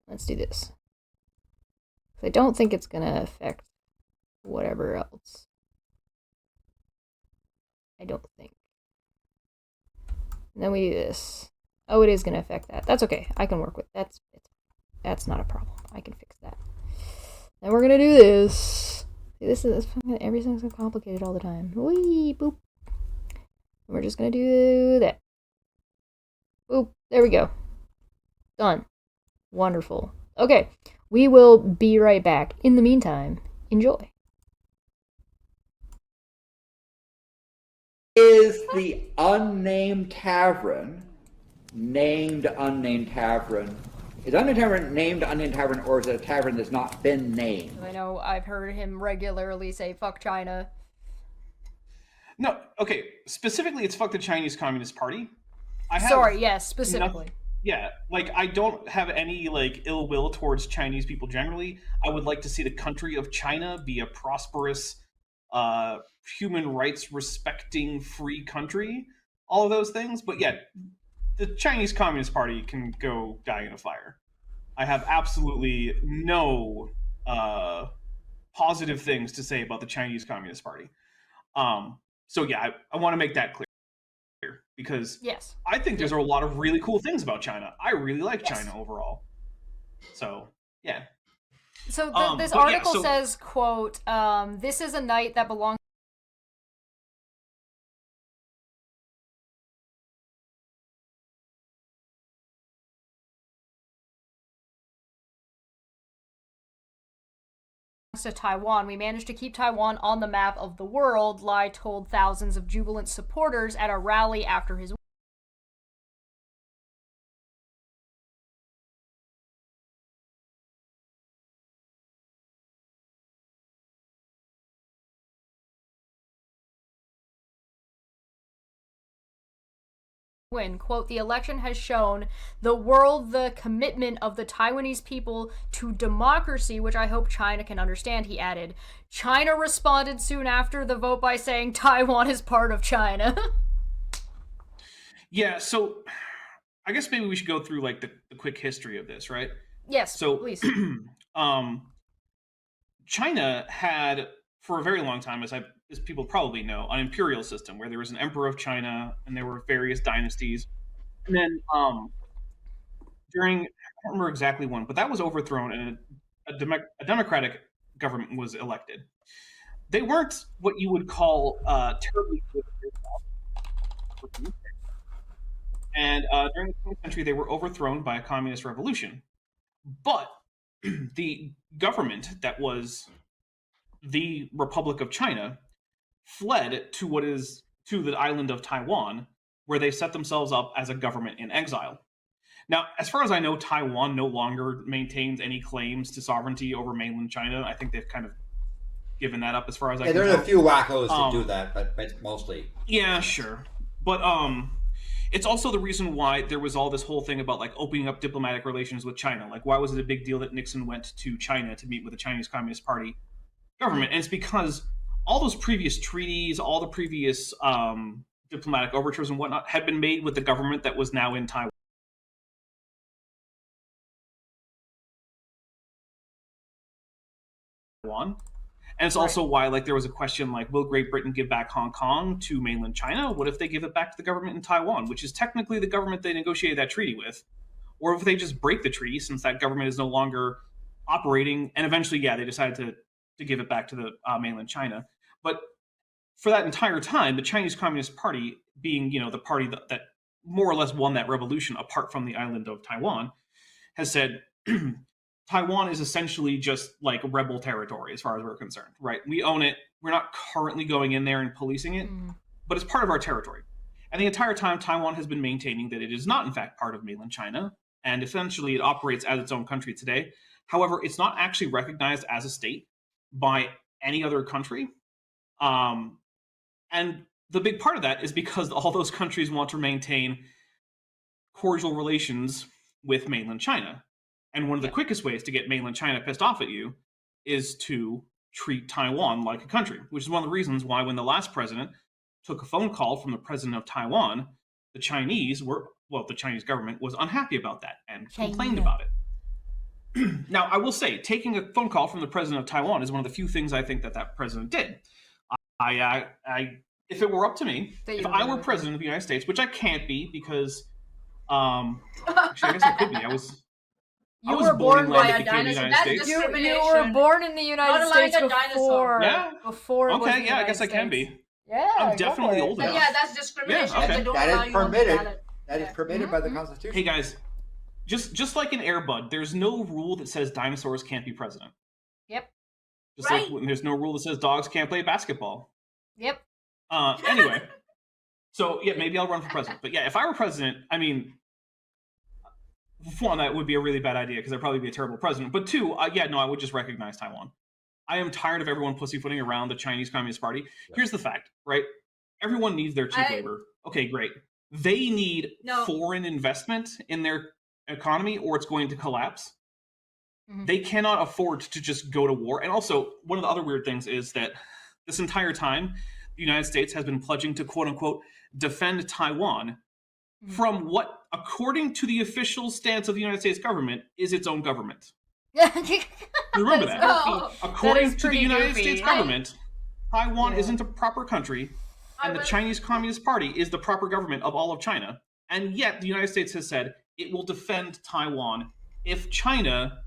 Let's do this. I don't think it's gonna affect whatever else. I don't think. And then we do this. Oh, it is gonna affect that. That's okay. I can work with that's not a problem. I can fix that. Then we're gonna do this. See, this is everything's so complicated all the time. Wee boop. And we're just gonna do that. Boop. There we go. Done. Wonderful. Okay. We will be right back. In the meantime, enjoy. Is the unnamed tavern named unnamed tavern? Is unnamed tavern named unnamed tavern, or is it a tavern that's not been named? I know I've heard him regularly say "fuck China." No, okay. Specifically, it's "fuck the Chinese Communist Party." Sorry, yes, specifically. Yeah, like, I don't have any, like, ill will towards Chinese people generally. I would like to see the country of China be a prosperous, human rights respecting, free country. All of those things. But yeah, the Chinese Communist Party can go die in a fire. I have absolutely no positive things to say about the Chinese Communist Party. So yeah, I want to make that clear. Because yes, I think there's a lot of really cool things about China. I really like China overall. So, yeah. So this article says, quote, this is a night that belongs to Taiwan. We managed to keep Taiwan on the map of the world, Lai told thousands of jubilant supporters at a rally after his win. Quote, the election has shown the world the commitment of the Taiwanese people to democracy, which I hope China can understand, he added. China responded soon after the vote by saying Taiwan is part of China. Yeah, so I guess maybe we should go through, like, the quick history of this, right? Yes, so, please. China had, for a very long time, as people probably know, an imperial system where there was an emperor of China and there were various dynasties. And then during, I don't remember exactly when, but that was overthrown and a democratic government was elected. They weren't what you would call terribly good. And during the 20th century, they were overthrown by a communist revolution. But the government that was the Republic of China fled to the island of Taiwan, where they set themselves up as a government in exile. Now, as far as I know, Taiwan no longer maintains any claims to sovereignty over mainland China. I think they've kind of given that up as far as I can there's tell. A few wackos that do that, but mostly. Yeah, sure. But it's also the reason why there was all this whole thing about, like, opening up diplomatic relations with China. Like, why was it a big deal that Nixon went to China to meet with the Chinese Communist Party government? And it's because all those previous treaties, all the previous diplomatic overtures and whatnot had been made with the government that was now in Taiwan. And it's also why, like, there was a question like, will Great Britain give back Hong Kong to mainland China? What if they give it back to the government in Taiwan, which is technically the government they negotiated that treaty with? Or if they just break the treaty, since that government is no longer operating, and eventually, yeah, they decided to give it back to the mainland China. But for that entire time, the Chinese Communist Party, being, you know, the party that more or less won that revolution apart from the island of Taiwan, has said Taiwan is essentially just like rebel territory as far as we're concerned, right? We own it. We're not currently going in there and policing it, but it's part of our territory. And the entire time, Taiwan has been maintaining that it is not, in fact, part of mainland China, and essentially it operates as its own country today. However, it's not actually recognized as a state by any other country. And the big part of that is because all those countries want to maintain cordial relations with mainland China. And one of the quickest ways to get mainland China pissed off at you is to treat Taiwan like a country, which is one of the reasons why when the last president took a phone call from the president of Taiwan, the Chinese government was unhappy about that and complained about it. Now, I will say, taking a phone call from the president of Taiwan is one of the few things I think that president did. If it were up to me, if I were president of the United States, which I can't be because, actually, I guess I could be. I was born and by landed in the United States. You were born in the United States before. Yeah. Before. It was Okay. the Yeah. I United guess I can States. be. Yeah. I'm definitely old But enough. yeah, that's discrimination. Yeah, okay. They don't That allow is you on the permitted. ballot. That is permitted by the Constitution. Hey guys, just like in Air Bud, there's no rule that says dinosaurs can't be president. Yep. Just like when there's no rule that says dogs can't play basketball. Yep. Anyway, so yeah, maybe I'll run for president. But yeah, if I were president, I mean, one, that would be a really bad idea because I'd probably be a terrible president. But two, yeah, no, I would just recognize Taiwan. I am tired of everyone pussyfooting around the Chinese Communist Party. Here's the fact, right? Everyone needs their cheap labor. Okay, great. They need foreign investment in their economy or it's going to collapse. They cannot afford to just go to war. And also, one of the other weird things is that this entire time, the United States has been pledging to, quote unquote, defend Taiwan from what, according to the official stance of the United States government, is its own government. Remember that. According to the United States government, Taiwan isn't a proper country, and the Chinese Communist Party is the proper government of all of China. And yet, the United States has said it will defend Taiwan if China,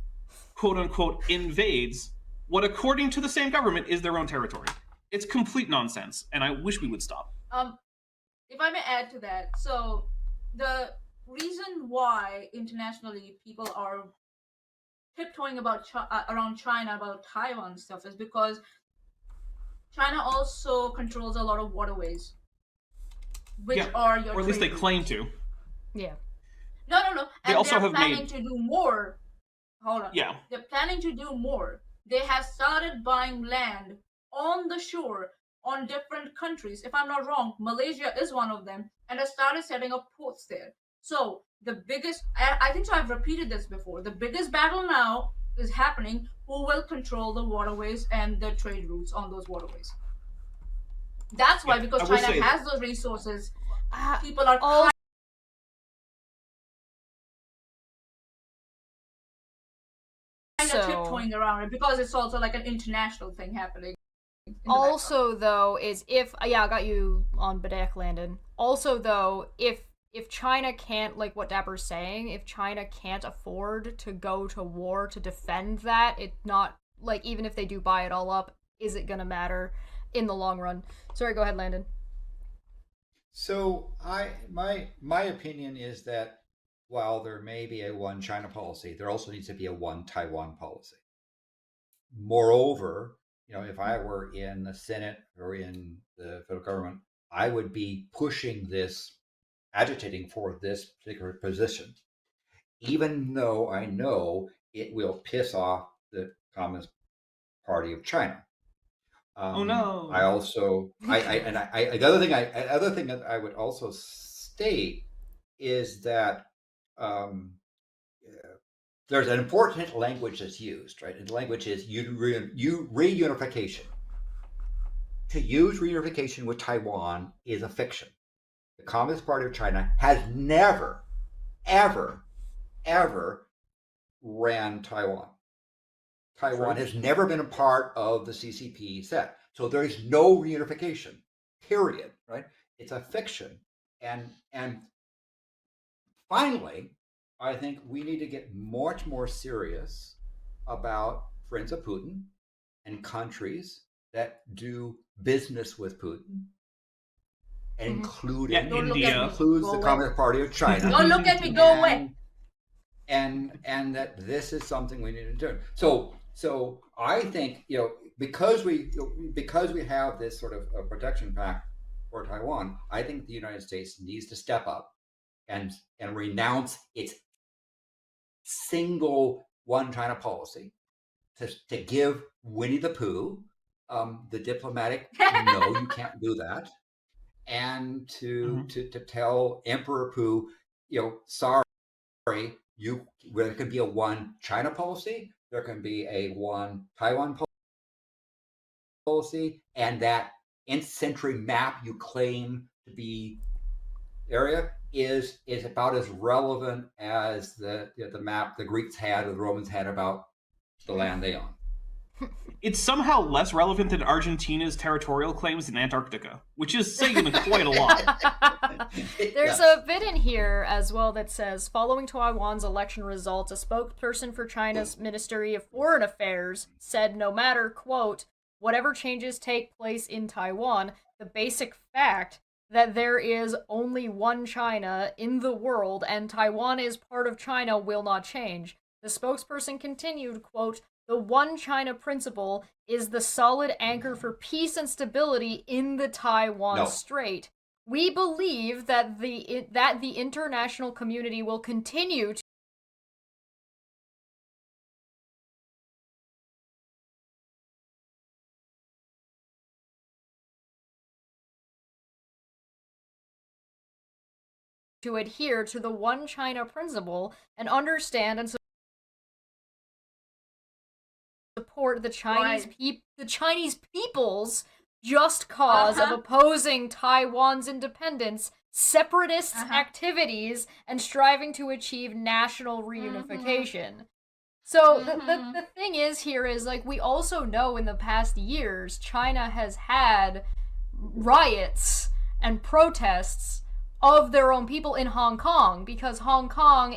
quote unquote, invades what, according to the same government, is their own territory. It's complete nonsense, and I wish we would stop. If I may add to that, so the reason why internationally people are tiptoeing about around China about Taiwan stuff is because China also controls a lot of waterways, which are your or at least they trade claim routes. to. Yeah. No. They And also they're have planning made- to do more. Hold on. Yeah. They're planning to do more. They have started buying land on the shore on different countries. If I'm not wrong, Malaysia is one of them, and has started setting up ports there. So the biggest, I think so I've repeated this before, the biggest battle now is happening. Who will control the waterways and the trade routes on those waterways? That's why, because I will China say- has those resources, people are kind of tiptoeing around it because it's also like an international thing happening. Also, though, is if I got you on Bedak, Landon. Also, though, if China can't, like what Dapper's saying, if China can't afford to go to war to defend that, it's not like, even if they do buy it all up, is it gonna matter in the long run? Sorry, go ahead, Landon. So my opinion is that while there may be a one China policy, there also needs to be a one Taiwan policy. Moreover, if I were in the Senate or in the federal government, I would be pushing this, agitating for this particular position, even though I know it will piss off the Communist Party of China. Oh no! I also, the other thing that I would also state is that there's an important language that's used, right? And the language is reunification. To use reunification with Taiwan is a fiction. The Communist Party of China has never, ever, ever ran Taiwan. Taiwan has never been a part of the CCP set. So there is no reunification, period, right? It's a fiction. And finally, I think we need to get much more serious about friends of Putin and countries that do business with Putin, including India. includes the Communist Party of China. Don't look at me, go away. And that this is something we need to do. So I think because we have this sort of protection pact for Taiwan, I think the United States needs to step up and renounce its single one China policy to give Winnie the Pooh the diplomatic no, you can't do that, and to tell Emperor Pooh, sorry, there can be a one China policy, there can be a one Taiwan policy, and that nth century map you claim to be area is about as relevant as the map the Greeks had or the Romans had about the land they own. It's somehow less relevant than Argentina's territorial claims in Antarctica, which is saying quite a lot. There's a bit in here as well that says, following Taiwan's election results, a spokesperson for China's Ministry of Foreign Affairs said no matter, quote, whatever changes take place in Taiwan, the basic fact that there is only one China in the world and Taiwan is part of China will not change. The spokesperson continued, quote, the one China principle is the solid anchor for peace and stability in the Taiwan Strait. We believe that the international community will continue to adhere to the one China principle and understand and support the Chinese people's just cause of opposing Taiwan's independence, separatist activities, and striving to achieve national reunification. So the thing is here is, like, we also know in the past years China has had riots and protests of their own people in Hong Kong, because Hong Kong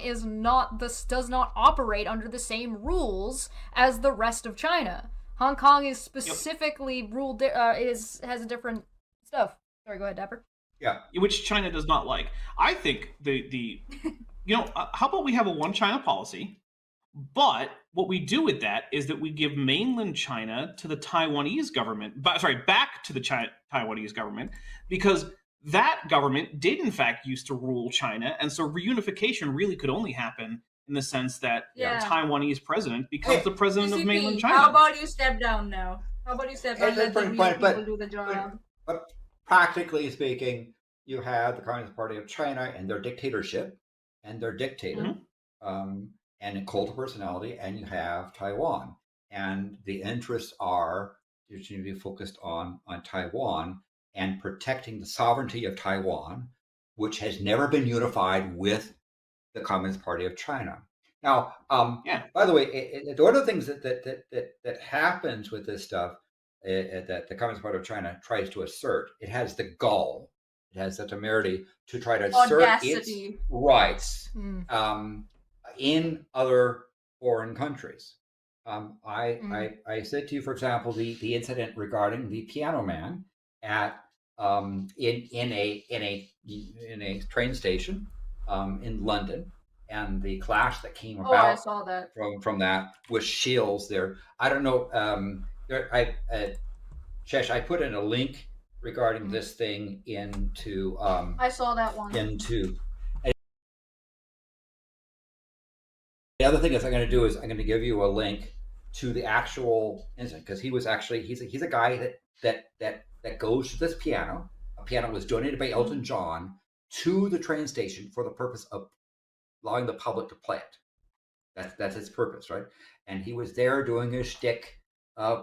does not operate under the same rules as the rest of China. Hong Kong is specifically ruled has a different stuff. Sorry, go ahead, Dapper. Yeah, which China does not like. I think how about we have a one China policy, but what we do with that is that we give mainland China to the Taiwanese government, back to the Taiwanese government, because that government did in fact used to rule China, and so reunification really could only happen in the sense that the Taiwanese president becomes the president of mainland China. How about you step down now? How about you step down and let the real people do the job? But practically speaking, you have the Communist Party of China and their dictatorship and their dictator, and a cult of personality, and you have Taiwan. And the interests are usually focused on Taiwan and protecting the sovereignty of Taiwan, which has never been unified with the Communist Party of China. Now, by the way, one of the things that happens with this stuff that the Communist Party of China tries to assert, it has the gall, it has the temerity to try to assert its rights in other foreign countries. I said to you, for example, the incident regarding the piano man at in a train station in London, and the clash that came about I saw that. from that with Shields there. I don't know. Chesh, I put in a link regarding this thing into. I saw that one. The other thing is I'm going to do is I'm going to give you a link to the actual incident, because he was actually he's a guy that goes to this piano. A piano was donated by Elton John to the train station for the purpose of allowing the public to play it. That's its purpose, right? And he was there doing his shtick,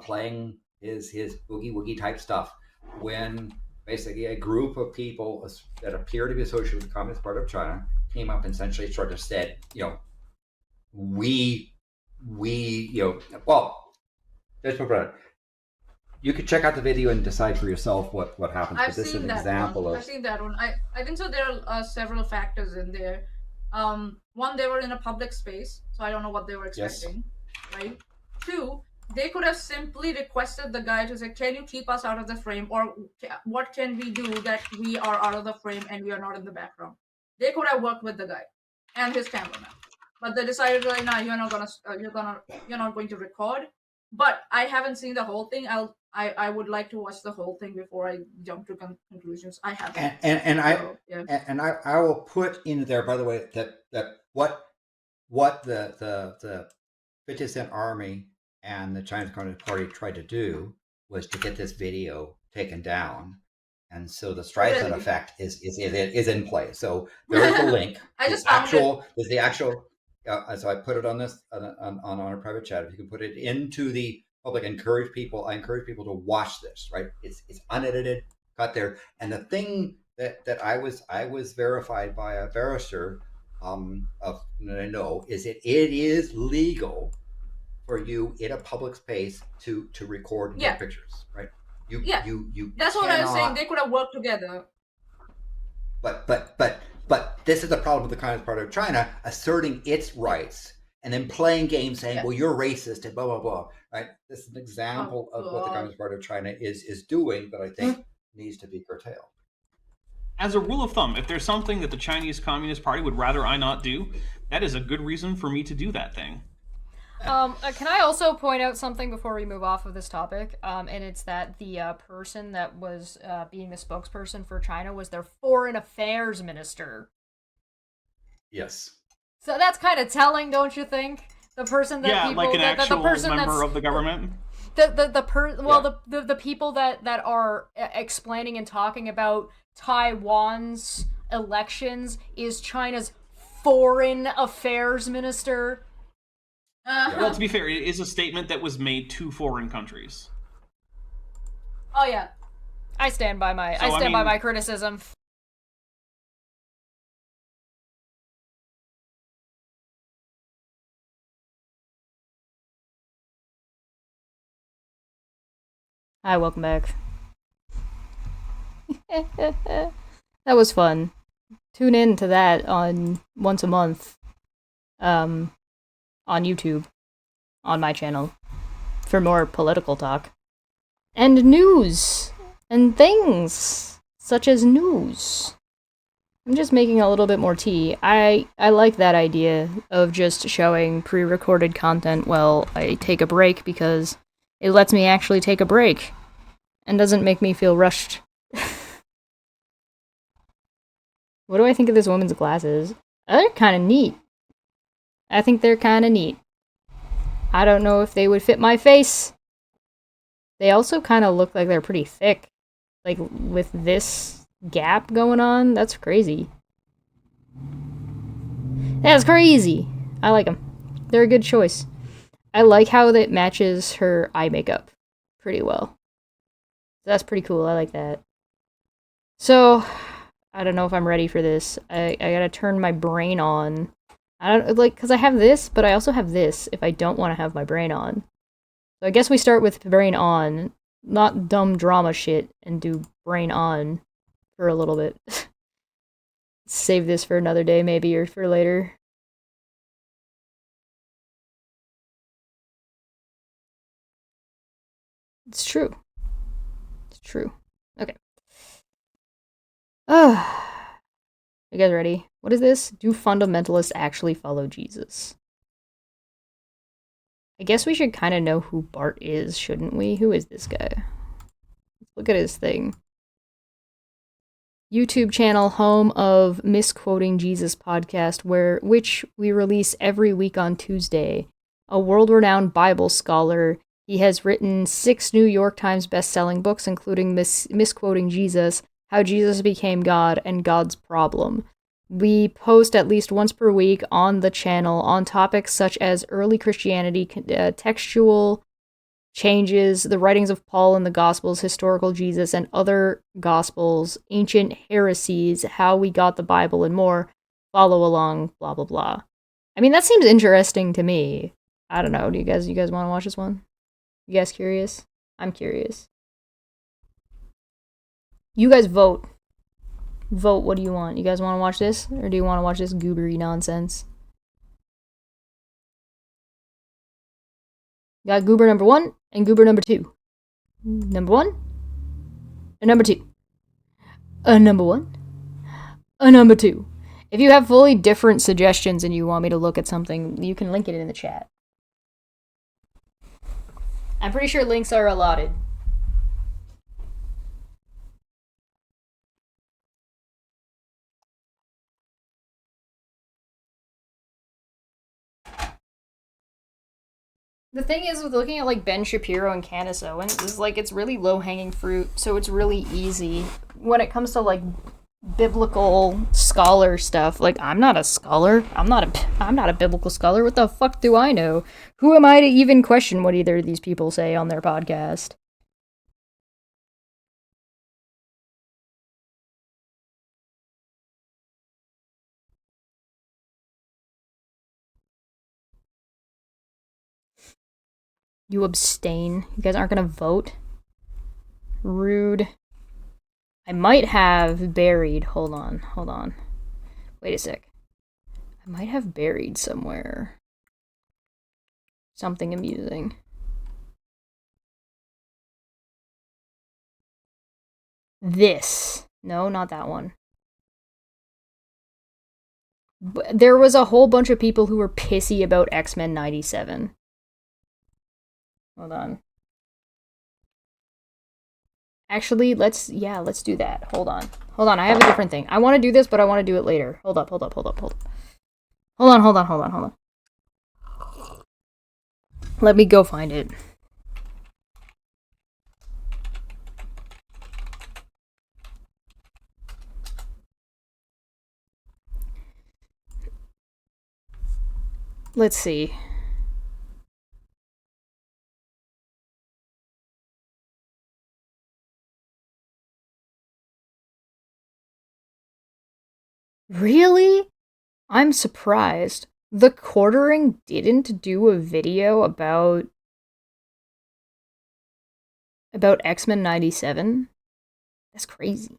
playing his boogie woogie type stuff, when basically a group of people that appear to be associated with the Communist Party of China came up and essentially sort of said, let's put it. You could check out the video and decide for yourself what happens. I've but this is seen an example I've seen that one. I think so. There are several factors in there. One, they were in a public space, so I don't know what they were expecting. Yes. Right. Two, they could have simply requested the guy to say, "Can you keep us out of the frame?" or "What can we do that we are out of the frame and we are not in the background?" They could have worked with the guy and his cameraman, but they decided, like, "Nah, you're not going to record." But I haven't seen the whole thing. I would like to watch the whole thing before I jump to conclusions. I haven't. And I will put in there, by the way, that what the 50th Cent Army and the Chinese Communist Party tried to do was to get this video taken down, and so the Streisand effect is in play. So there is the link. There's the actual. So I put it on this on our private chat. If you can put it into the public, I encourage people to watch this. Right, it's unedited, got there. And the thing that I was verified by a barrister that I know is that it is legal for you in a public space to record and Yeah. take pictures, right? You Yeah. you That's what I was saying. cannot. They could have worked together. But this is the problem with the Communist Party of China asserting its rights and then playing games saying, Yeah. well, you're racist and blah blah blah. Right? This is an example of what the Communist Party of China is doing that I think needs to be curtailed. As a rule of thumb, if there's something that the Chinese Communist Party would rather I not do, that is a good reason for me to do that thing. Can I also point out something before we move off of this topic? And it's that the person that was being the spokesperson for China was their foreign affairs minister. Yes. So that's kind of telling, don't you think? The person that Yeah, people, like an actual the person member of the government. The people that are explaining and talking about Taiwan's elections is China's foreign affairs minister. Well, to be fair, it is a statement that was made to foreign countries. Oh yeah, I stand by my by my criticism. Hi, welcome back. That was fun. Tune in to that on once a month, on YouTube, on my channel, for more political talk and news and things such as news. I'm just making a little bit more tea. I like that idea of just showing pre-recorded content while I take a break because it lets me actually take a break and doesn't make me feel rushed. What do I think of this woman's glasses? They're kind of neat. I think they're kind of neat. I don't know if they would fit my face. They also kind of look like they're pretty thick. Like, with this gap going on, that's crazy. That's crazy! I like them. They're a good choice. I like how that matches her eye makeup pretty well. That's pretty cool, I like that. So, I don't know if I'm ready for this. I gotta turn my brain on. I don't, like, because I have this, but I also have this if I don't want to have my brain on. So I guess we start with brain on, not dumb drama shit, and do brain on for a little bit. Save this for another day, maybe, or for later. It's true. It's true. Okay. You guys ready? What is this? Do fundamentalists actually follow Jesus? I guess we should kind of know who Bart is, shouldn't we? Who is this guy? Let's look at his thing. YouTube channel, home of Misquoting Jesus podcast, which we release every week on Tuesday. A world-renowned Bible scholar, he has written 6 New York Times best-selling books, including Misquoting Jesus, How Jesus Became God, and God's Problem. We post at least once per week on the channel on topics such as early Christianity, textual changes, the writings of Paul and the Gospels, historical Jesus and other Gospels, ancient heresies, how we got the Bible, and more. Follow along, blah, blah, blah. I mean, that seems interesting to me. I don't know. Do you guys want to watch this one? You guys curious? I'm curious. You guys vote. Vote, what do you want? You guys want to watch this? Or do you want to watch this goobery nonsense? Got goober number 1 and goober number 2. Number 1 and number 2. Number 1 and number 2. If you have fully different suggestions and you want me to look at something, you can link it in the chat. I'm pretty sure links are allotted. The thing is with looking at like Ben Shapiro and Candace Owens is like it's really low-hanging fruit, so it's really easy. When it comes to like biblical scholar stuff, like I'm not a scholar. I'm not a biblical scholar. What the fuck do I know? Who am I to even question what either of these people say on their podcast? You abstain. You guys aren't gonna vote? Rude. I might have buried. Hold on. Wait a sec. I might have buried somewhere something amusing. This. No, not that one. There was a whole bunch of people who were pissy about X-Men 97. Hold on. Actually, let's do that. Hold on, I have a different thing. I want to do this, but I want to do it later. Hold up. Hold on. Let me go find it. Let's see. Really? I'm surprised. The Quartering didn't do a video about X-Men 97? That's crazy.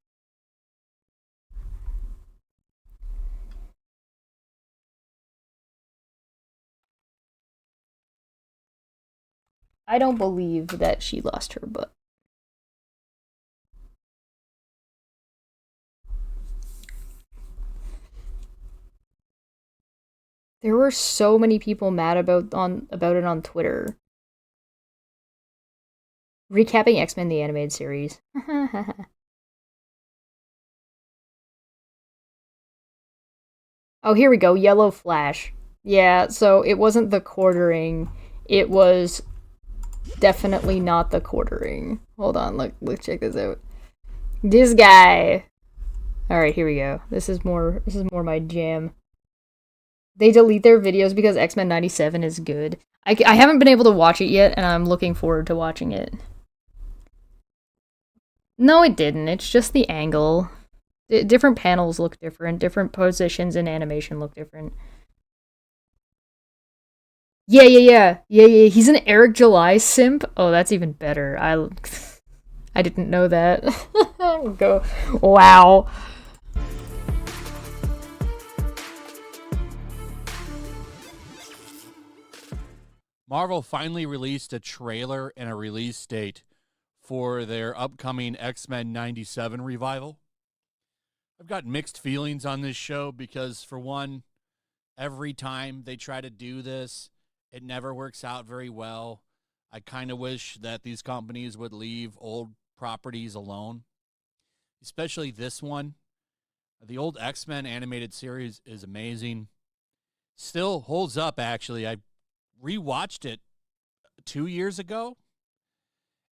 I don't believe that she lost her butt. There were so many people mad about it on Twitter. Recapping X-Men the Animated Series. Oh, here we go. Yellow Flash. Yeah, so it wasn't the Quartering. It was definitely not the Quartering. Hold on, let's check this out. This guy. All right, here we go. This is more my jam. They delete their videos because X-Men 97 is good. I haven't been able to watch it yet, and I'm looking forward to watching it. No, it didn't. It's just the angle. Different panels look different. Different positions in animation look different. Yeah. He's an Eric July simp. Oh, that's even better. I didn't know that. Go. Wow. Marvel finally released a trailer and a release date for their upcoming X-Men 97 revival. I've got mixed feelings on this show because, for one, every time they try to do this, it never works out very well. I kind of wish that these companies would leave old properties alone, especially this one. The old X-Men animated series is amazing. Still holds up, actually. I rewatched it 2 years ago,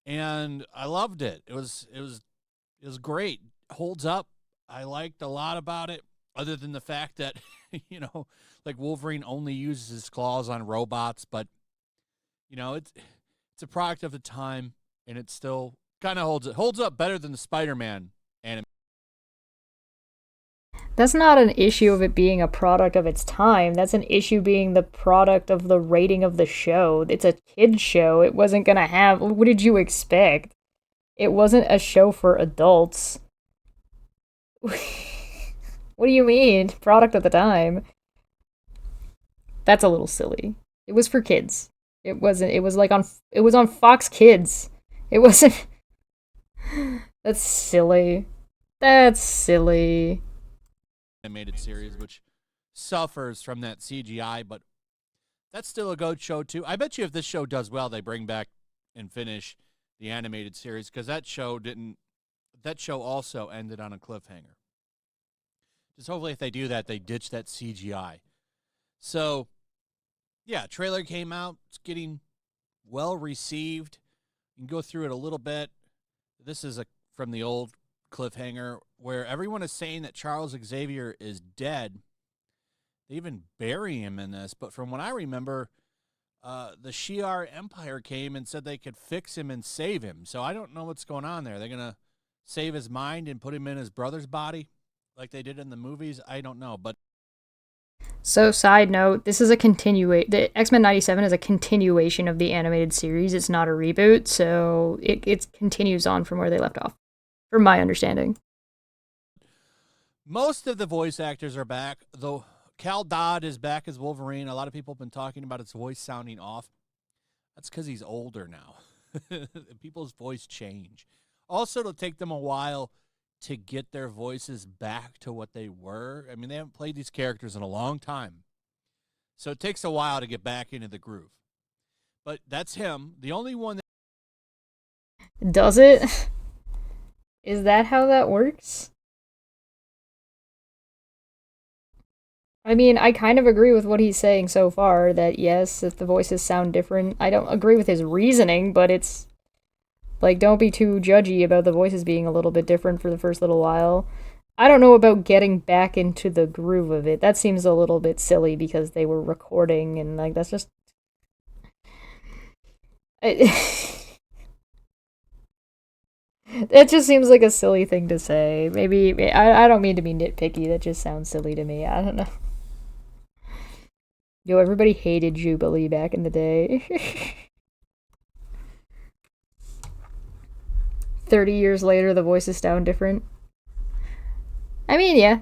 and I loved it. It was great. Holds up. I liked a lot about it, other than the fact that, like Wolverine only uses his claws on robots, but it's a product of the time, and it still kind of holds up better than the Spider-Man anime. That's not an issue of it being a product of its time. That's an issue being the product of the rating of the show. It's a kid's show. It wasn't gonna have... What did you expect? It wasn't a show for adults. What do you mean? Product of the time. That's a little silly. It was for kids. It wasn't... It was on Fox Kids. It wasn't... That's silly. Animated series, which suffers from that CGI, but that's still a good show too. I bet you if this show does well, they bring back and finish the animated series, because that show also ended on a cliffhanger. Just hopefully if they do that, they ditch that CGI. So yeah, trailer came out. It's getting well received. You can go through it a little bit. This is from the old cliffhanger where everyone is saying that Charles Xavier is dead. They even bury him in this, but from what I remember, the Shi'ar Empire came and said they could fix him and save him. So I don't know what's going on there. They're going to save his mind and put him in his brother's body like they did in the movies? I don't know, but So, side note, this is a the X-Men 97 is a continuation of the animated series. It's not a reboot, so it continues on from where they left off, from my understanding. Most of the voice actors are back, though Cal Dodd is back as Wolverine. A lot of people have been talking about his voice sounding off. That's because he's older now. People's voice change. Also, it'll take them a while to get their voices back to what they were. I mean, they haven't played these characters in a long time. So it takes a while to get back into the groove. But that's him. The only one that... Does it? Is that how that works? I mean, I kind of agree with what he's saying so far, that yes, if the voices sound different. I don't agree with his reasoning, but it's... Like, don't be too judgy about the voices being a little bit different for the first little while. I don't know about getting back into the groove of it. That seems a little bit silly because they were recording, and, like, that's just... It just seems like a silly thing to say. Maybe... I don't mean to be nitpicky, that just sounds silly to me. I don't know. Yo, everybody hated Jubilee back in the day. 30 years later, the voices sound different. I mean, yeah.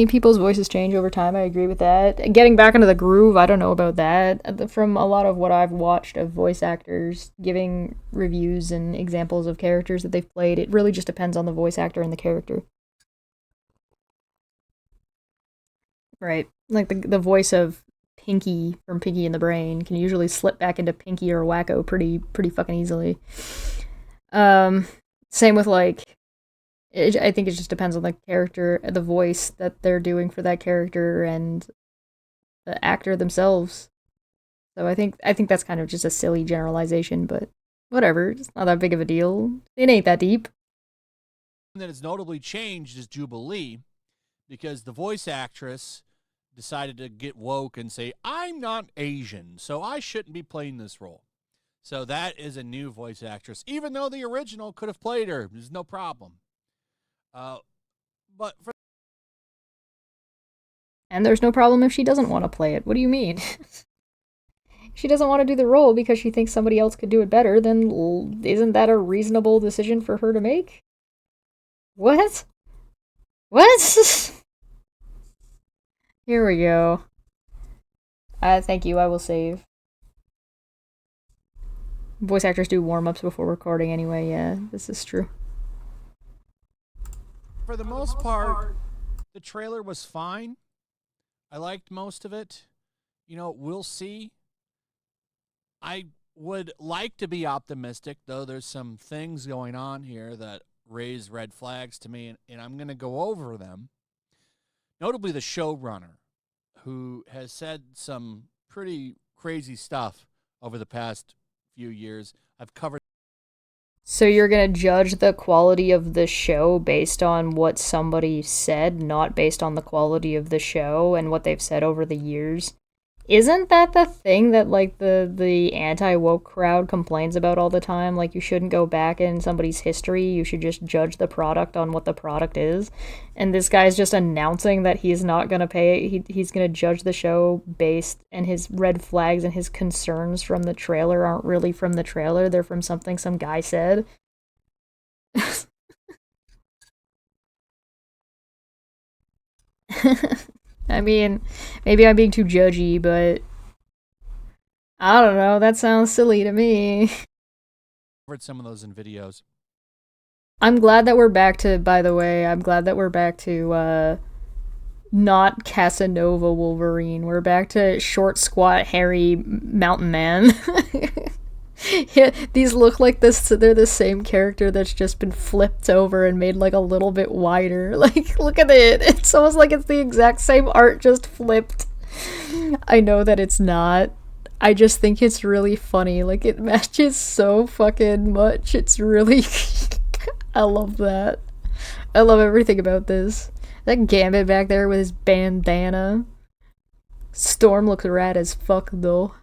People's voices change over time. I agree with that. Getting back into the groove, I don't know about that. From a lot of what I've watched of voice actors giving reviews and examples of characters that they've played, it really just depends on the voice actor and the character. Right. Like the voice of Pinky from Pinky and the Brain can usually slip back into Pinky or Wacko pretty fucking easily. Same with, like, I think it just depends on the character, the voice that they're doing for that character, and the actor themselves. So I think that's kind of just a silly generalization, but whatever, it's not that big of a deal. It ain't that deep. That has notably changed is Jubilee, because the voice actress decided to get woke and say, I'm not Asian, so I shouldn't be playing this role. So that is a new voice actress, even though the original could have played her. There's no problem. And there's no problem if she doesn't want to play it. What do you mean? If she doesn't want to do the role because she thinks somebody else could do it better, then isn't that a reasonable decision for her to make? What? What? Here we go. Thank you, I will save. Voice actors do warm-ups before recording anyway, yeah, this is true. For the most part, the trailer was fine. I liked most of it. You know, we'll see. I would like to be optimistic, though there's some things going on here that raise red flags to me, and I'm going to go over them. Notably the showrunner, who has said some pretty crazy stuff over the past few years. I've covered. So you're gonna judge the quality of the show based on what somebody said, not based on the quality of the show and what they've said over the years? Isn't that the thing that, like, the anti-woke crowd complains about all the time? Like, you shouldn't go back in somebody's history, you should just judge the product on what the product is. And this guy's just announcing that he's not gonna he's gonna judge the show based, and his red flags and his concerns from the trailer aren't really from the trailer, they're from something some guy said. I mean, maybe I'm being too judgy, but I don't know, that sounds silly to me. Covered some of those in videos. I'm glad that we're back to, by the way, not Casanova Wolverine. We're back to short, squat, hairy mountain man. Yeah, these look like they're the same character that's just been flipped over and made, like, a little bit wider. Like, look at it. It's almost like it's the exact same art, just flipped. I know that it's not. I just think it's really funny. Like, it matches so fucking much. It's really... I love that. I love everything about this. That Gambit back there with his bandana. Storm looks rad as fuck, though.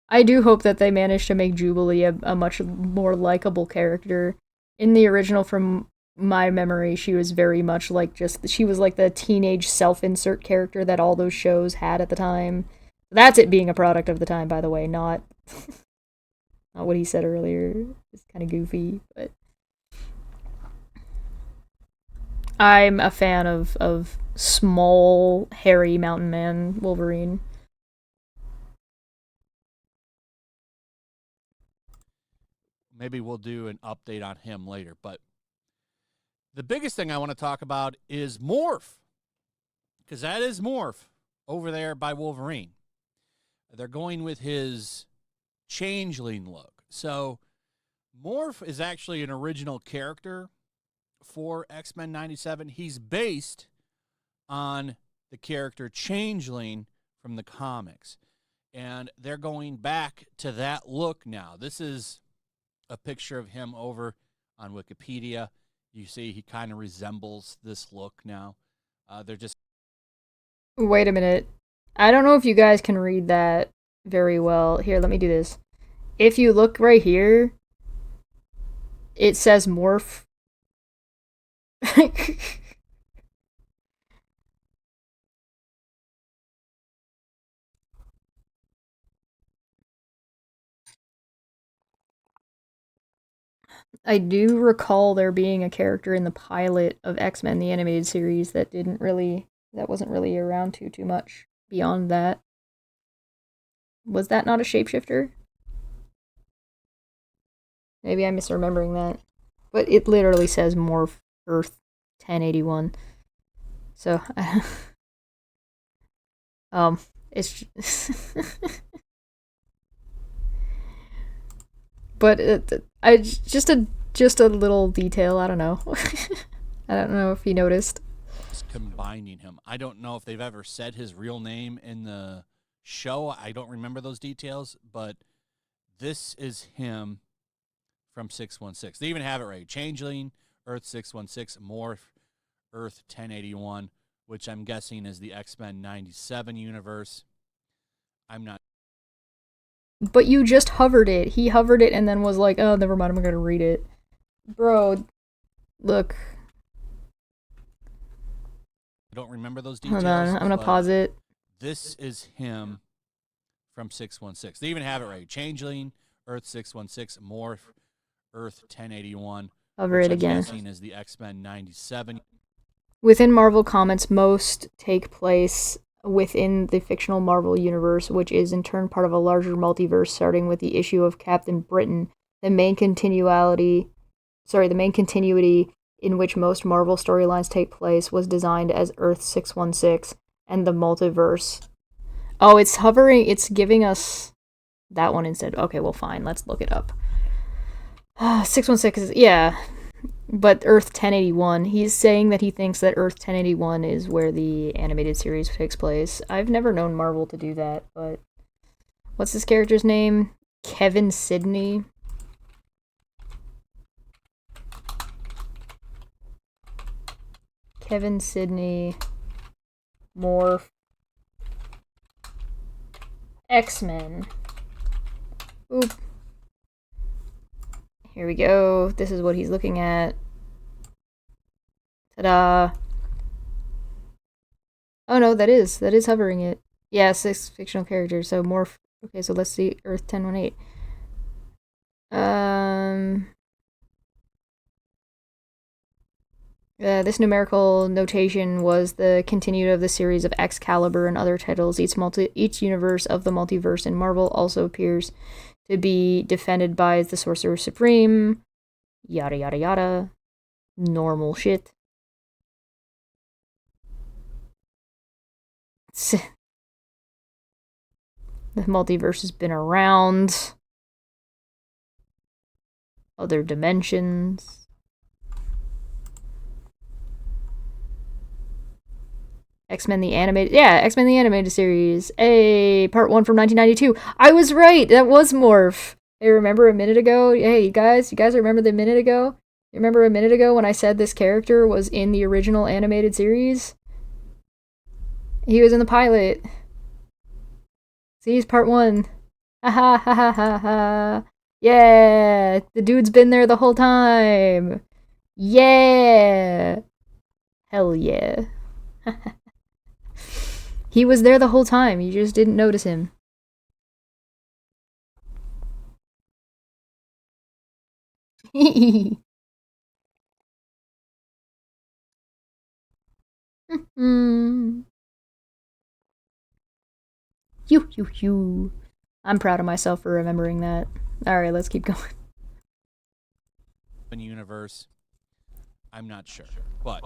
I do hope that they manage to make Jubilee a much more likable character. In the original, from my memory, she was very much like she was like the teenage self-insert character that all those shows had at the time. That's it being a product of the time, by the way, not not what he said earlier. It's kind of goofy, but I'm a fan of small, hairy mountain man Wolverine. Maybe we'll do an update on him later, but the biggest thing I want to talk about is Morph, because that is Morph over there by Wolverine. They're going with his changeling look. So Morph is actually an original character for X-Men 97. He's based on the character Changeling from the comics. And they're going back to that look now. This is a picture of him over on Wikipedia. You see he kind of resembles this look now. They're just... Wait a minute. I don't know if you guys can read that very well. Here, let me do this. If you look right here, it says Morph. I do recall there being a character in the pilot of X-Men the animated series that wasn't really around too much beyond that. Was that not a shapeshifter? Maybe I'm misremembering that. But it literally says Morph Earth 1081. So it's but I just a little detail, I don't know. I don't know if you noticed. Combining him. I don't know if they've ever said his real name in the show. I don't remember those details, but this is him from 616. They even have it right. Changeling, Earth 616, Morph, Earth 1081, which I'm guessing is the X-Men 97 universe. I'm not... But you just hovered it. He hovered it and then was like, oh, never mind, I'm gonna read it. Bro, look. I don't remember those details. Hold on, I'm gonna pause it. This is him from 616. They even have it right. Changeling, Earth 616, Morph, Earth 1081. Hover it again. Guessing is the X-Men 97. Within Marvel Comics, most take place within the fictional Marvel universe, which is in turn part of a larger multiverse, starting with the issue of Captain Britain. The main continuity in which most Marvel storylines take place was designed as Earth 616 and the multiverse. Oh, it's hovering, it's giving us that one instead. Okay, well fine, let's look it up. 616 is, yeah, but Earth 1081, he's saying that he thinks that Earth 1081 is where the animated series takes place. I've never known Marvel to do that, but what's this character's name? Kevin Sidney. Kevin Sidney, Morph, X-Men. Oop. Here we go. This is what he's looking at. Ta-da. Oh no, that is hovering it. Yeah, 6 fictional characters. So Morph. Okay, so let's see Earth 1018. This numerical notation was the continued of the series of Excalibur and other titles. Each universe of the multiverse in Marvel also appears to be defended by the Sorcerer Supreme. Yada yada yada. Normal shit. The multiverse has been around. Other dimensions. X-Men the Animated Series. Part 1 from 1992. I was right! That was Morph. Hey, remember a minute ago? Hey, you guys remember the minute ago? You remember a minute ago when I said this character was in the original animated series? He was in the pilot. See, he's part 1. Ha ha ha ha ha. Yeah! The dude's been there the whole time! Yeah! Hell yeah. He was there the whole time, you just didn't notice him. Mm. You. I'm proud of myself for remembering that. Alright, let's keep going. Universe. I'm not sure, but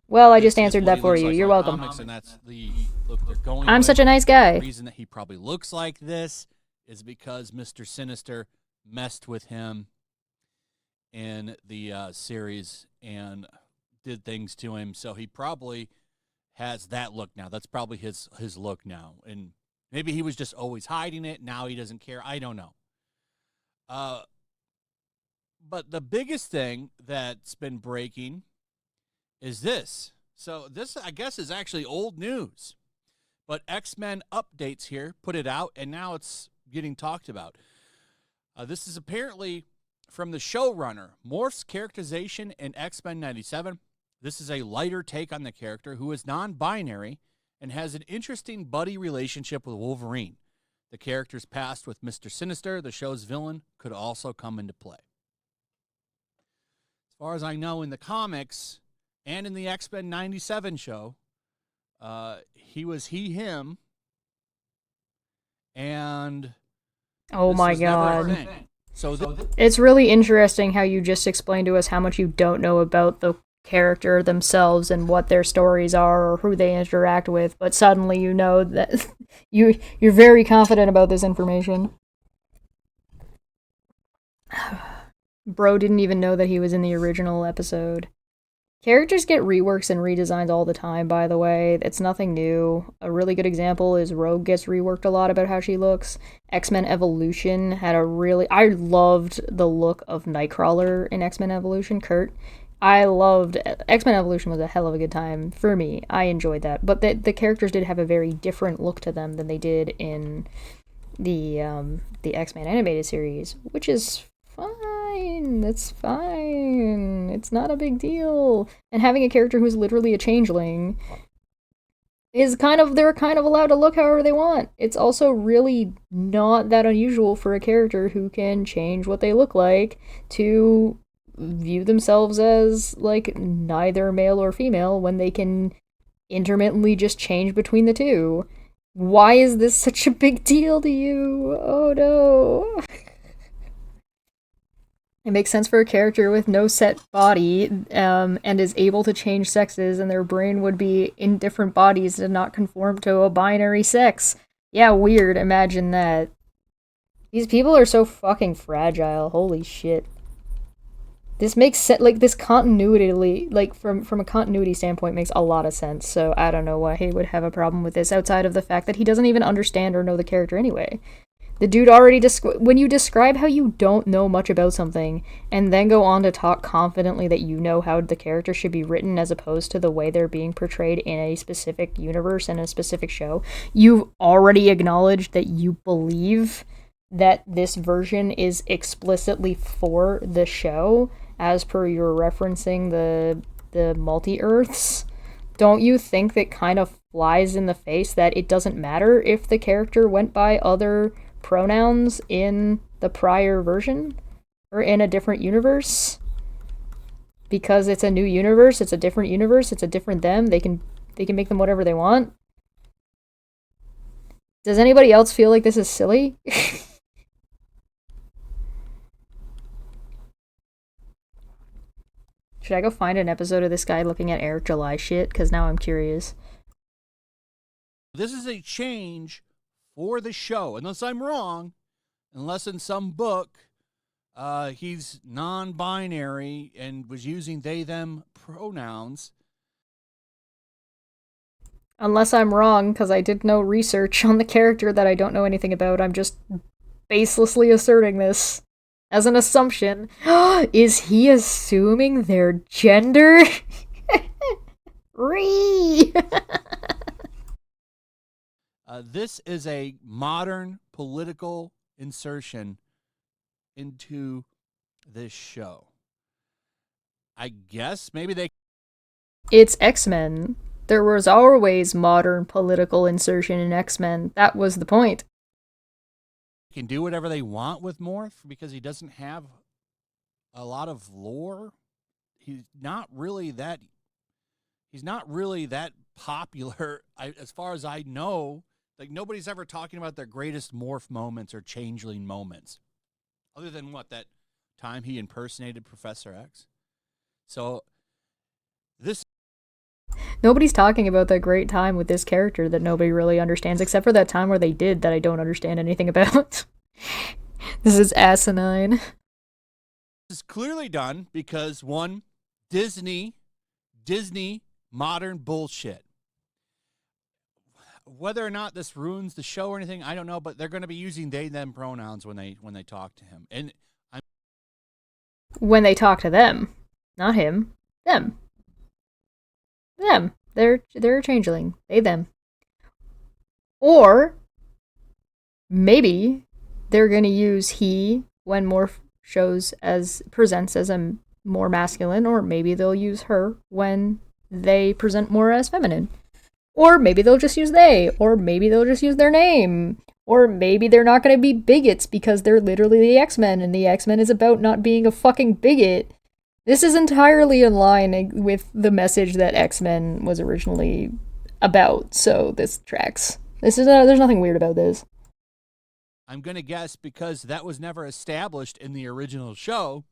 well, I this just is answered what that he for looks you. like You're in welcome. Comics, and that's the look they're going I'm with. such a nice guy. The reason that he probably looks like this is because Mr. Sinister messed with him in the series and did things to him, so he probably has that look now. That's probably his look now, and maybe he was just always hiding it. Now he doesn't care. I don't know. But the biggest thing that's been breaking is this. So this, I guess, is actually old news. But X-Men Updates here put it out, and now it's getting talked about. This is apparently from the showrunner. Morph's characterization in X-Men 97. This is a lighter take on the character who is non-binary and has an interesting buddy relationship with Wolverine. The character's past with Mr. Sinister, the show's villain, could also come into play. As far as I know, in the comics and in the X-Men 97 show, he was him, and oh my god. So it's really interesting how you just explained to us how much you don't know about the character themselves and what their stories are or who they interact with, but suddenly you know that you're very confident about this information. Bro didn't even know that he was in the original episode. Characters get reworks and redesigns all the time, by the way. It's nothing new. A really good example is Rogue gets reworked a lot about how she looks. X-Men Evolution had a really... I loved the look of Nightcrawler in X-Men Evolution, Kurt. I loved... X-Men Evolution was a hell of a good time for me. I enjoyed that. But the characters did have a very different look to them than they did in the X-Men animated series, which is fine. It's fine. It's not a big deal. And having a character who's literally a changeling is they're kind of allowed to look however they want. It's also really not that unusual for a character who can change what they look like to view themselves as, like, neither male or female when they can intermittently just change between the two. Why is this such a big deal to you? Oh no. It makes sense for a character with no set body, and is able to change sexes, and their brain would be in different bodies to not conform to a binary sex. Yeah, weird. Imagine that. These people are so fucking fragile. Holy shit. This makes sense. Like, this continuity, like, from a continuity standpoint, makes a lot of sense. So I don't know why he would have a problem with this outside of the fact that he doesn't even understand or know the character anyway. The dude already when you describe how you don't know much about something and then go on to talk confidently that you know how the character should be written as opposed to the way they're being portrayed in a specific universe and a specific show, you've already acknowledged that you believe that this version is explicitly for the show as per your referencing the multi-earths. Don't you think that kind of flies in the face that it doesn't matter if the character went by other pronouns in the prior version or in a different universe? Because it's a new universe, it's a different universe, it's a different them, they can make them whatever they want. Does anybody else feel like this is silly? Should I go find an episode of this guy looking at Eric July shit? Because now I'm curious. This is a change for the show, unless I'm wrong, unless in some book he's non-binary and was using they, them pronouns. Unless I'm wrong, because I did no research on the character that I don't know anything about. I'm just baselessly asserting this as an assumption. Is he assuming their gender? This is a modern political insertion into this show. I guess maybe they It's X-Men. There was always modern political insertion in X-Men. That was the point. can do whatever they want with Morph because he doesn't have a lot of lore. He's not really that popular as far as I know. Like, nobody's ever talking about their greatest Morph moments or changeling moments, other than that time he impersonated Professor X. So this Nobody's talking about that great time with this character that nobody really understands, except for that time where they did that I don't understand anything about. This is asinine. is clearly done because, one, Disney modern bullshit. Whether or not this ruins the show or anything, I don't know, but they're going to be using they them pronouns when they talk to him. And when they talk to them, not him, them. Them. They're a changeling. They them. Or maybe they're going to use he when Morph presents as a more masculine, or maybe they'll use her when they present more as feminine. Or maybe they'll just use they, or maybe they'll just use their name. Or maybe they're not going to be bigots because they're literally the X-Men, and the X-Men is about not being a fucking bigot. This is entirely in line with the message that X-Men was originally about, so this tracks. There's nothing weird about this. I'm going to guess because that was never established in the original show,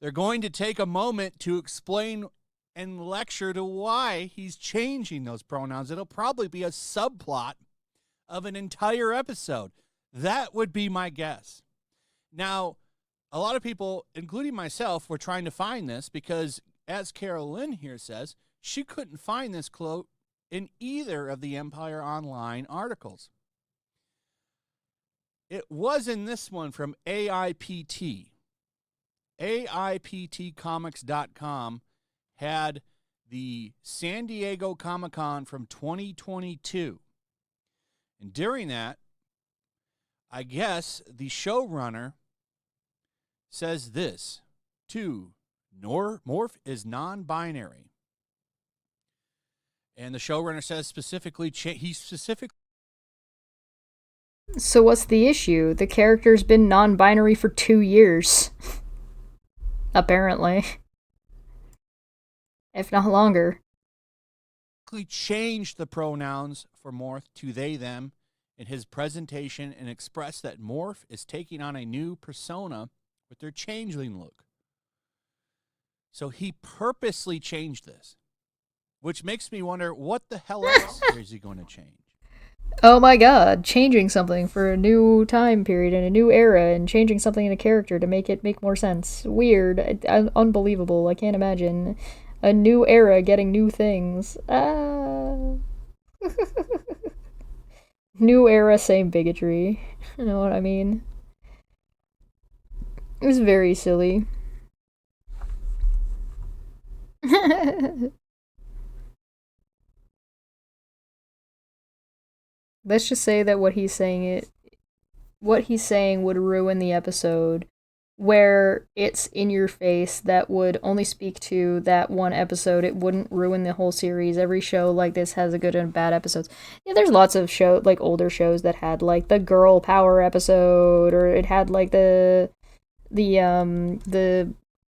they're going to take a moment to explain and lecture to why he's changing those pronouns. It'll probably be a subplot of an entire episode. That would be my guess. Now, a lot of people, including myself, were trying to find this because, as Carol Lynn here says, she couldn't find this quote in either of the Empire Online articles. It was in this one from AIPT. AIPTcomics.com had the San Diego Comic-Con from 2022. And during that, I guess the showrunner says this, too, Morph is non-binary. And the showrunner says So what's the issue? The character's been non-binary for 2 years. Apparently. If not longer. Changed the pronouns for Morph to they, them in his presentation and expressed that Morph is taking on a new persona with their changeling look. So he purposely changed this, which makes me wonder what the hell else is he going to change? Oh my god, changing something for a new time period and a new era and changing something in a character to make it make more sense. Weird. Unbelievable. I can't imagine a new era getting new things. New era, same bigotry. You know what I mean? It was very silly. Let's just say that what he's saying would ruin the episode, where it's in your face that would only speak to that one episode. It wouldn't ruin the whole series. Every show like this has a good and bad episodes. Yeah, there's lots of older shows that had like the girl power episode, or it had like the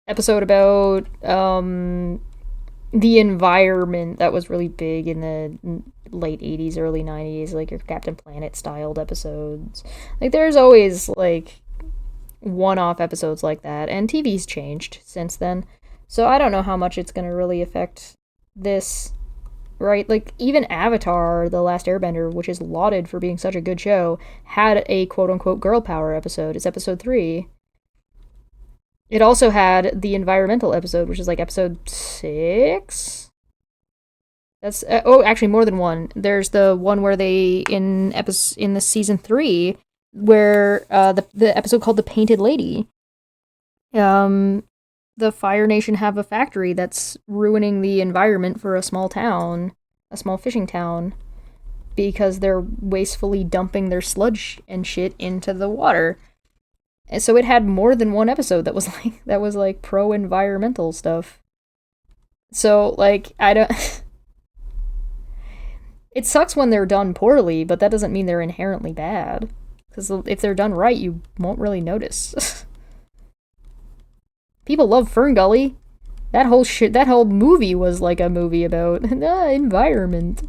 episode about the environment that was really big in the late 80s, early 90s, like your Captain Planet styled episodes. Like there's always like one-off episodes like that, and TV's changed since then. So I don't know how much it's going to really affect this, right? Like even Avatar, The Last Airbender, which is lauded for being such a good show, had a quote-unquote girl power episode. It's episode 3. It also had the environmental episode, which is like episode 6. That's actually more than one. There's the one where they in the season 3, where the episode called "The Painted Lady." The Fire Nation have a factory that's ruining the environment for a small town, a small fishing town, because they're wastefully dumping their sludge and shit into the water. And so it had more than one episode that was like pro-environmental stuff. So, like, I don't. It sucks when they're done poorly, but that doesn't mean they're inherently bad. Because if they're done right, you won't really notice. People love Ferngully. That whole movie was like a movie about the environment.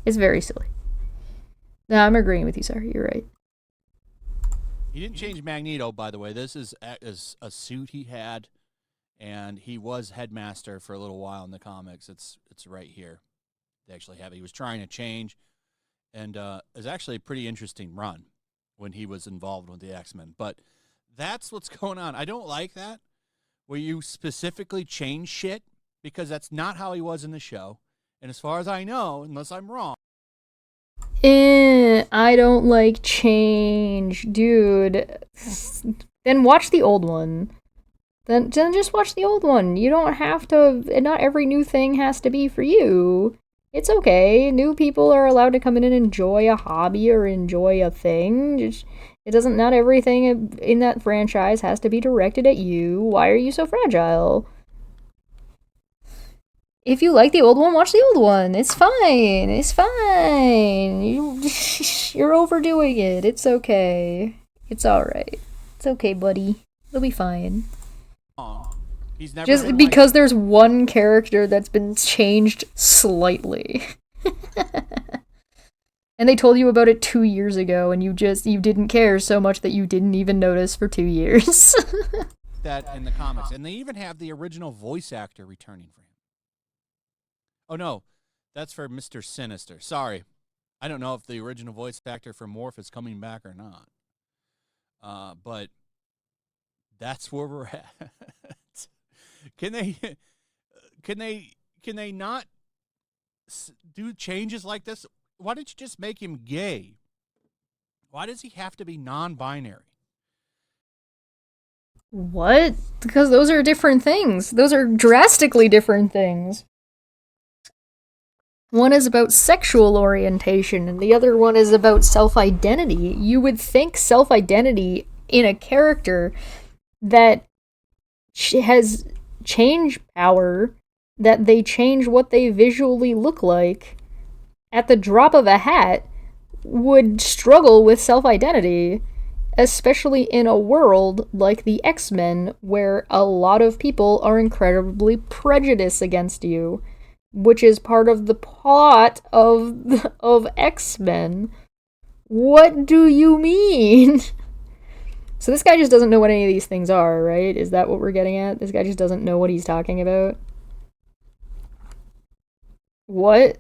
It's very silly. No, I'm agreeing with you, sir. You're right. He didn't change Magneto, by the way. This is a suit he had, and he was headmaster for a little while in the comics. It's right here. They actually have it. He was trying to change, and it was actually a pretty interesting run when he was involved with the X-Men. But that's what's going on. I don't like that, where you specifically change shit, because that's not how he was in the show. And as far as I know, unless I'm wrong, I don't like change, dude. Then watch the old one. Then just watch the old one. You don't have to. Not every new thing has to be for you. It's okay. New people are allowed to come in and enjoy a hobby or enjoy a thing. It doesn't. Not everything in that franchise has to be directed at you. Why are you so fragile? If you like the old one, watch the old one. It's fine. It's fine. You're overdoing it. It's okay. It's alright. It's okay, buddy. It'll be fine. he's never Just been because there's one character that's been changed slightly. And they told you about it 2 years ago, and you didn't care so much that you didn't even notice for 2 years. that in the comics, and they even have the original voice actor returning for him. Oh no, that's for Mr. Sinister. Sorry, I don't know if the original voice actor for Morph is coming back or not. But that's where we're at. Can they not do changes like this? Why didn't you just make him gay? Why does he have to be non-binary? What? Because those are different things. Those are drastically different things. One is about sexual orientation, and the other one is about self-identity. You would think self-identity in a character that has change power, that they change what they visually look like at the drop of a hat, would struggle with self-identity, especially in a world like the X-Men, where a lot of people are incredibly prejudiced against you, which is part of the plot of X-Men. What do you mean? So this guy just doesn't know what any of these things are, right? Is that what we're getting at? This guy just doesn't know what he's talking about? What?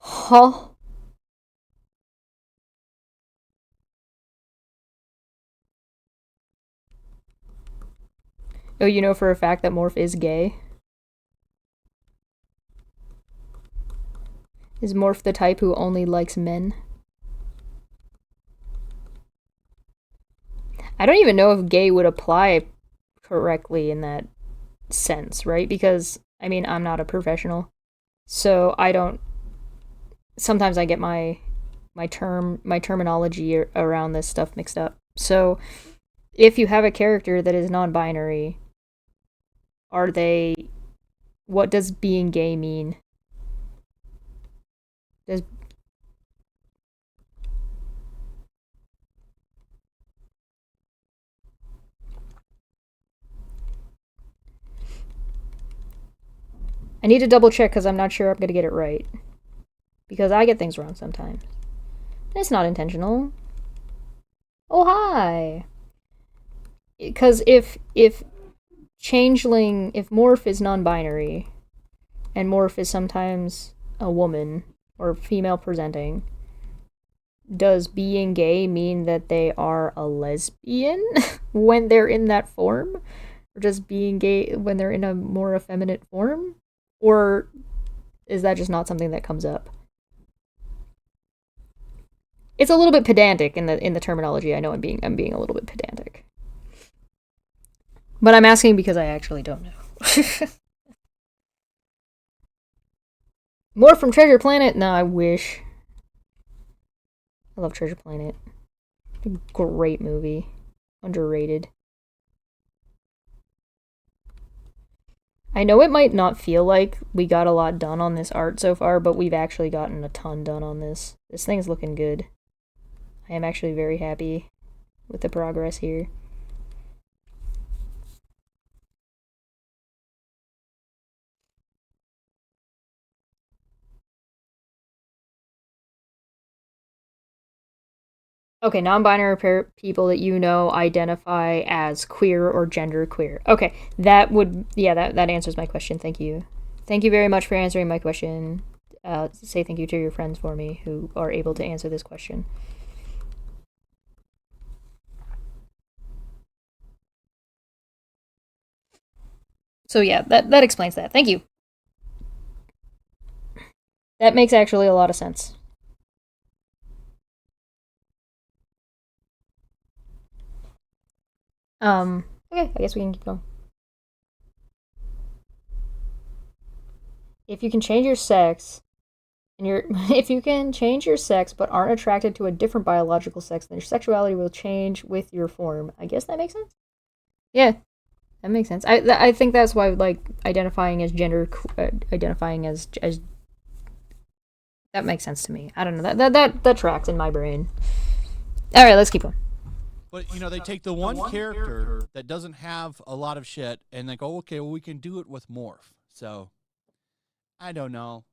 Huh? Oh, you know for a fact that Morph is gay? Is Morph the type who only likes men? I don't even know if gay would apply correctly in that sense, right? Because, I mean, I'm not a professional, so I don't... Sometimes I get my terminology around this stuff mixed up. So, if you have a character that is non-binary, are they... What does being gay mean? Does... I need to double check because I'm not sure I'm going to get it right. Because I get things wrong sometimes. It's not intentional. Oh, hi! Because if Morph is non-binary, and Morph is sometimes a woman, or female presenting, does being gay mean that they are a lesbian when they're in that form? Or does being gay when they're in a more effeminate form? Or is that just not something that comes up? It's a little bit pedantic in the terminology. I know I'm being a little bit pedantic. But I'm asking because I actually don't know. More from Treasure Planet? No, I wish. I love Treasure Planet. A great movie. Underrated. I know it might not feel like we got a lot done on this art so far, but we've actually gotten a ton done on this. This thing's looking good. I am actually very happy with the progress here. Okay, non-binary people that you know identify as queer or gender queer. Okay, that would, yeah, that answers my question. Thank you. Thank you very much for answering my question. Say thank you to your friends for me who are able to answer this question. So yeah, that explains that. Thank you. That makes actually a lot of sense. Okay, I guess we can keep going. If you can change your sex, and if you can change your sex but aren't attracted to a different biological sex, then your sexuality will change with your form. I guess that makes sense. Yeah, that makes sense. I think that's why like identifying as gender, identifying as that makes sense to me. I don't know, that tracks in my brain. All right, let's keep going. But you know, they take the one character that doesn't have a lot of shit, and they go, okay, well, we can do it with Morph. So, I don't know.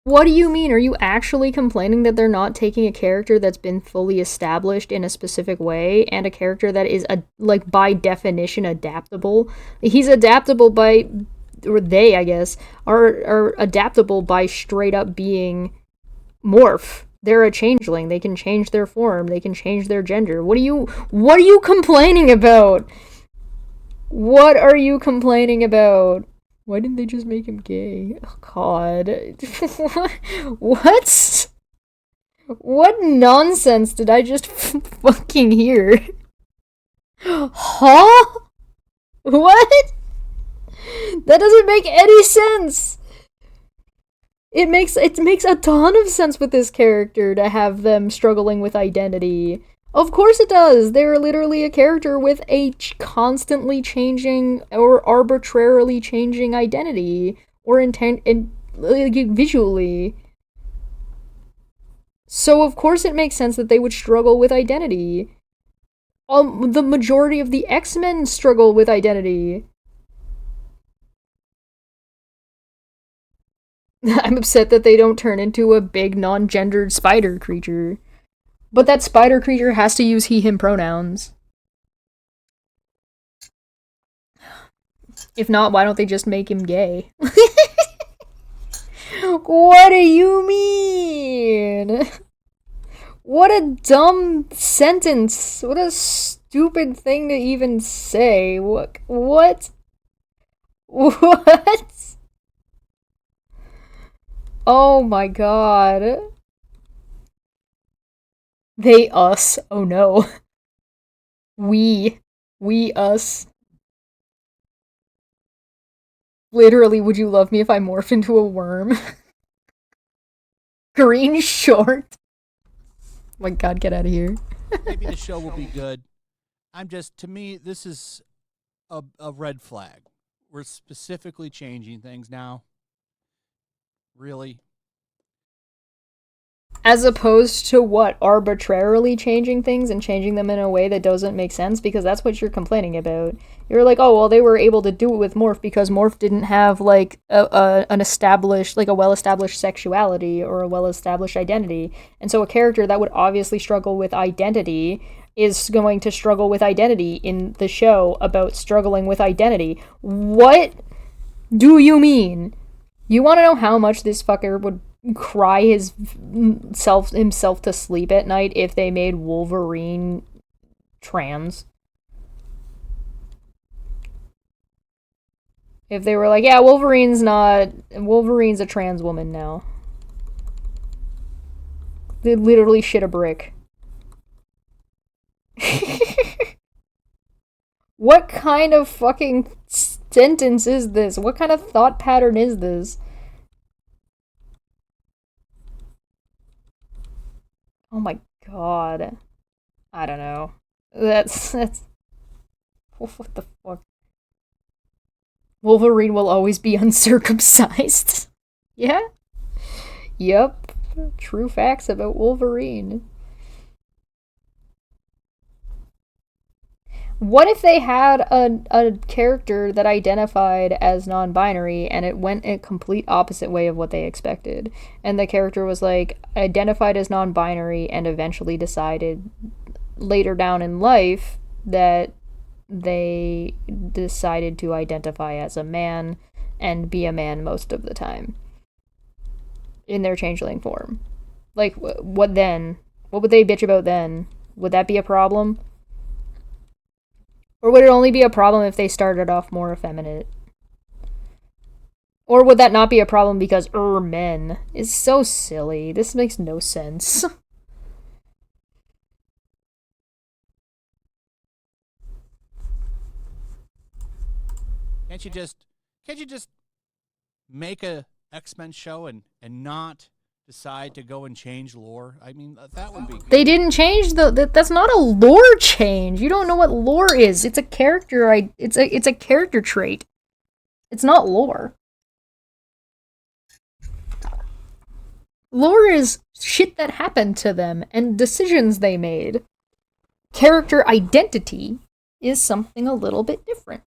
What do you mean? Are you actually complaining that they're not taking a character that's been fully established in a specific way and a character that is like by definition adaptable? He's adaptable by, or they, I guess, are adaptable by straight up being Morph. They're a changeling. They can change their form. They can change their gender. What are you complaining about? What are you complaining about? Why didn't they just make him gay? Oh god. What? What nonsense did I just fucking hear? Huh? What? That doesn't make any sense. It makes a ton of sense with this character to have them struggling with identity. Of course it does. They're literally a character with a constantly changing or arbitrarily changing identity or intent and like, visually. So of course it makes sense that they would struggle with identity. The majority of the X-Men struggle with identity. I'm upset that they don't turn into a big non-gendered spider creature. But that spider creature has to use he, him pronouns. If not, why don't they just make him gay? What do you mean? What a dumb sentence. What a stupid thing to even say. What? What? Oh my god. They, us. Oh no. We, us. Literally, would you love me if I morph into a worm? Green short. Oh my god, get out of here. Maybe the show will be good. To me, this is a red flag. We're specifically changing things now. Really? As opposed to what? Arbitrarily changing things and changing them in a way that doesn't make sense? Because that's what you're complaining about. You're like, oh, well, they were able to do it with Morph because Morph didn't have, like, an established, like, a well-established sexuality or a well-established identity. And so a character that would obviously struggle with identity is going to struggle with identity in the show about struggling with identity. What do you mean? You want to know how much this fucker would cry himself to sleep at night if they made Wolverine trans? If they were like, yeah, Wolverine's a trans woman now. They literally shit a brick. What kind of fucking sentence is this? What kind of thought pattern is this? Oh my god. I don't know. That's what the fuck? Wolverine will always be uncircumcised. Yeah? Yep. True facts about Wolverine. What if they had a character that identified as non-binary and it went a complete opposite way of what they expected? And the character was like identified as non-binary and eventually decided later down in life that they decided to identify as a man and be a man most of the time in their changeling form. Like, what then? What would they bitch about then? Would that be a problem? Or would it only be a problem if they started off more effeminate? Or would that not be a problem because men? It's so silly. This makes no sense. Can't you just make a X-Men show and not decide to go and change lore? I mean, that would be good. They didn't change that's not a lore change. You don't know what lore is. It's a character it's a character trait. It's not lore. Lore is shit that happened to them and decisions they made. Character identity is something a little bit different.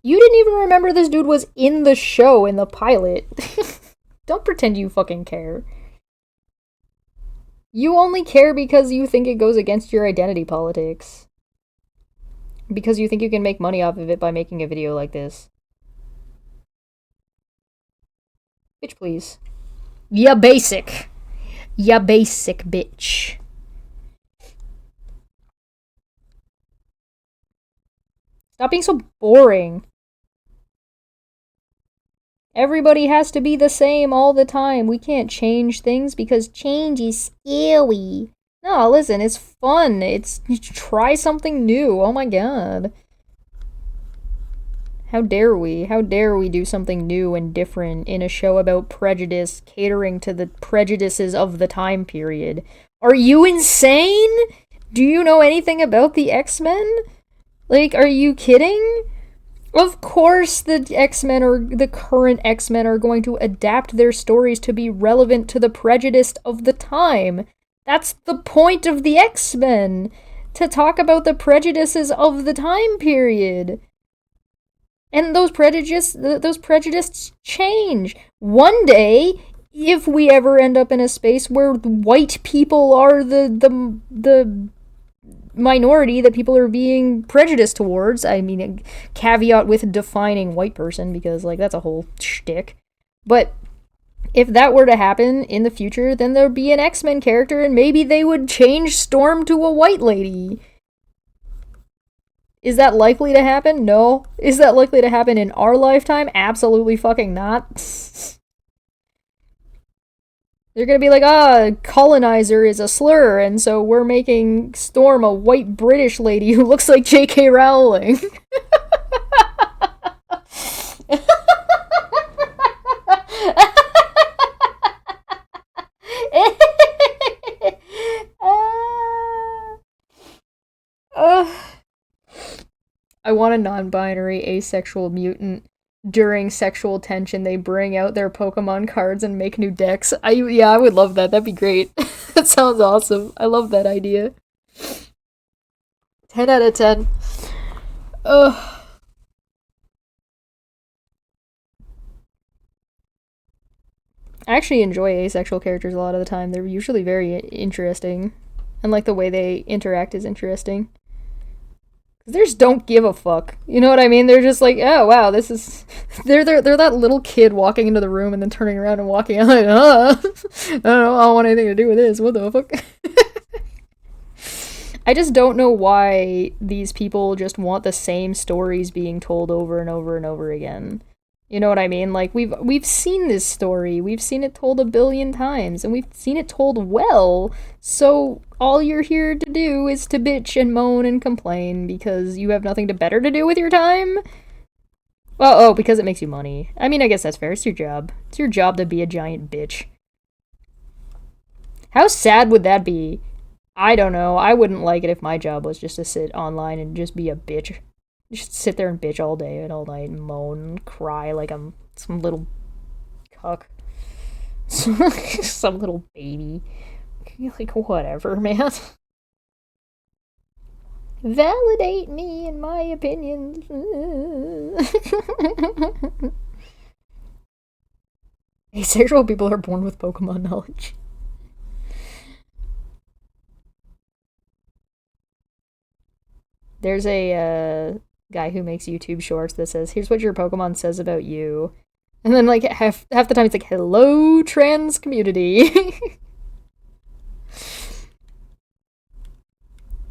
You didn't even remember this dude was in the show in the pilot. Don't pretend you fucking care. You only care because you think it goes against your identity politics. Because you think you can make money off of it by making a video like this. Bitch, please. Ya basic. Ya basic bitch. Stop being so boring. Everybody has to be the same all the time. We can't change things because change is scary. No, listen, it's fun. You try something new. Oh my god. How dare we? How dare we do something new and different in a show about prejudice, catering to the prejudices of the time period? Are you insane? Do you know anything about the X-Men? Like, are you kidding? Of course the X-Men or the current X-Men are going to adapt their stories to be relevant to the prejudice of the time. That's the point of the X-Men, to talk about the prejudices of the time period. And those prejudices change. One day, if we ever end up in a space where white people are the minority that people are being prejudiced towards, I mean, a caveat with defining white person, because, like, that's a whole shtick. But if that were to happen in the future, then there'd be an X-Men character, and maybe they would change Storm to a white lady. Is that likely to happen? No. Is that likely to happen in our lifetime? Absolutely fucking not. They're gonna be like, colonizer is a slur, and so we're making Storm a white British lady who looks like J.K. Rowling. I want a non-binary asexual mutant. During sexual tension, they bring out their Pokemon cards and make new decks. I would love that. That'd be great. That sounds awesome. I love that idea. 10 out of 10. Ugh. I actually enjoy asexual characters a lot of the time. They're usually very interesting. And, like, the way they interact is interesting. They just don't give a fuck. You know what I mean? They're just like, oh wow, this is... They're that little kid walking into the room and then turning around and walking out like, I don't know, I don't want anything to do with this. What the fuck? I just don't know why these people just want the same stories being told over and over and over again. You know what I mean? Like, we've seen this story. We've seen it told a billion times, and we've seen it told well. So all you're here to do is to bitch and moan and complain because you have nothing better to do with your time? Well, because it makes you money. I mean, I guess that's fair. It's your job. It's your job to be a giant bitch. How sad would that be? I don't know. I wouldn't like it if my job was just to sit online and just be a bitch. Just sit there and bitch all day and all night and moan and cry like I'm some little cuck. Some little baby. Like, whatever, man. Validate me in my opinions. Asexual people are born with Pokemon knowledge. There's a guy who makes YouTube shorts that says, here's what your Pokemon says about you. And then, like, half the time it's like, hello, trans community.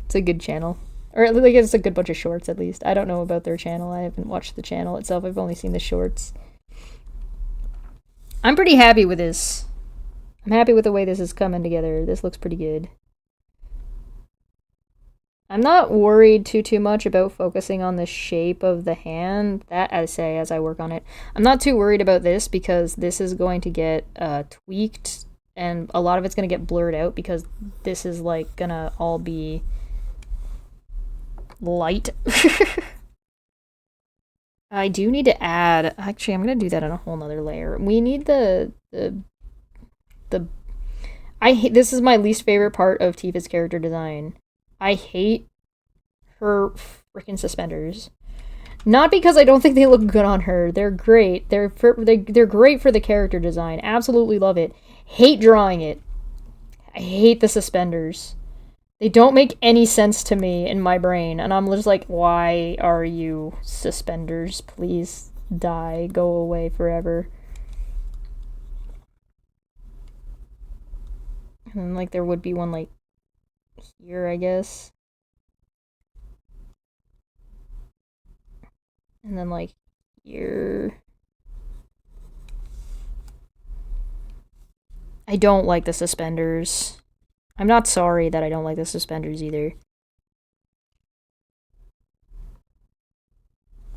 It's a good channel. Or, like, it's a good bunch of shorts, at least. I don't know about their channel. I haven't watched the channel itself. I've only seen the shorts. I'm pretty happy with this. I'm happy with the way this is coming together. This looks pretty good. I'm not worried too much about focusing on the shape of the hand. That I say as I work on it. I'm not too worried about this because this is going to get tweaked and a lot of it's going to get blurred out because this is like gonna all be light. I do need to add, actually I'm gonna do that on a whole nother layer. We need this is my least favorite part of Tifa's character design. I hate her freaking suspenders. Not because I don't think they look good on her. They're great. They're great for the character design. Absolutely love it. Hate drawing it. I hate the suspenders. They don't make any sense to me in my brain. And I'm just like, why are you suspenders? Please die. Go away forever. And then, like, there would be one, like, here, I guess. And then, like, here. I don't like the suspenders. I'm not sorry that I don't like the suspenders either.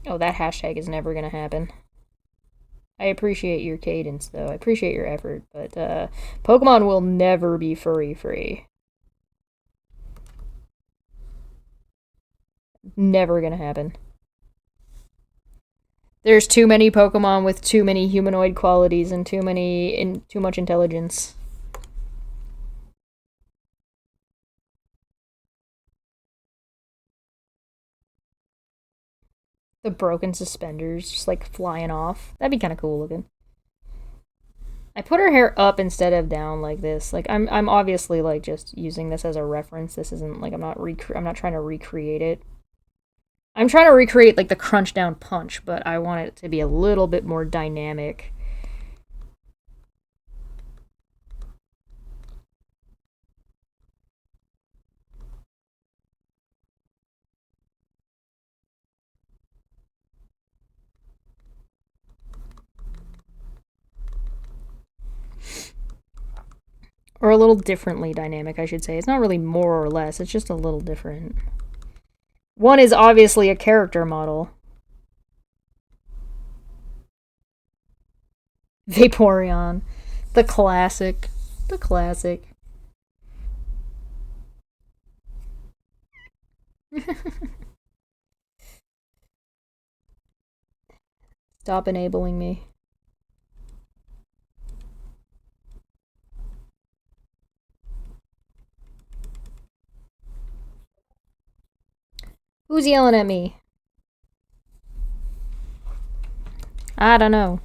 Oh, that hashtag is never gonna happen. I appreciate your cadence, though. I appreciate your effort, but, Pokemon will never be furry-free. Never gonna happen. There's too many Pokemon with too many humanoid qualities and too much intelligence. The broken suspenders just like flying off. That'd be kind of cool looking. I put her hair up instead of down like this. Like I'm obviously like just using this as a reference. This isn't like I'm not trying to recreate it. I'm trying to recreate like the crunch down punch, but I want it to be a little bit more dynamic. Or a little differently dynamic, I should say. It's not really more or less, it's just a little different. One is obviously a character model. Vaporeon. The classic. The classic. Stop enabling me. Who's yelling at me? I don't know.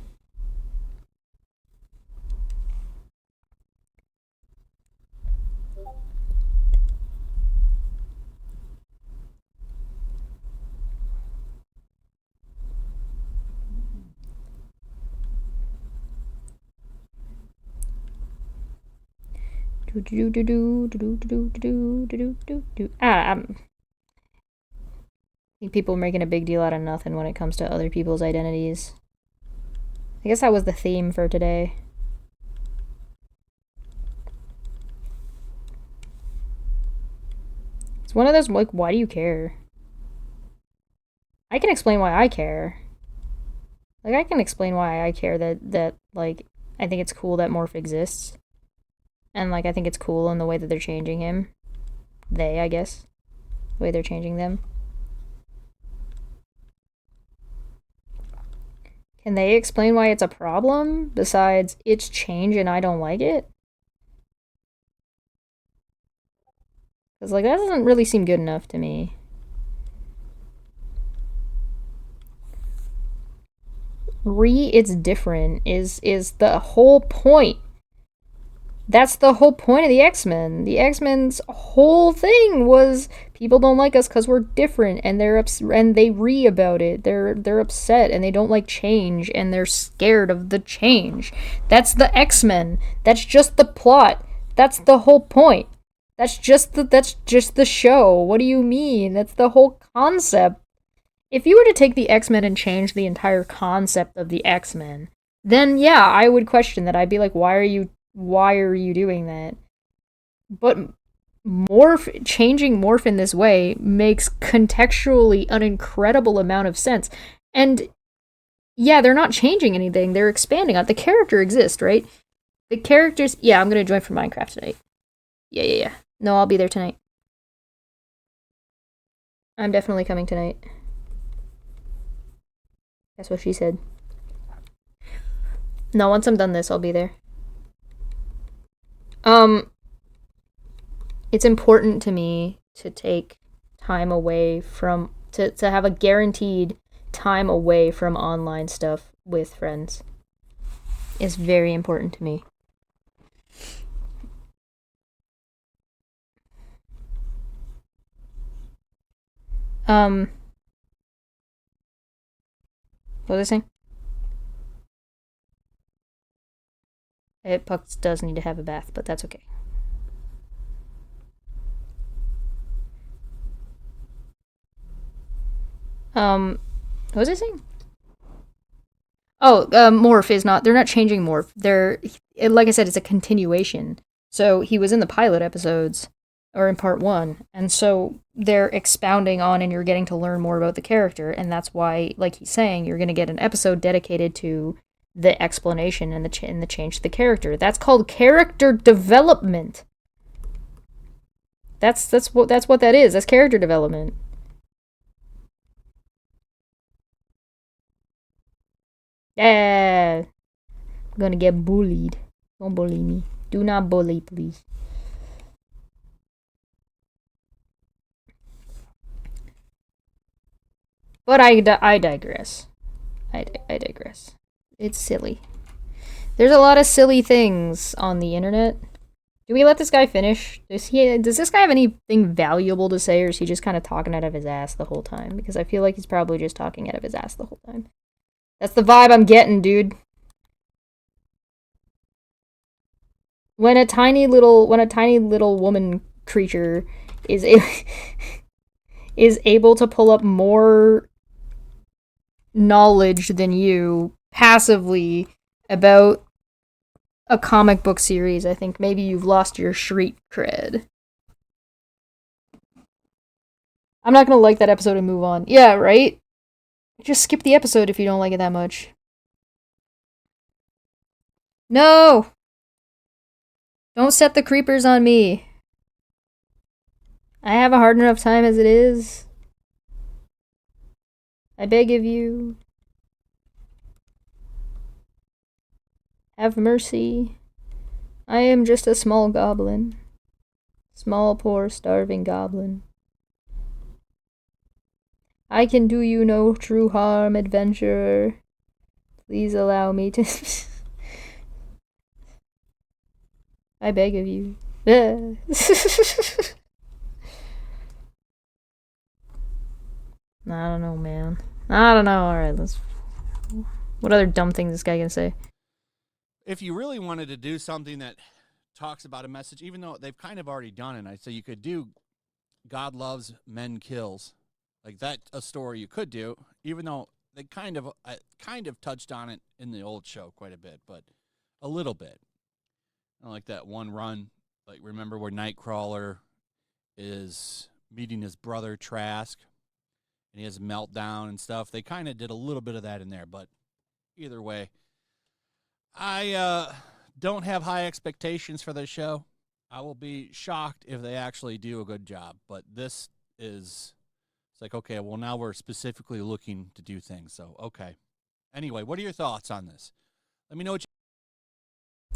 I think people are making a big deal out of nothing when it comes to other people's identities. I guess that was the theme for today. It's one of those, like, why do you care? I can explain why I care. Like, I can explain why I care that, like, I think it's cool that Morph exists. And, like, I think it's cool in the way that they're changing him. They, I guess. The way they're changing them. Can they explain why it's a problem, besides it's change and I don't like it? Because, like, that doesn't really seem good enough to me. It's different is the whole point. That's the whole point of the X-Men. The X-Men's whole thing was people don't like us because we're different, and and they about it. They're upset and they don't like change and they're scared of the change. That's the X-Men. That's just the plot. That's the whole point. That's just the show. What do you mean? That's the whole concept. If you were to take the X-Men and change the entire concept of the X-Men, then yeah, I would question that. I'd be like, why are you doing that? But changing Morph in this way makes contextually an incredible amount of sense. And yeah, they're not changing anything. They're expanding on it. The character exists, right? The characters, yeah, I'm going to join for Minecraft tonight. Yeah. No, I'll be there tonight. I'm definitely coming tonight. That's what she said. No, once I'm done this, I'll be there. It's important to me to take time away from, to have a guaranteed time away from online stuff with friends. It's very important to me. What was I saying? Puck does need to have a bath, but that's okay. What was I saying? Oh, Morph is not, they're not changing Morph. Like I said, it's a continuation. So he was in the pilot episodes, or in part 1, and so they're expounding on and you're getting to learn more about the character, and that's why, like he's saying, you're going to get an episode dedicated to the explanation and the change to the character. That's called character development. That's what that is. That's character development. Yeah. I'm gonna get bullied. Don't bully me. Do not bully, please. But I digress. I digress. It's silly. There's a lot of silly things on the internet. Do we let this guy finish? Does this guy have anything valuable to say, or is he just kind of talking out of his ass the whole time? Because I feel like he's probably just talking out of his ass the whole time. That's the vibe I'm getting, dude. When a tiny little woman creature is able to pull up more knowledge than you passively about a comic book series, I think maybe you've lost your street cred. I'm not gonna like that episode and move on. Yeah, right? Just skip the episode if you don't like it that much. No! Don't set the creepers on me. I have a hard enough time as it is. I beg of you. Have mercy. I am just a small goblin. Small, poor, starving goblin. I can do you no true harm, adventurer. Please allow me to... I beg of you. I don't know, man. I don't know. Alright, let's... What other dumb things is this guy gonna say? If you really wanted to do something that talks about a message, even though they've kind of already done it, I'd say you could do God Loves, Men Kills. Like, that's a story you could do, even though they kind of touched on it in the old show quite a bit, but a little bit. Like that one run, like, remember where Nightcrawler is meeting his brother Trask, and he has a meltdown and stuff. They kind of did a little bit of that in there, but either way, I don't have high expectations for this show. I will be shocked if they actually do a good job. But this is, it's like, okay, well, now we're specifically looking to do things. So, okay. Anyway, what are your thoughts on this? Let me know what you.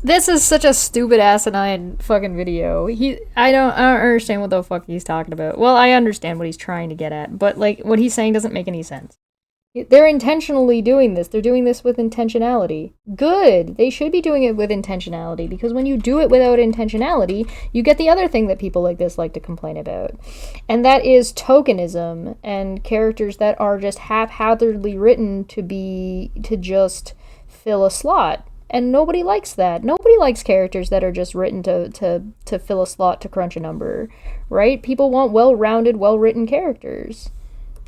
This is such a stupid asinine fucking video. I don't understand what the fuck he's talking about. Well, I understand what he's trying to get at, but like what he's saying doesn't make any sense. They're intentionally doing this. They're doing this with intentionality. Good. They should be doing it with intentionality, because when you do it without intentionality, you get the other thing that people like this like to complain about. And that is tokenism and characters that are just haphazardly written to just fill a slot. And nobody likes that. Nobody likes characters that are just written to fill a slot to crunch a number, right? People want well-rounded, well-written characters.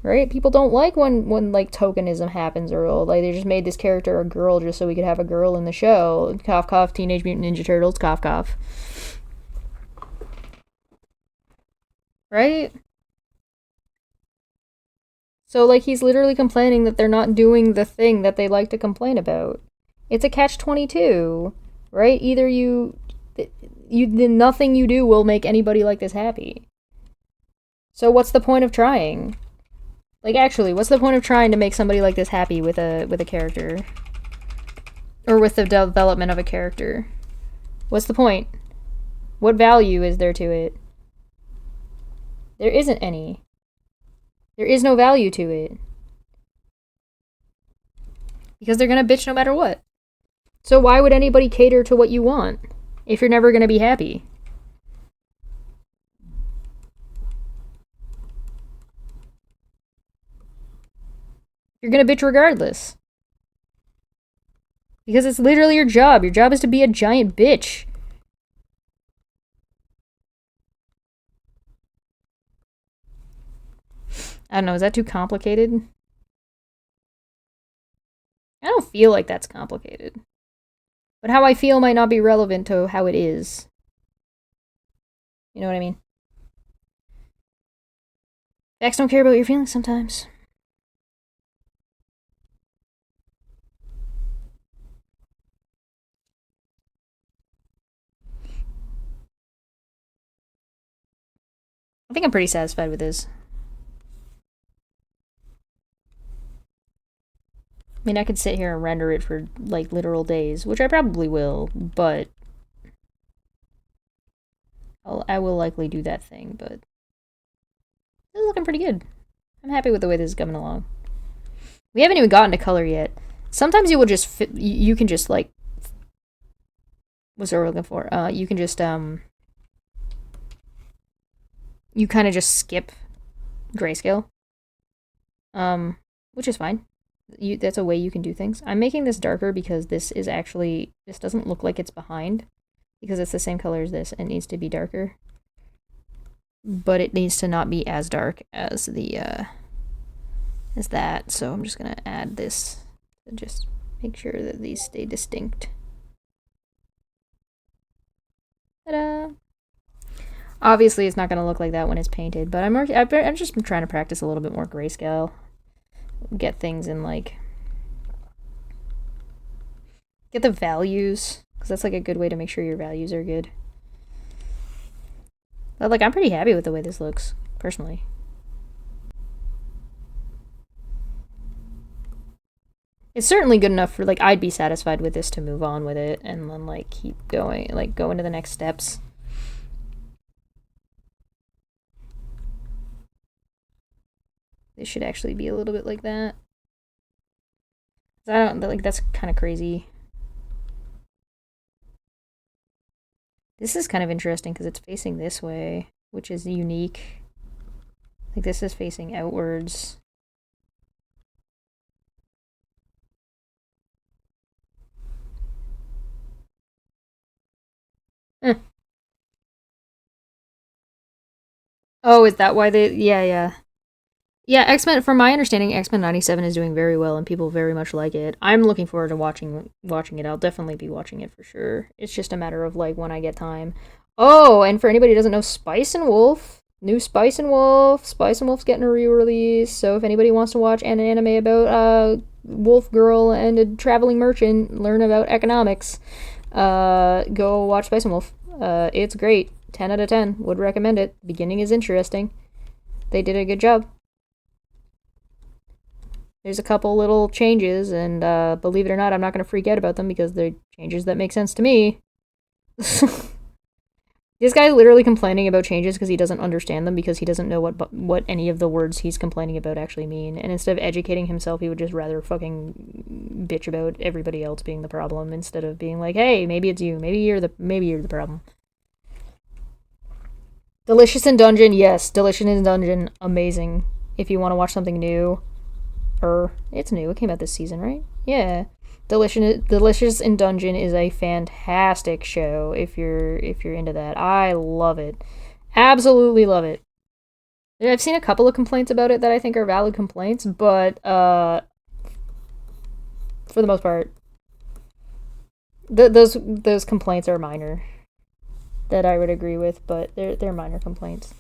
Right? People don't like when like tokenism happens, or like they just made this character a girl just so we could have a girl in the show. Cough cough, Teenage Mutant Ninja Turtles, cough cough. Right? So like he's literally complaining that they're not doing the thing that they like to complain about. It's a catch-22, right? Either nothing you do will make anybody like this happy. So what's the point of trying? Like, actually, what's the point of trying to make somebody like this happy with a character? Or with the development of a character? What's the point? What value is there to it? There isn't any. There is no value to it. Because they're gonna bitch no matter what. So why would anybody cater to what you want if you're never gonna be happy? You're gonna bitch regardless. Because it's literally your job. Your job is to be a giant bitch. I don't know, is that too complicated? I don't feel like that's complicated. But how I feel might not be relevant to how it is. You know what I mean? Facts don't care about your feelings sometimes. I think I'm pretty satisfied with this. I mean, I could sit here and render it for, like, literal days, which I probably will, but I will likely do that thing, but this is looking pretty good. I'm happy with the way this is coming along. We haven't even gotten to color yet. Sometimes you will just you can just, like, what's what we're looking for? You can just, you kind of just skip grayscale, which is fine. That's a way you can do things. I'm making this darker because this doesn't look like it's behind, because it's the same color as this and needs to be darker. But it needs to not be as dark as as that, so I'm just gonna add this to just make sure that these stay distinct. Ta-da! Obviously, it's not gonna look like that when it's painted, but I've just been trying to practice a little bit more grayscale. Get things in, like, get the values, because that's like a good way to make sure your values are good. But like, I'm pretty happy with the way this looks, personally. It's certainly good enough for, like, I'd be satisfied with this to move on with it and then, like, keep going, like, go into the next steps. This should actually be a little bit like that. That's kind of crazy. This is kind of interesting because it's facing this way, which is unique. Like, this is facing outwards. Oh, is that why they... Yeah. Yeah, X-Men, from my understanding, X-Men 97 is doing very well and people very much like it. I'm looking forward to watching it. I'll definitely be watching it for sure. It's just a matter of, like, when I get time. Oh, and for anybody who doesn't know, Spice and Wolf. New Spice and Wolf. Spice and Wolf's getting a re-release, so if anybody wants to watch an anime about Wolf Girl and a traveling merchant, learn about economics, go watch Spice and Wolf. It's great. 10 out of 10. Would recommend it. The beginning is interesting. They did a good job. There's a couple little changes, and believe it or not, I'm not going to freak out about them because they're changes that make sense to me. This guy literally complaining about changes because he doesn't understand them, because he doesn't know what any of the words he's complaining about actually mean. And instead of educating himself, he would just rather fucking bitch about everybody else being the problem instead of being like, hey, maybe it's you. Maybe you're the problem. Delicious in Dungeon, yes. Delicious in Dungeon, amazing. If you want to watch something new, it's new. It came out this season, right? Yeah. Delicious in Dungeon is a fantastic show if you're into that. I love it. Absolutely love it. I've seen a couple of complaints about it that I think are valid complaints, but for the most part, those complaints are minor. That I would agree with, but they're minor complaints.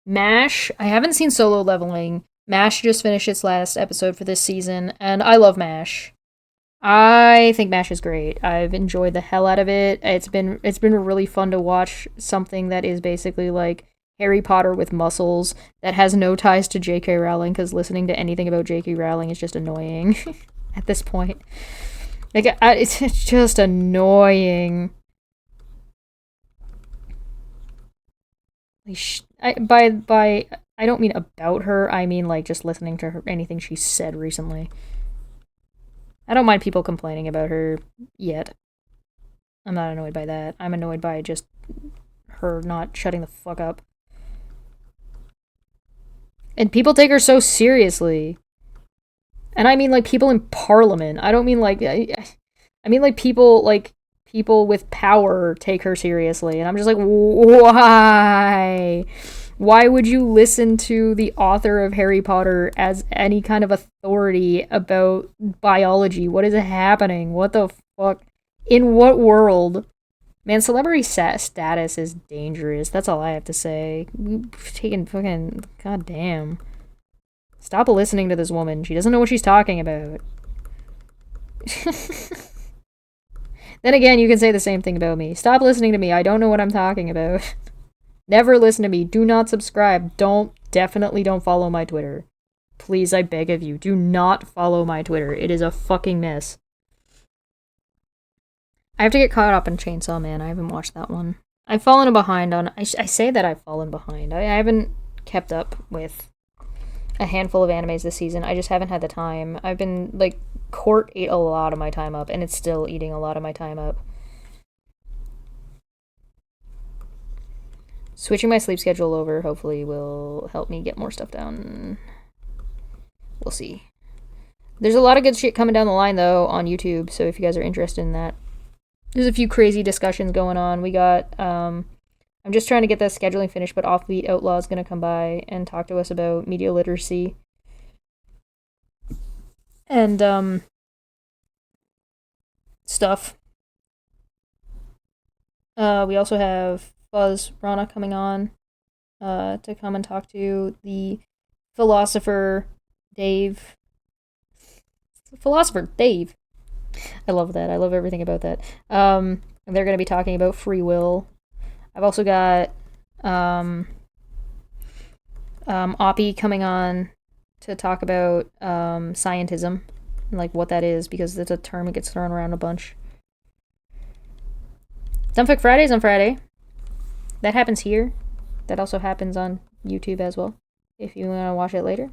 MASH, I haven't seen Solo Leveling. MASH just finished its last episode for this season, and I love MASH. I think MASH is great. I've enjoyed the hell out of it. It's been really fun to watch something that is basically like Harry Potter with muscles that has no ties to J.K. Rowling, because listening to anything about J.K. Rowling is just annoying at this point. Like, it's just annoying. I don't mean about her, I mean like just listening to her, anything she said recently. I don't mind people complaining about her yet. I'm not annoyed by that. I'm annoyed by just her not shutting the fuck up. And people take her so seriously. And I mean like people in Parliament. I don't mean like I mean like people with power take her seriously, and I'm just like, why? Why would you listen to the author of Harry Potter as any kind of authority about biology? What is happening? What the fuck? In what world? Man, celebrity status is dangerous. That's all I have to say. Taking fucking... goddamn. Stop listening to this woman. She doesn't know what she's talking about. Then again, you can say the same thing about me. Stop listening to me. I don't know what I'm talking about. Never listen to me. Do not subscribe. Definitely don't follow my Twitter. Please, I beg of you, do not follow my Twitter. It is a fucking mess. I have to get caught up in Chainsaw Man. I haven't watched that one. I've fallen behind on... I say that I've fallen behind. I haven't kept up with a handful of animes this season. I just haven't had the time. I've been, like... Court ate a lot of my time up, and it's still eating a lot of my time up. Switching my sleep schedule over hopefully will help me get more stuff down. We'll see. There's a lot of good shit coming down the line, though, on YouTube, so if you guys are interested in that. There's a few crazy discussions going on. We got, I'm just trying to get the scheduling finished, but Offbeat Outlaw is going to come by and talk to us about media literacy. And, stuff. We also have Fuzz Rana coming on, to come and talk to the philosopher Dave. Philosopher Dave. I love that. I love everything about that. And they're going to be talking about free will. I've also got, Oppie coming on to talk about scientism and like what that is, because it's a term that gets thrown around a bunch. Dumbfic Fridays on Friday. That happens here. That also happens on YouTube as well, if you want to watch it later.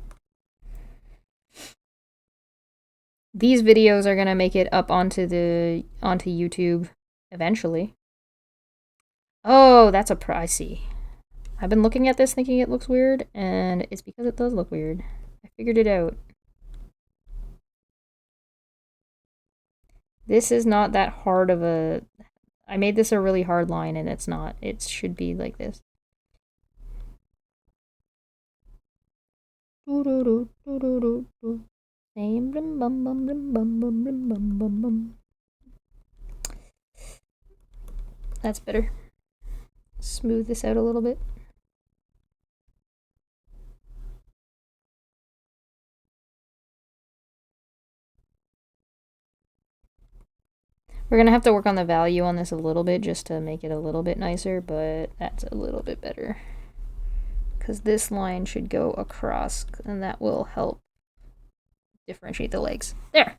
These videos are gonna make it up onto YouTube eventually. Oh, that's I see. I've been looking at this thinking it looks weird, and it's because it does look weird. I figured it out. This is not that hard of a... I made this a really hard line, and it's not. It should be like this. That's better. Smooth this out a little bit. We're gonna have to work on the value on this a little bit just to make it a little bit nicer, but that's a little bit better. Because this line should go across, and that will help differentiate the legs. There!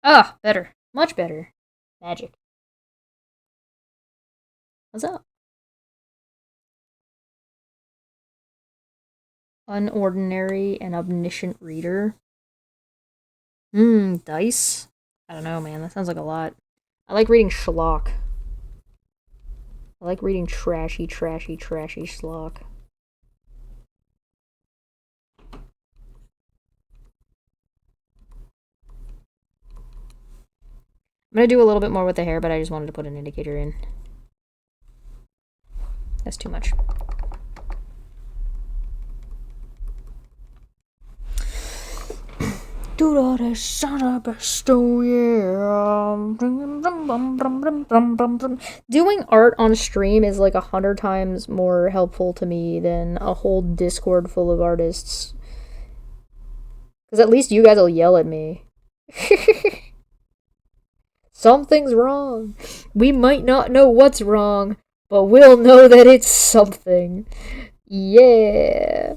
Ah, better. Much better. Magic. What's up? Unordinary and omniscient reader. Dice? I don't know, man. That sounds like a lot. I like reading schlock. I like reading trashy schlock. I'm gonna do a little bit more with the hair, but I just wanted to put an indicator in. That's too much. Doing art on stream is like 100 times more helpful to me than a whole Discord full of artists. Because at least you guys will yell at me. Something's wrong. We might not know what's wrong, but we'll know that it's something. Yeah.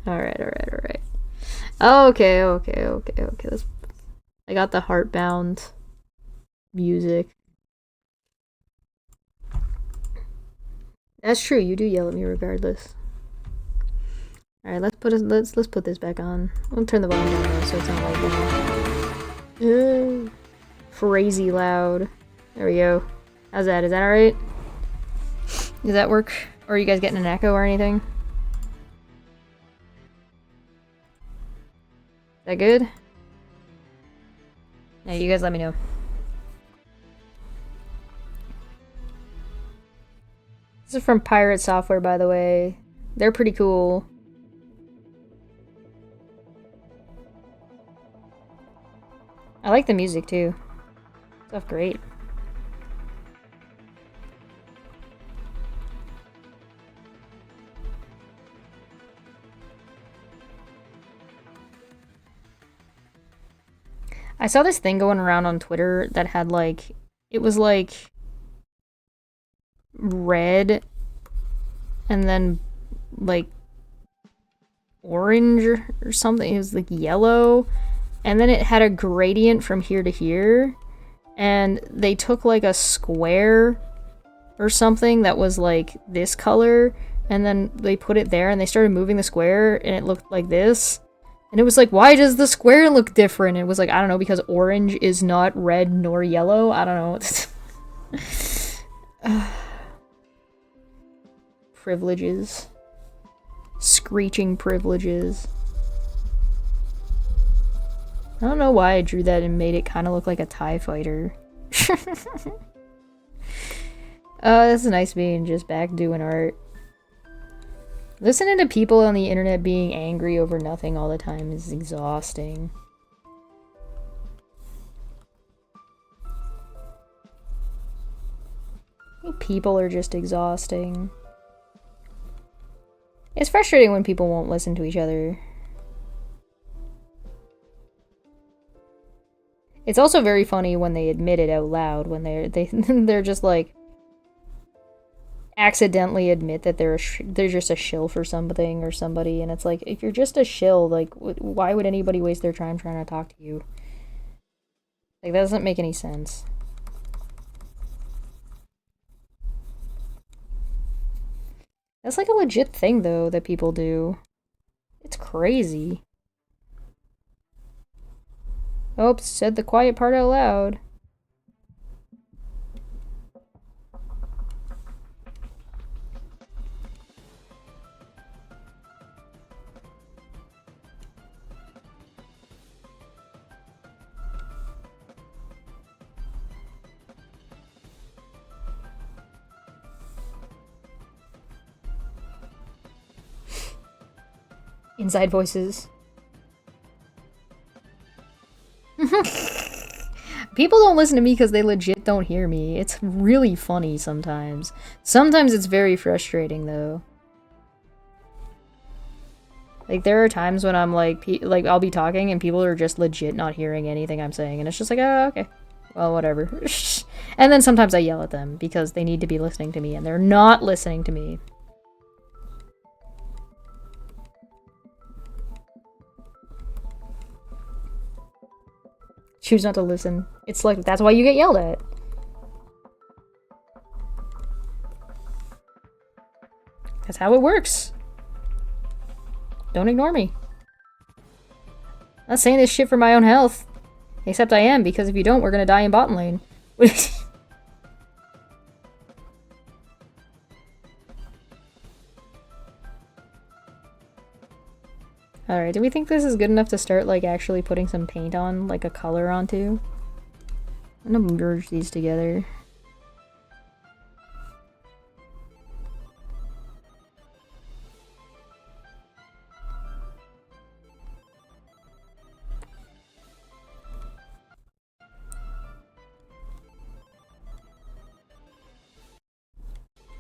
Alright. Okay. I got the heartbound music. That's true, you do yell at me regardless. Alright, let's put this back on. I'll turn the volume down though, so it's not like that. Crazy loud. There we go. How's that? Is that alright? Does that work? Or are you guys getting an echo or anything? Is that good? Yeah, you guys let me know. This is from Pirate Software, by the way. They're pretty cool. I like the music too. Stuff great. I saw this thing going around on Twitter that had like, it was like red and then like orange or something. It was like yellow and then it had a gradient from here to here, and they took like a square or something that was like this color and then they put it there and they started moving the square and it looked like this. And it was like, why does the square look different? It was like, I don't know, because orange is not red nor yellow. I don't know. Privileges. Screeching privileges. I don't know why I drew that and made it kind of look like a TIE fighter. That's nice being just back doing art. Listening to people on the internet being angry over nothing all the time is exhausting. People are just exhausting. It's frustrating when people won't listen to each other. It's also very funny when they admit it out loud, when they're just like accidentally admit that they're just a shill for something or somebody, and it's like, if you're just a shill, like why would anybody waste their time trying to talk to you? Like, that doesn't make any sense. That's like a legit thing though that people do. It's crazy. Oops, said the quiet part out loud. Inside voices. People don't listen to me because they legit don't hear me. It's really funny sometimes. Sometimes it's very frustrating though. Like, there are times when I'm like, I'll be talking and people are just legit not hearing anything I'm saying, and it's just like, oh, okay. Well, whatever. And then sometimes I yell at them because they need to be listening to me, and they're not listening to me. Choose not to listen. It's like, that's why you get yelled at. That's how it works. Don't ignore me. I'm not saying this shit for my own health. Except I am, because if you don't, we're gonna die in bottom lane. Alright, do we think this is good enough to start, like, actually putting some paint on, like, a color onto? I'm gonna merge these together.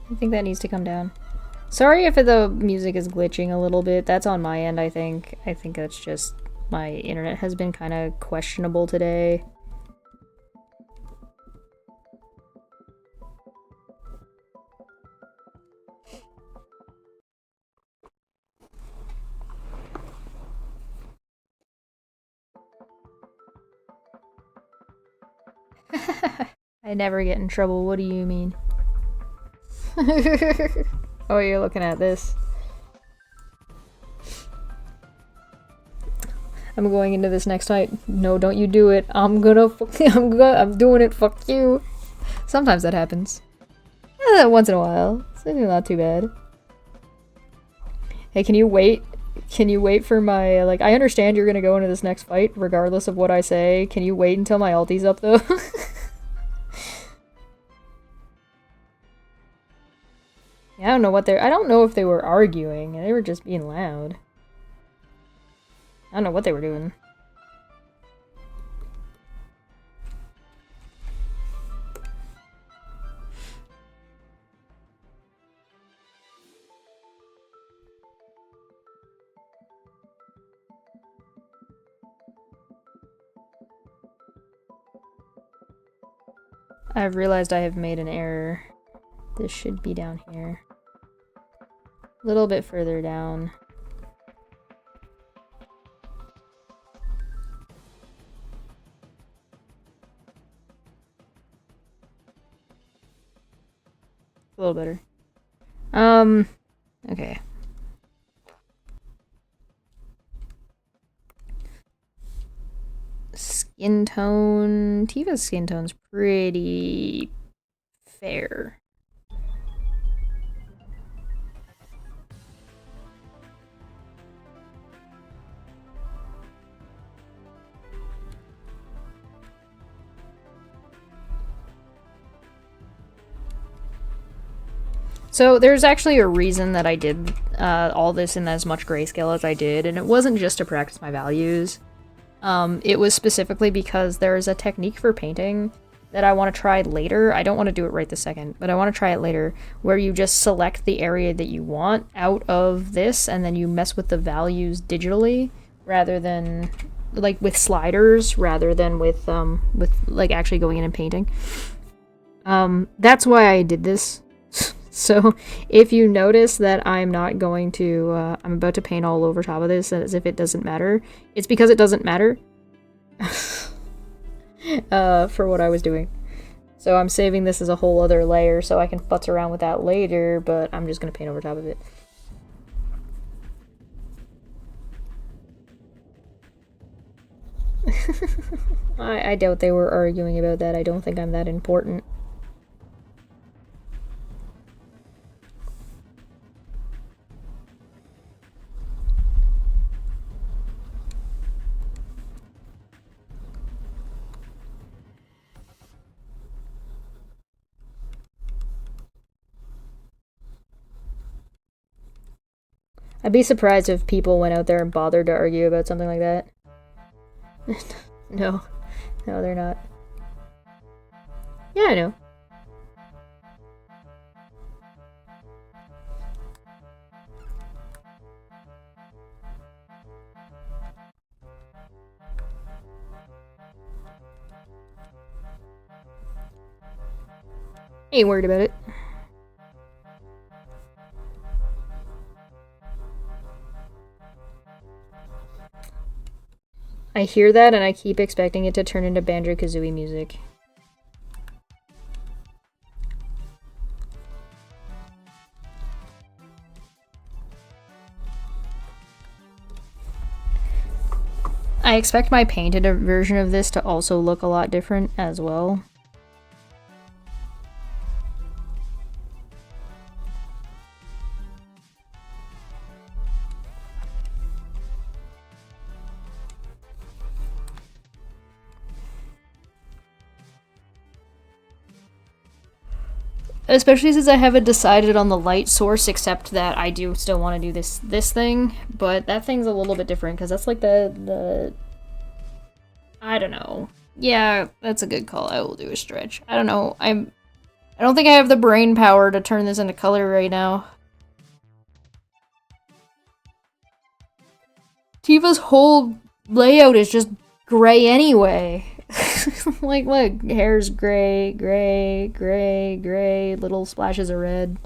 I think that needs to come down. Sorry if the music is glitching a little bit. That's on my end, I think. I think that's just... my internet has been kind of questionable today. I never get in trouble. What do you mean? Oh, you're looking at this. I'm going into this next fight. No, don't you do it. I'm doing it. Fuck you. Sometimes that happens. Once in a while. It's not too bad. Hey, can you wait? Can you wait for my, like, I understand you're gonna go into this next fight, regardless of what I say. Can you wait until my ulti's up, though? I don't know what I don't know if they were arguing. They were just being loud. I don't know what they were doing. I've realized I have made an error. This should be down here. A little bit further down. A little better. Okay. Skin tone. Tifa's skin tone's pretty fair. So there's actually a reason that I did all this in as much grayscale as I did, and it wasn't just to practice my values. It was specifically because there is a technique for painting that I want to try later. I don't want to do it right this second, but I want to try it later, where you just select the area that you want out of this, and then you mess with the values digitally, rather than, like, with sliders, rather than with like, actually going in and painting. That's why I did this. So, if you notice that I'm not going to, I'm about to paint all over top of this as if it doesn't matter, it's because it doesn't matter for what I was doing. So I'm saving this as a whole other layer so I can futz around with that later, but I'm just going to paint over top of it. I doubt they were arguing about that. I don't think I'm that important. I'd be surprised if people went out there and bothered to argue about something like that. No. No, they're not. Yeah, I know. Ain't worried about it. I hear that and I keep expecting it to turn into Banjo-Kazooie music. I expect my painted version of this to also look a lot different as well. Especially since I haven't decided on the light source, except that I do still want to do this thing, but that thing's a little bit different, because that's like the... I don't know. Yeah, that's a good call. I will do a stretch. I don't know. I don't think I have the brain power to turn this into color right now. Tifa's whole layout is just gray anyway. Like, look, hair's gray, gray, gray, gray, little splashes of red.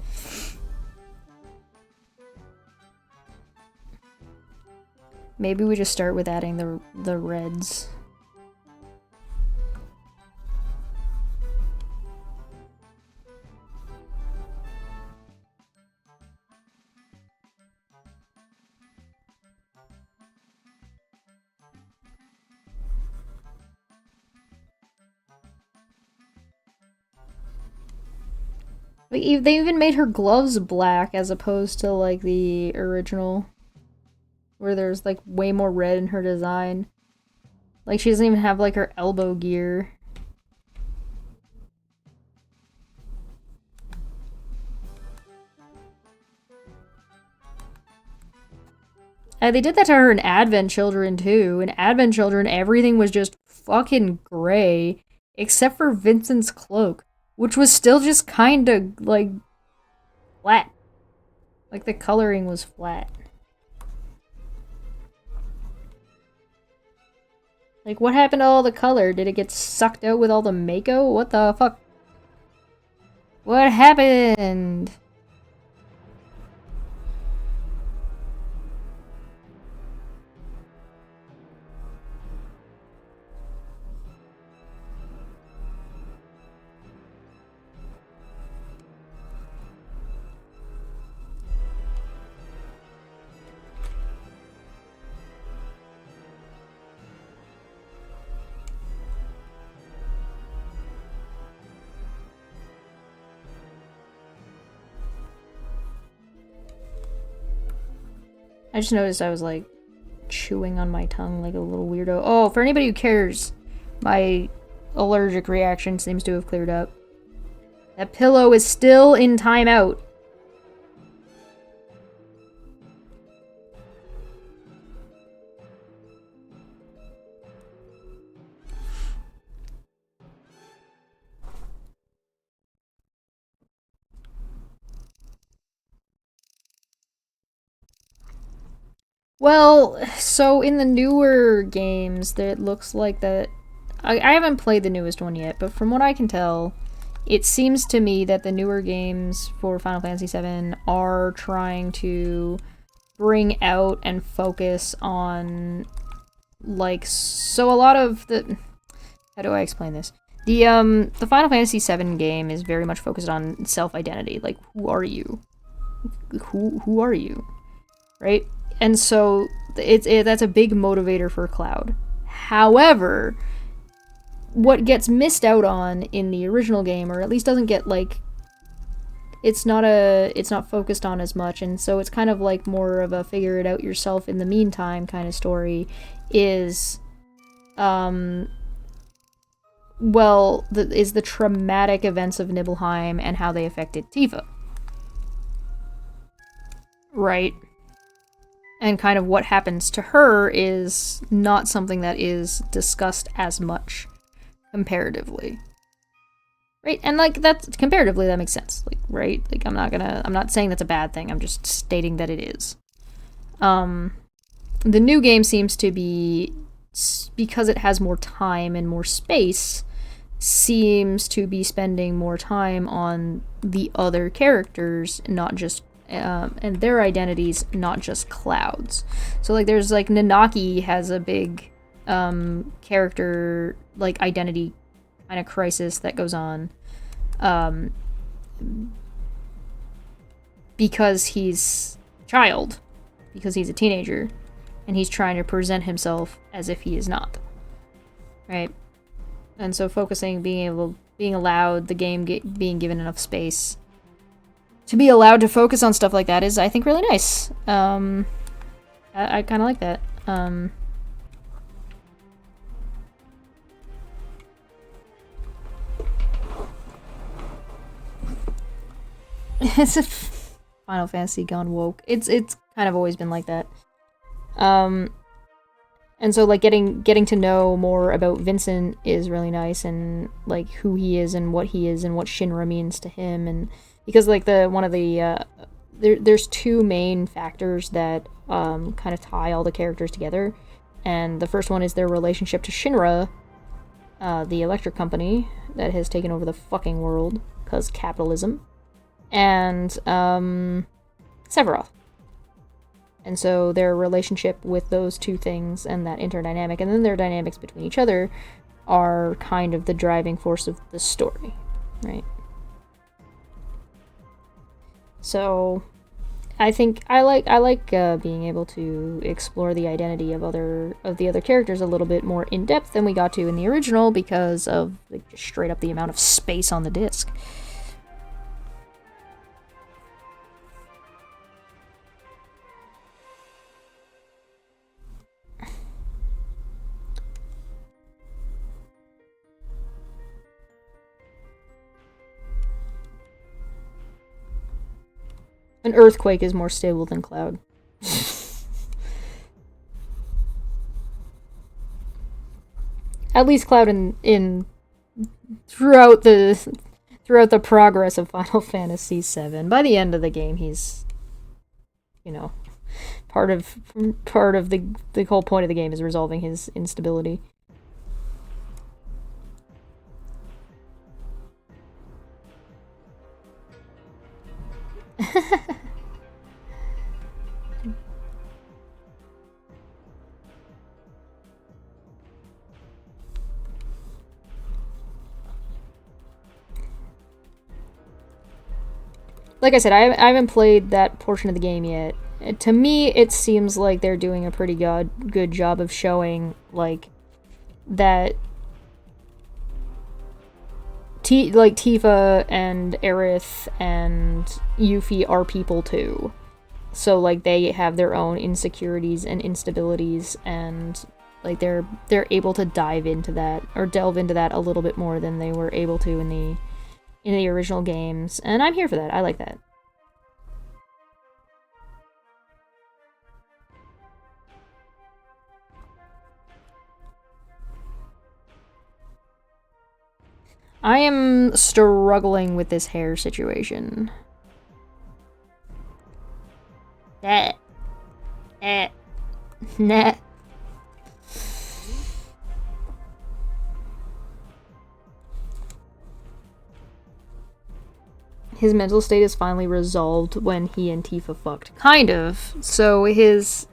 Maybe we just start with adding the reds. They even made her gloves black as opposed to like the original, where there's like way more red in her design. Like she doesn't even have like her elbow gear. They did that to her in Advent Children too. In Advent Children, everything was just fucking gray, except for Vincent's cloak, which was still just kind of like flat. Like the coloring was flat. Like what happened to all the color? Did it get sucked out with all the Mako? What the fuck? What happened? I just noticed I was like chewing on my tongue like a little weirdo. Oh, for anybody who cares, my allergic reaction seems to have cleared up. That pillow is still in timeout. Well, so in the newer games, it looks like that... I haven't played the newest one yet, but from what I can tell, it seems to me that the newer games for Final Fantasy VII are trying to bring out and focus on, like, so a lot of the... How do I explain this? The Final Fantasy VII game is very much focused on self-identity. Like, who are you? Who are you? Right? And so that's a big motivator for Cloud. However, what gets missed out on in the original game, or at least doesn't get like, it's not focused on as much, and so it's kind of like more of a figure it out yourself in the meantime kind of story, is the traumatic events of Nibelheim and how they affected Tifa. Right? And kind of what happens to her is not something that is discussed as much comparatively. Right? And like that's comparatively that makes sense. Like, right? Like I'm not saying that's a bad thing. I'm just stating that it is. The new game seems to be, because it has more time and more space, seems to be spending more time on the other characters, not just and their identities, not just Cloud's. So like there's like Nanaki has a big character like identity kind of crisis that goes on because he's a child, because he's a teenager, and he's trying to present himself as if he is not, right? And so focusing, being allowed, the game being given enough space to be allowed to focus on stuff like that is, I think, really nice. I kind of like that. It's a Final Fantasy gone woke. It's kind of always been like that. And so like getting to know more about Vincent is really nice, and like who he is and what Shinra means to him, and because like there's two main factors that kind of tie all the characters together, and the first one is their relationship to Shinra, the electric company that has taken over the fucking world because capitalism, and Sephiroth. And so their relationship with those two things and that interdynamic, and then their dynamics between each other, are kind of the driving force of the story, right? So I think I like being able to explore the identity of the other characters a little bit more in depth than we got to in the original, because of like just straight up the amount of space on the disc. An earthquake is more stable than Cloud. At least Cloud in throughout the progress of Final Fantasy VII. By the end of the game, he's, you know, part of the whole point of the game is resolving his instability. Like I said, I haven't played that portion of the game yet. To me, it seems like they're doing a pretty good job of showing, like, that Tifa and Aerith and Yuffie are people too. So, like, they have their own insecurities and instabilities, and, like, they're able to dive into that, or delve into that a little bit more than they were able to in the original games, and I'm here for that. I like that. I am struggling with this hair situation. Nah. His mental state is finally resolved when he and Tifa fucked. Kind of. So his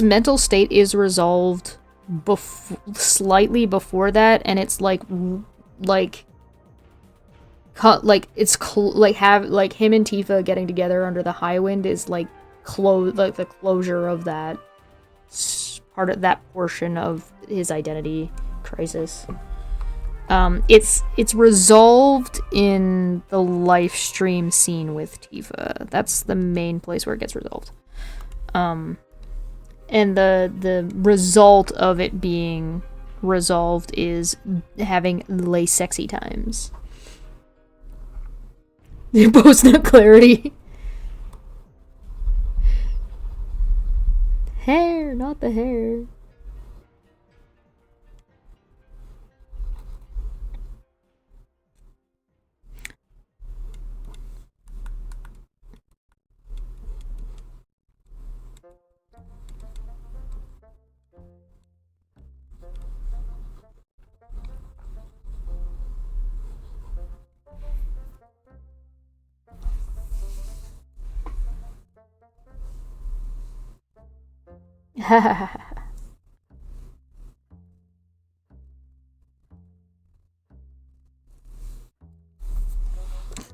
mental state is resolved slightly before that, and it's like him and Tifa getting together under the High Wind is like the closure of that part of that portion of his identity crisis. It's resolved in the live stream scene with Tifa. That's the main place where it gets resolved. And the result of it being resolved is having lay sexy times. Post no clarity. Hair, not the hair.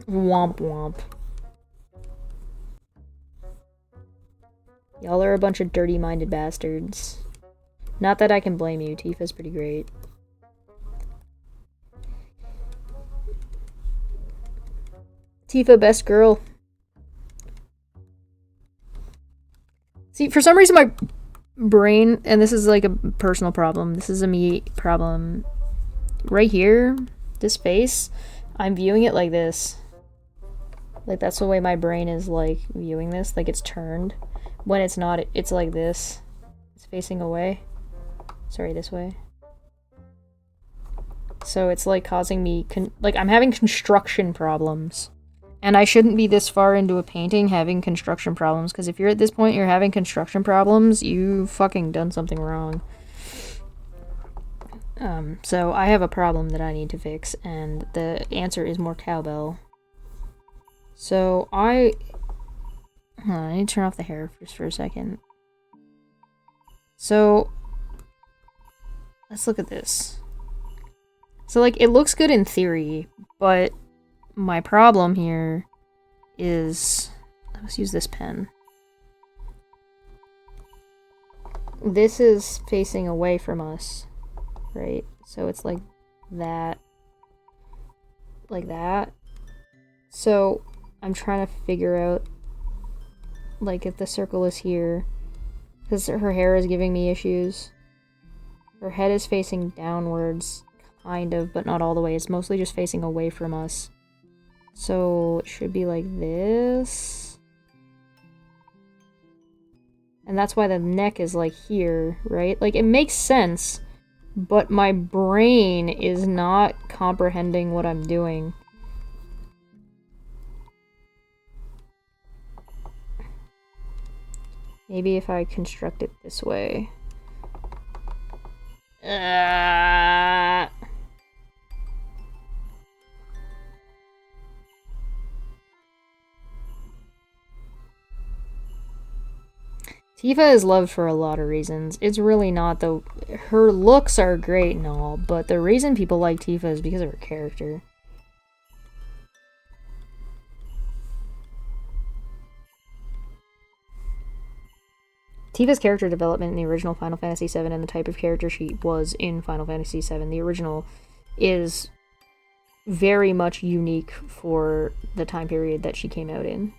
Womp womp. Y'all are a bunch of dirty-minded bastards. Not that I can blame you, Tifa's pretty great. Tifa, best girl. See, for some reason my brain, and this is like a personal problem, this is a me problem, right here, this face, I'm viewing it like this. Like, that's the way my brain is, like, viewing this, like it's turned. When it's not, it's like this. It's facing away. Sorry, this way. So it's, like, causing me, like, I'm having construction problems. And I shouldn't be this far into a painting having construction problems, because if you're at this point, you're having construction problems, you fucking done something wrong. So I have a problem that I need to fix, and the answer is more cowbell. So I need to turn off the hair just for a second. So let's look at this. So, like, it looks good in theory, but my problem here is, let's use this pen. This is facing away from us, right? So it's like that. Like that. So I'm trying to figure out, like, if the circle is here, because her hair is giving me issues. Her head is facing downwards, kind of, but not all the way. It's mostly just facing away from us. So it should be like this. And that's why the neck is like here, right? Like, it makes sense, but my brain is not comprehending what I'm doing. Maybe if I construct it this way. Tifa is loved for a lot of reasons. It's really not the... Her looks are great and all, but the reason people like Tifa is because of her character. Tifa's character development in the original Final Fantasy VII and the type of character she was in Final Fantasy VII, the original, is very much unique for the time period that she came out in.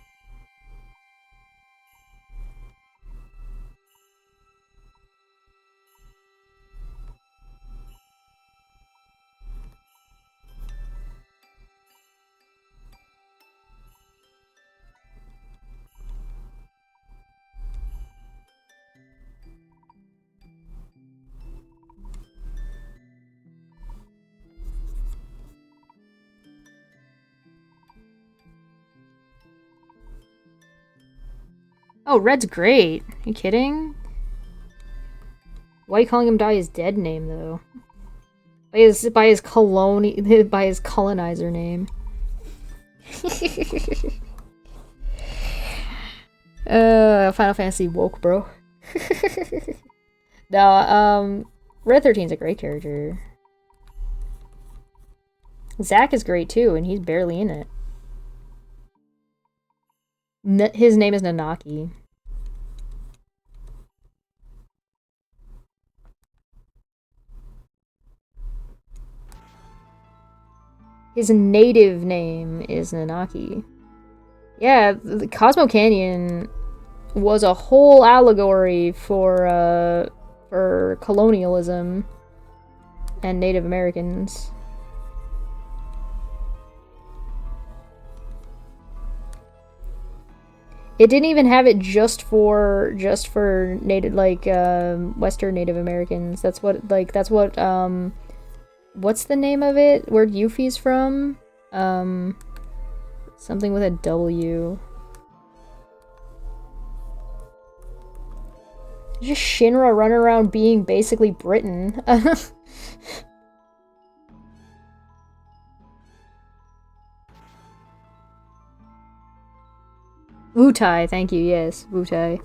Oh, Red's great. Are you kidding? Why are you calling him by his dead name, though? By his colonizer name. Final Fantasy woke, bro. No, Red 13's a great character. Zack is great too, and he's barely in it. His name is Nanaki. His native name is Nanaki. Yeah, the Cosmo Canyon was a whole allegory for colonialism and Native Americans. It didn't even have it just for native, like, Western Native Americans. That's what what's the name of it? Where Yuffie's from? Something with a W. Just Shinra running around being basically Britain. Wutai, thank you, yes, Wutai.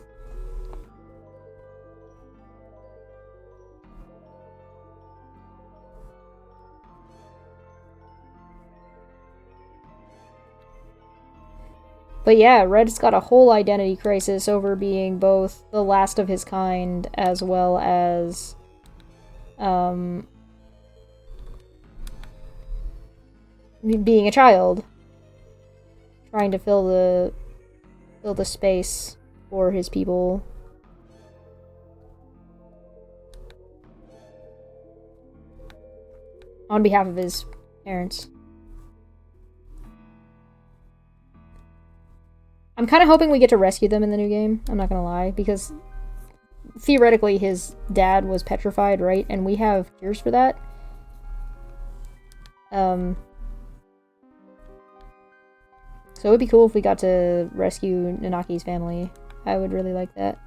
But yeah, Red's got a whole identity crisis over being both the last of his kind as well as being a child. Trying to fill the space for his people. On behalf of his parents. I'm kind of hoping we get to rescue them in the new game, I'm not gonna lie, because theoretically his dad was petrified, right? And we have cures for that. So it would be cool if we got to rescue Nanaki's family. I would really like that.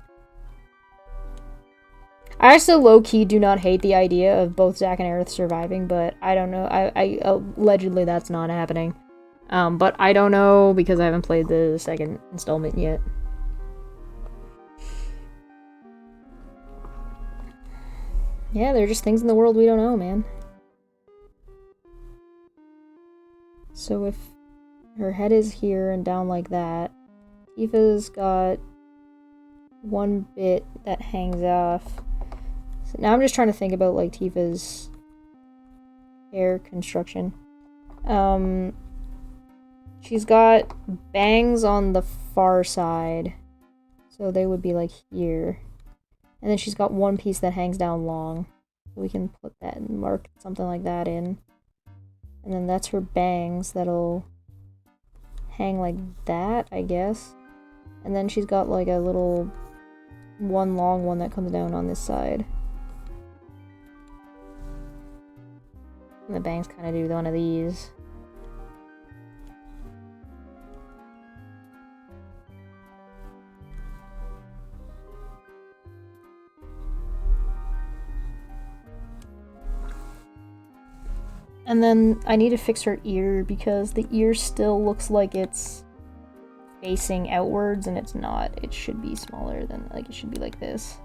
I also low-key do not hate the idea of both Zack and Aerith surviving, but I don't know. I allegedly that's not happening. But I don't know because I haven't played the second installment yet. Yeah, there are just things in the world we don't know, man. So if her head is here and down like that, Tifa's got one bit that hangs off. So now I'm just trying to think about, like, Tifa's hair construction. She's got bangs on the far side. So they would be, like, here. And then she's got one piece that hangs down long. We can put that and mark something like that in. And then that's her bangs that'll hang like that, I guess. And then she's got, like, a little one long one that comes down on this side. And the bangs kind of do one of these. And then I need to fix her ear because the ear still looks like it's facing outwards and it's not. It should be smaller than, like, it should be like this.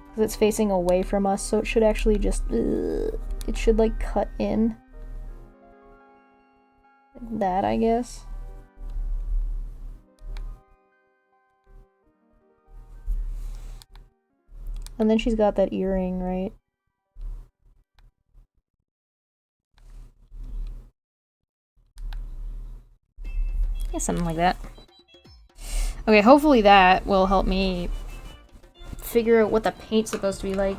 Because it's facing away from us, so it should actually just, it should, like, cut in. Like that, I guess. And then she's got that earring, right? Yeah, something like that. Okay, hopefully that will help me figure out what the paint's supposed to be like.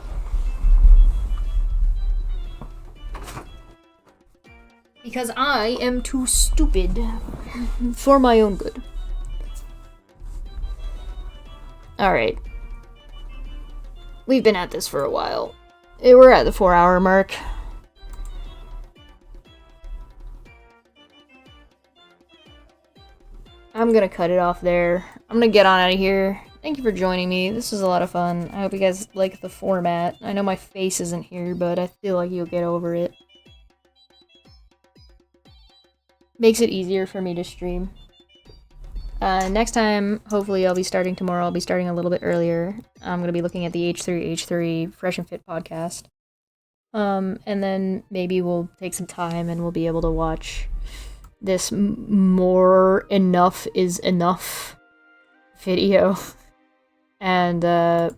Because I am too stupid for my own good. Alright. We've been at this for a while. We're at the 4-hour mark. I'm gonna cut it off there. I'm gonna get on out of here. Thank you for joining me. This was a lot of fun. I hope you guys like the format. I know my face isn't here, but I feel like you'll get over it. Makes it easier for me to stream. Next time, hopefully I'll be starting tomorrow. I'll be starting a little bit earlier. I'm gonna be looking at the H3H3 Fresh and Fit podcast. And then maybe we'll take some time and we'll be able to watch this more enough is enough video. And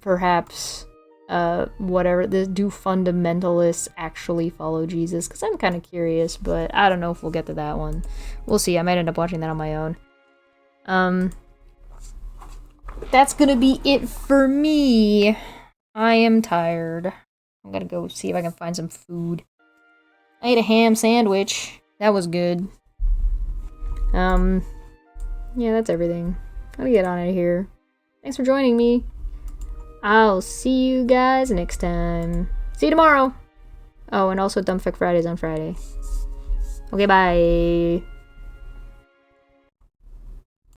perhaps whatever, do fundamentalists actually follow Jesus? Because I'm kind of curious, but I don't know if we'll get to that one. We'll see. I might end up watching that on my own. That's gonna be it for me. I am tired. I'm gonna go see if I can find some food. I ate a ham sandwich. That was good. Yeah, that's everything. I'm gonna get on out of here. Thanks for joining me. I'll see you guys next time. See you tomorrow. Oh, and also Dumbfuck Fridays on Friday. Okay, bye.